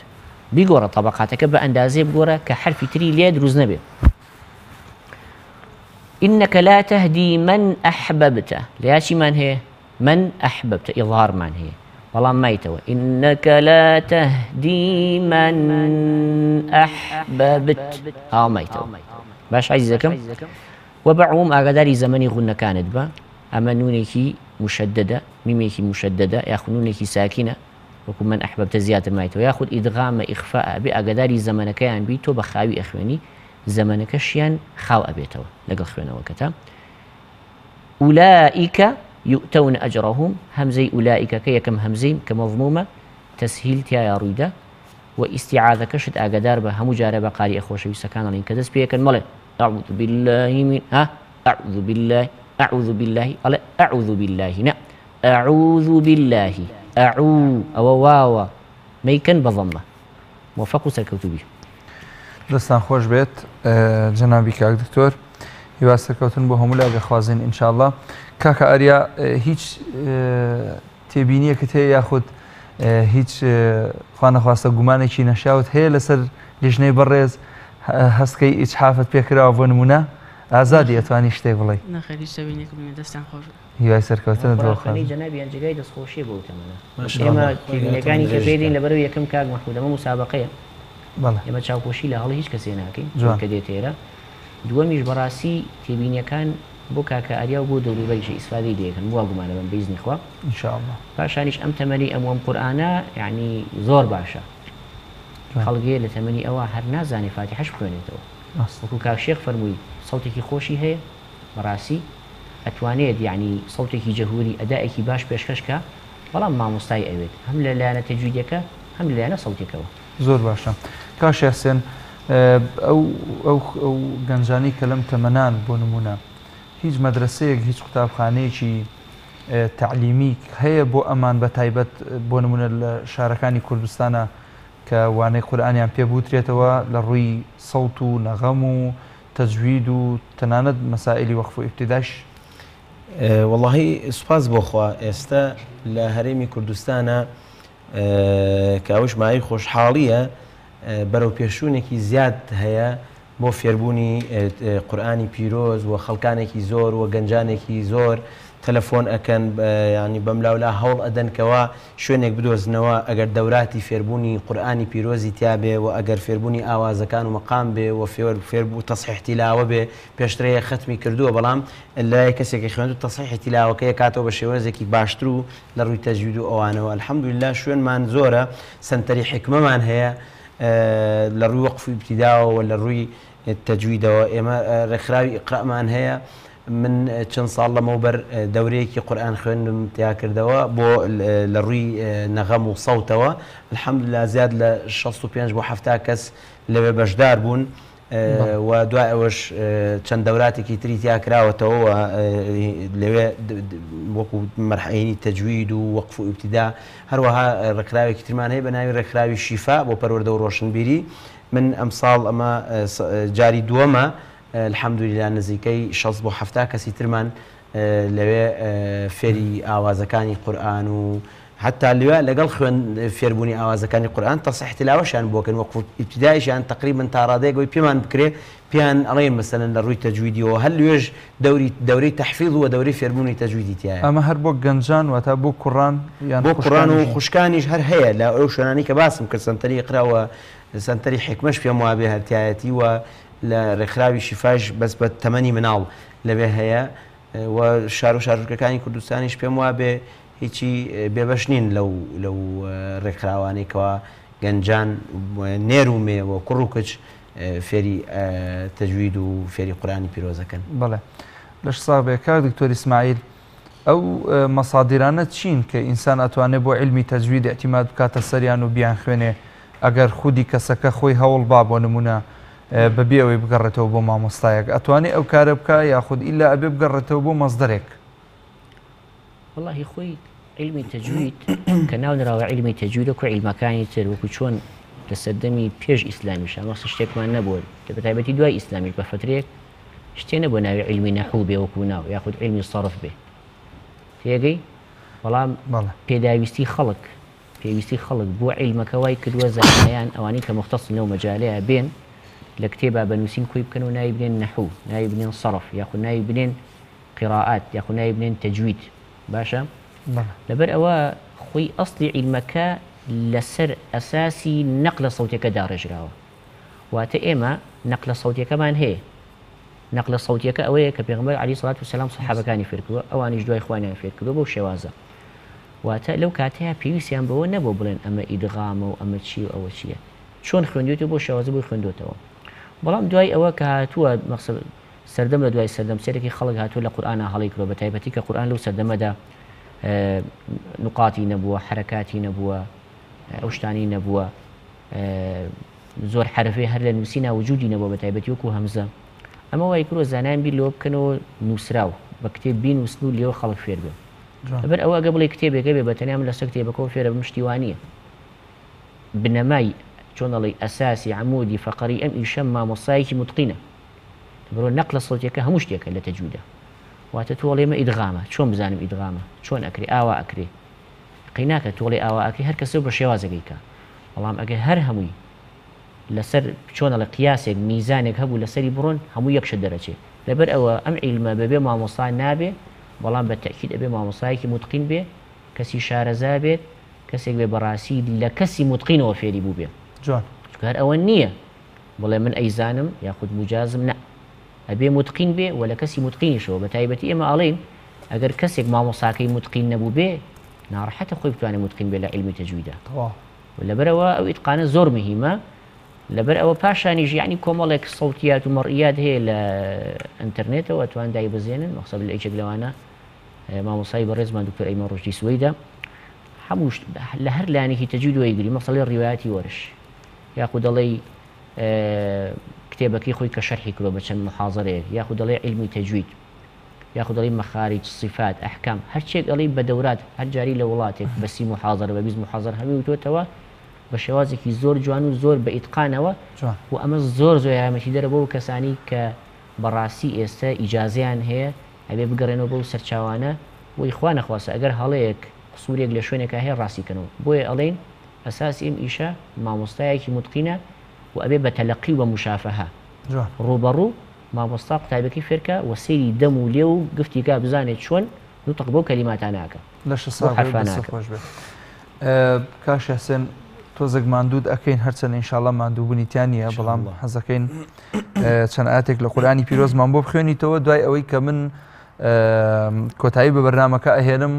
بيقورا طبقاتك بأندازي بقورا كحرف تري ليد روز نبي إنك لا تهدي من أحببت لياشي من هي من أحببت إظهار من هي والله ما يتوى إنك لا تهدي من أحببت ما يتوى باش عزيزكم وبعوم أقداري زمني غنى كانت با أما نونيكي مشددة ميميكي مشددة ياخذ نونيكي ساكنة وكم من أحببت زيادة ما يتوى ياخذ إدغام إخفاء بأقداري زمنك يعني بيتو بخاوي إخواني زمنك شيان خاو أبيتو لقل خوينا وكتا أولئك يؤتون أجرهم همزي أولئك كي كم همزي كمضمومة تسهيل يا رويدا واستعاذة كشت أقدار بها مجاربة قارئ أخوش بسكان عليهم كدس بيك الملك أعوذ بالله من أعوذ بالله أعوذ بالله أعوذ بالله نعم أعوذ بالله أو واوا ميكن بضمة موفق سكوتبي دەستان خۆش بێت جەنابی کاک دکتۆر هیوا سەرکەوتن بۆ هەموو لاگە خوازین ئینشاءالله. کاکە ئاریا هیچ تێبینیەکەت هەیە یاخود هیچ خوا نەخواستە گومانێکی نەشاوت هەیە لەسەر لیژنەی بەڕێز هەستکەی ئیجحافت پێکراوە بۆ نمونە ئازادی ئەتوانی شتێک بڵێ؟ نەخێری شتێک دەستان خۆش هیوای سەرکەوتنت بۆ خانی جەنابیان جگای دەستخۆشی بۆ تەمەنە ئێمە تێبینیەکانی کە پێدەین لەبەرەوە یەکەم کاک مەحموود ئەمە مسابقەیە ئێمە چاوپۆشی لە هەڵی هیچ کەسێ ناکەین کە دێت ئێرە. دووەمیش بەڕاستی تێبینیەکان بۆ کاکە ئاریا و بۆ دەوروبەریش ئیسفادەی دەیەکەن وا گومانە بم بەیزنی خوا ئینشاءالله. پاشانیش ئەم تەمەنی ئەم قورئانە یعنی زۆر باشە خەڵگێ لە تەمەنی ئەوە هەر نازانێ فاتیحەش بخوێنێتەوە وەکو کاک شێخ فەرمووی سەوتێکی خۆشی هەیە بەڕاستی ئەتوانێت یعنی سەوتێکی جەهوری ئەدائێکی باش پێشکەشکە بەڵام مامۆستای ئەوێت هەم لە لایەنە تەجویدەکە هەم لە لایەنە سەوتێکەوە. زۆر باشە کاک حسێن ئەو گەنجانی کە لەم تەمەنان بۆ نمونە هیچ مەدرسەیەک هیچ قوتابخانەیەکی تعلیمی هەیە بۆ ئەمان بە تایبەت بۆ نمونە لە شارەکانی کوردستانە کە وانەی قورئانیان پێ بوترێتەوە لە ڕووی سەوت و نەغەم و تەجوید و تەنانەت مەسائلی وەقف و ئیبتیداش؟ وەڵاهی سوپاس بۆخوا ئێستا لە هەرێمی کوردستانە کە ئەوش مای خۆشحاڵیە بەرەو پێشوونێکی زیاد هەیە بۆ فێربوونی قورئانی پیرۆز و خەڵکانێکی زۆر و گەنجانێکی زۆر تەلەفۆن ئەکەن ینی بەملاولا هەوڵ ئەدەنکەوە شوێنێک بدۆزنەوە ئەگەر دەوراتی فێربوونی قورئانی پیرۆزی تیابێ و ئەگەر فێربوونی ئاوازەکان و مەقام بێ و فێربوو تەصحیح تیلاوە بێ پێشترەیە ختمی کردووە بەڵام لای کەسێکی خوێند و تەصحیح تیلاوەکەی کاتەوە بە شێوەزێکی باشتر و لە ڕووی تەجوید و ئەوانەوە الحەمدولله شوێنمان زۆرە سەنتەری حکمەمان هەیە لە ڕووی وەقف و ئیبتیداوە و لە ڕووی تەجویدەوە ئێمە ڕێکخراوی ئیقرامان هەیە. من چەند ساڵ لەمەوبەر دەورەیەکی قورئان خوێندم تیا کردەوە بۆ لە ڕووی نەغەم و سەوتەوە الحەمدولله زیاد لە 65 بۆ 70 کەس لەوێ بەشدار بوون و دوای ئەوەش چەند دەوراتێکی تری تیا کراوەتەوە لەوێ وەکو مەرحەیەی تەجوید و وەقف و ئیبتیدا هەروەها ڕێکخراوێکی ترمان هەیە بە ناوی ڕێکخراوی شیفا بۆ پەروەردە و ڕۆشنبیری. من ئەم ساڵ ئەمە جاری دووەمە الحەمدولله نزیکەی 60 بۆ 70 کەسی ترمان لەوێ فێری ئاوازەکانی قورئان و حتا لێوە لەگەڵ خوێن فێربوونی ئاوازەکانی قورئان تەصحیح تیلاوەشیان بۆکەن وەقف ئیبتیداییشیان تقریبا تا ڕادەیەکەوەی پێمان بکرێ پێیان ئەڵێن مەسەلەن لە ڕووی تەجویدیەوە هەر لێژ دەورەی تەحفیظ و دەورەی فێربوونی تەجویدی تایە. ئەمە هەر بۆ گەنجان واتە بۆ کوڕان یان بۆ کوڕان و خوشکانیش هەر هەیە لە ئەو شوێنانی کە باسم کرد سەنتەری قراوە سەنتەری حکمەش پێم وابێ هەرتایەتی و لە ڕێکخراوی شیفاش بەس بە تەمەنی مناڵ لەوێ هەیە و شار و شارژەکانی کوردستانیش پێم وابێ هیچی بێبەش نین لەو ڕێکخراوانێکەوە گەنجان نێر و مێ و کوڕ و کچ فێری تەجوید و فێری قورئانی پیرۆزەکەن. بەڵێ لەش ساڵ کاک دکتۆر ئیسماعیل ئەو مەسادیرانە چین کە ئینسان ئەتوانێت بۆ علمی تەجوید ئەتیماد بکاتە سەریان و بیان خوێنێ ئەگەر خودی کەسەکە خۆی هەوڵ با بۆ نمونە بەبێ ئەوەی بگەڕێتەوە بۆ مامۆستایەک ئەتوانێت ئەو کارە بکە یاخود ئیلا ئەبێ بگەڕێتەوە بۆ مەزدەرێک؟ والله خۆی علمی تەجوید کە ناو نراوە علمی تەجوید و عیلمەکانی تر وەکو چۆن لە سەردەمی پێش ئیسلامیش ئەمەس شتێکمان نەبووە بە تایبەتی دوای ئیسلامیش بە فترێک شتێ نەبووە ناوی علمی نەحوو بێ وەکو ناو یاخود علمی سەرف بێ تێگەی بەڵام پێداویستی خەڵک بۆ عیلمەکەوای کردووە زانایان ئەوانی کە مختص لەو مەجالەیە بێن لە کتێبە بنووسین کوی بکەن و ناوی بنێن نەحوو ناوی بنێن سەرف یاخود ناوی بنێن قیراءات یاخود ناوی بنێن تەجوید باشە لەبەر ئەوە خۆی ئەسڵی عیلمەکە لەسەر ئەساسی نەقلە سەوتەکە داڕێژراوە واتە ئێمە نەقلە سەوتەکەمان هەیە نەقلە سەوتەکە ئەوەیە کە پێغەمبەر عەلەیهی سەڵات وسەلام سەحابەکانی فێرکردووە ئەوانیش دوای خوانیان فێرکردووە بەو شێوازە واتە لەو کاتەیە پێویستیان بەوە نەبوو بڵێن ئەمە ئیدغامە و ئەمە چی و ئەوە چییە چۆن خوێندوێتەوە بۆ شێوازە بۆی خوێندوێتەوە بەڵام دوای ئەوە کە هاتووە مەقسەد سەردەم لە دوای سەردەم سێرەکی خەڵک هاتووە لە قورئانە هەڵی کرۆ بە تایبەتی کە قورئان لەو سەردەمەدا نقاتی نەبووە حرەکاتی نەبووە ئەو شتانی نەبووە زۆر حرفێ هەر لە نووسینا وجودی نەبووە بە تایبەتی وەکو هەمزە ئەمە وای کرۆ زانایان بیر لەوە بکەنەوە نووسراو بە کتێب بینووسن و لێوە خەڵک فێر بێ لەبەر ئەوە ئەگە بڵێ کتێبێکە بێ بە تەنیا من لەسەر کتێبەکەەوە فێرە بم شتیوانیە بنەمای چۆنەڵی ئەساسی عمودی فەقەری ئەم ئیشە مامۆستایەکی متقینە بڕۆ نەقلە سەوتیەکە هەموو شتێکە لە تەجویدە واتە تۆڵێمە ئیدغامە چۆن بزانم ئیدغامە چۆن ئەکرێ ئاوا ئەکرێ قیناکە تۆڵی ئاوا ئەکرێ هەر کەسە بە شێوازەکەیکە بەڵام ئەگەر هەر هەمووی لەسەر چۆنە لە قیاسێک میزانێک هەبوو لەسەری بڕۆن هەموو یەکشە دەرەچێ لەبەر ئەوە ئەم عیلمە بەبێ مامۆستا نابێ بەڵام بە تەکید ئەبێ مامۆستایەکی متقین بێ کەسی شارەزا بێت کەسێک بێ بەڕاستی لە کەسی متقینەوە فێری بوو بێ هەر ئەوە نییە بڵێ من ئەیزانم یاخود مجازم نە ئەبێ متقین بێ و لە کەسی متقینیشەوە بە تایبەتی ئێمە ئەڵێن ئەگەر کەسێک مامۆستاکەی متقین نەبوو بێ ناڕەحەتە خۆی بتوانێت متقین بێ لە عیلمی تەجویدە لەبەرەوە ئەو ئیتقانە زۆر مهمە لەبەر ئەوە پاشانیش یعنی کۆمەڵێک سەوتیات و مەڕئیات هەیە لە ئینتەرنێتەوە توان دایبەزێنن مەخسەب لە ئەیچێک لەوانە مامۆستای بەڕێزمان دکتۆر ئەیمەن ڕۆژدی سوەیدا هەموو لە هەر لایەنێکی تەجوید وەیگری مەسەڵەی ڕیوایەتی وەرش یاخود دەڵێ کتێبەکەی خۆی کە شەرحی کردۆ بە چەند محاضەرەیەک یاخود دەڵێ عیلمی تەجوید یاخود دەڵێ مەخارج صفات ئەحکام هەرچێک دەڵێ بە دەورات هەر جاری لە وڵاتێک بە 30 محاضەرە بە 20 محاضەر هەمووی وتۆتەوە بە شێوازێکی زۆر جوان و زۆر بە ئیتقانەوە و ئەمە زۆر زۆر یارمەتی دەرە بۆ کەسانی کە بەڕاستی ئێستا ئیجازیان هەیە ئەبێ بگەڕێنەوە بۆ سەرچاوانە بۆی خوا نەخواسە ئەگەر هەڵەیەک قسوورێک لە شوێنێکە هەیە ڕاستیکەنەوە بۆیە ئەڵێن ئەساسی ئەم ئیشە مامۆستایەکی متقینە و ئەبێ بە تەلەقی و بە مشافەهە ڕوبەڕوو مامۆستا قوتابەکەی فێرکە و سەیری دەم و لێ و گفتیکە بزانێت چۆن نوتق بۆ کەلیماتاناکە لە خۆش بێت کاش حسێن تۆزێک ماندوود ئەەکەین هەرچەند ئینشاڵڵا ماندووبوونیتیان نیە بەڵام حەزەکەین چەند ئاتێک لە قورآنی پیرۆزمان بۆ بخوێنیتەوە دوای ئەوەی کە من کۆتایی بە بەرنامەکە ئەهێنم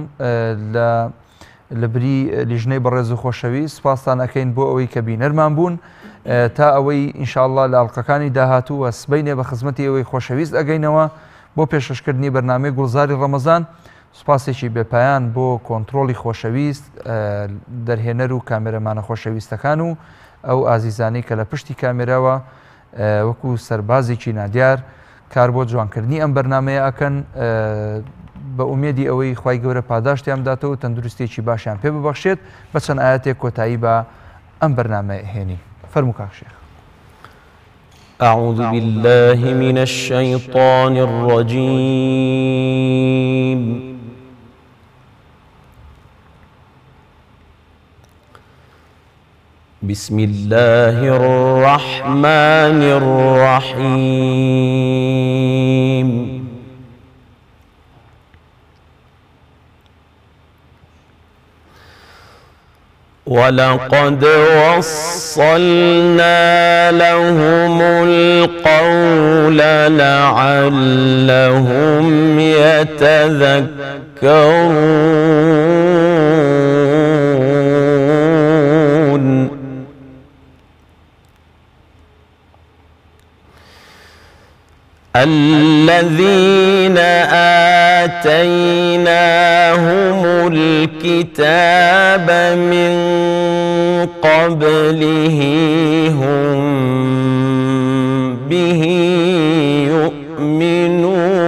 لە بری لیژنەی بەڕێز و خۆشەویست سپاسان ئەەکەین بۆ ئەوەی کە بینەرمان بوون تا ئەوەی ئینشاءڵڵا لە ئەڵلقەکانی داهاتوو وە سبەینێ بە خزمەتی ئەوەی خۆشەویست ئەگەینەوە بۆ پێشکەشکردنی بەرنامەی گوڵزاری ڕەمەزان سوپاسێکی بێپایان بۆ کۆنتترۆلی خۆشەویست دەرهێنەر و کامێرەمانە خۆشەویستەکان و ئەو ئازیزانەی کە لە پشتی کامێراوە وەکو سەربازێکی نادیار کار بۆ جوانکردنی ئەم بەرنمەیە ئەکەن بە ئومێدی ئەوەی خوای گەورە پاداشتیان بداتەوە تەندروستێکی باشیان پێ ببەخشێت بە چەند ئاەتێک کۆتایی بە ئەم بەرنامە هێنی فەرموو کاک شێخ. أعوذ بالله من الشيطان الرجيم بسم الله الرحمن الرحيم ولقد وصلنا لهم القول لعلهم يتذكرون الذين آتيناهم الكتاب من قبله هم به يؤمنون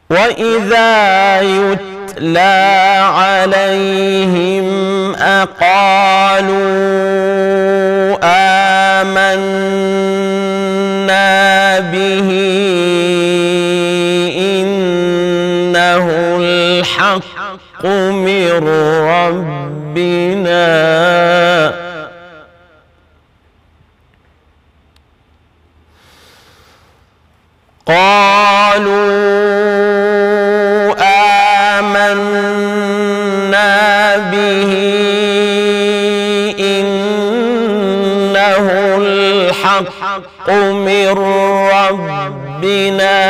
وإذا يتلى عليهم أقالوا آمنا به إنه الحق من ربنا قالوا آمنا به إنه الحق من ربنا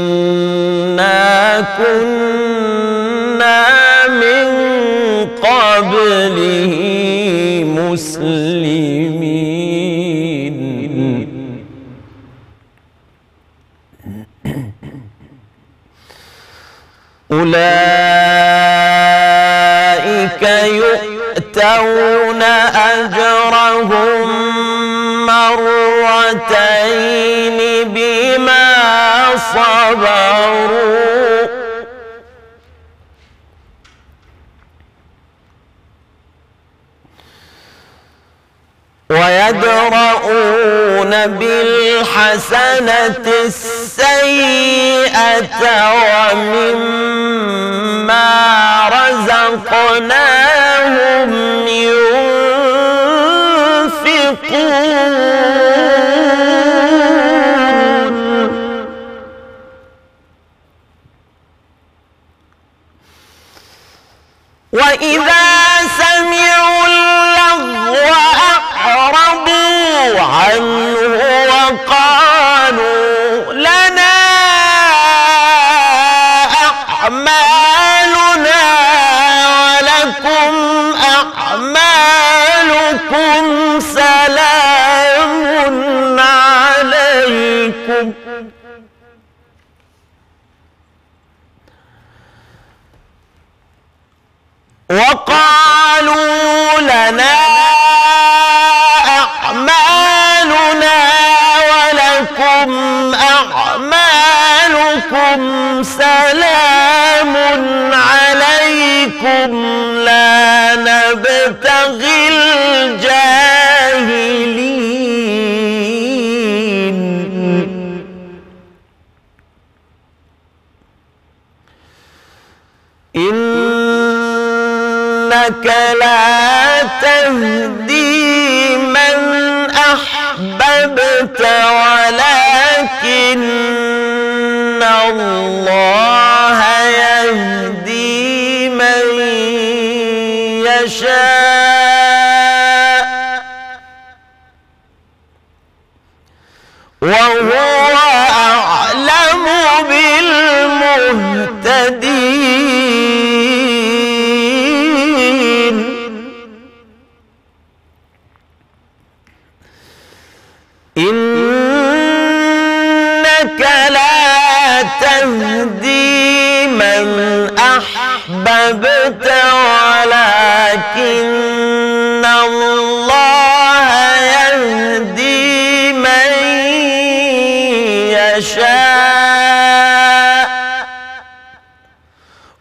إنا كنا من قبله مسلمين أولئك يؤتون أجرهم مرتين بما صبروا ويدرؤون بالحسنة السيئة ومما رزقناهم ينفقون وإذا سمعوا اللغو أعرضوا عنه وقالوا لنا أعمالنا ولكم أعمالكم سلام عليكم وقالوا لنا أعمالنا ولكم أعمالكم سلام عليكم لا نبتغي الجاهلين إنك لا تهدي من أحببت ولكن الله يهدي من يشاء وهو أعلم بالمهتدين إنك لا تهدي من أحببت ولكن الله يهدي من يشاء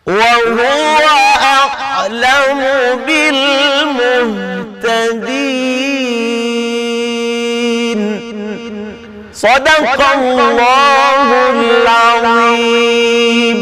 وهو أعلم بالمهتدين صدق الله العظيم.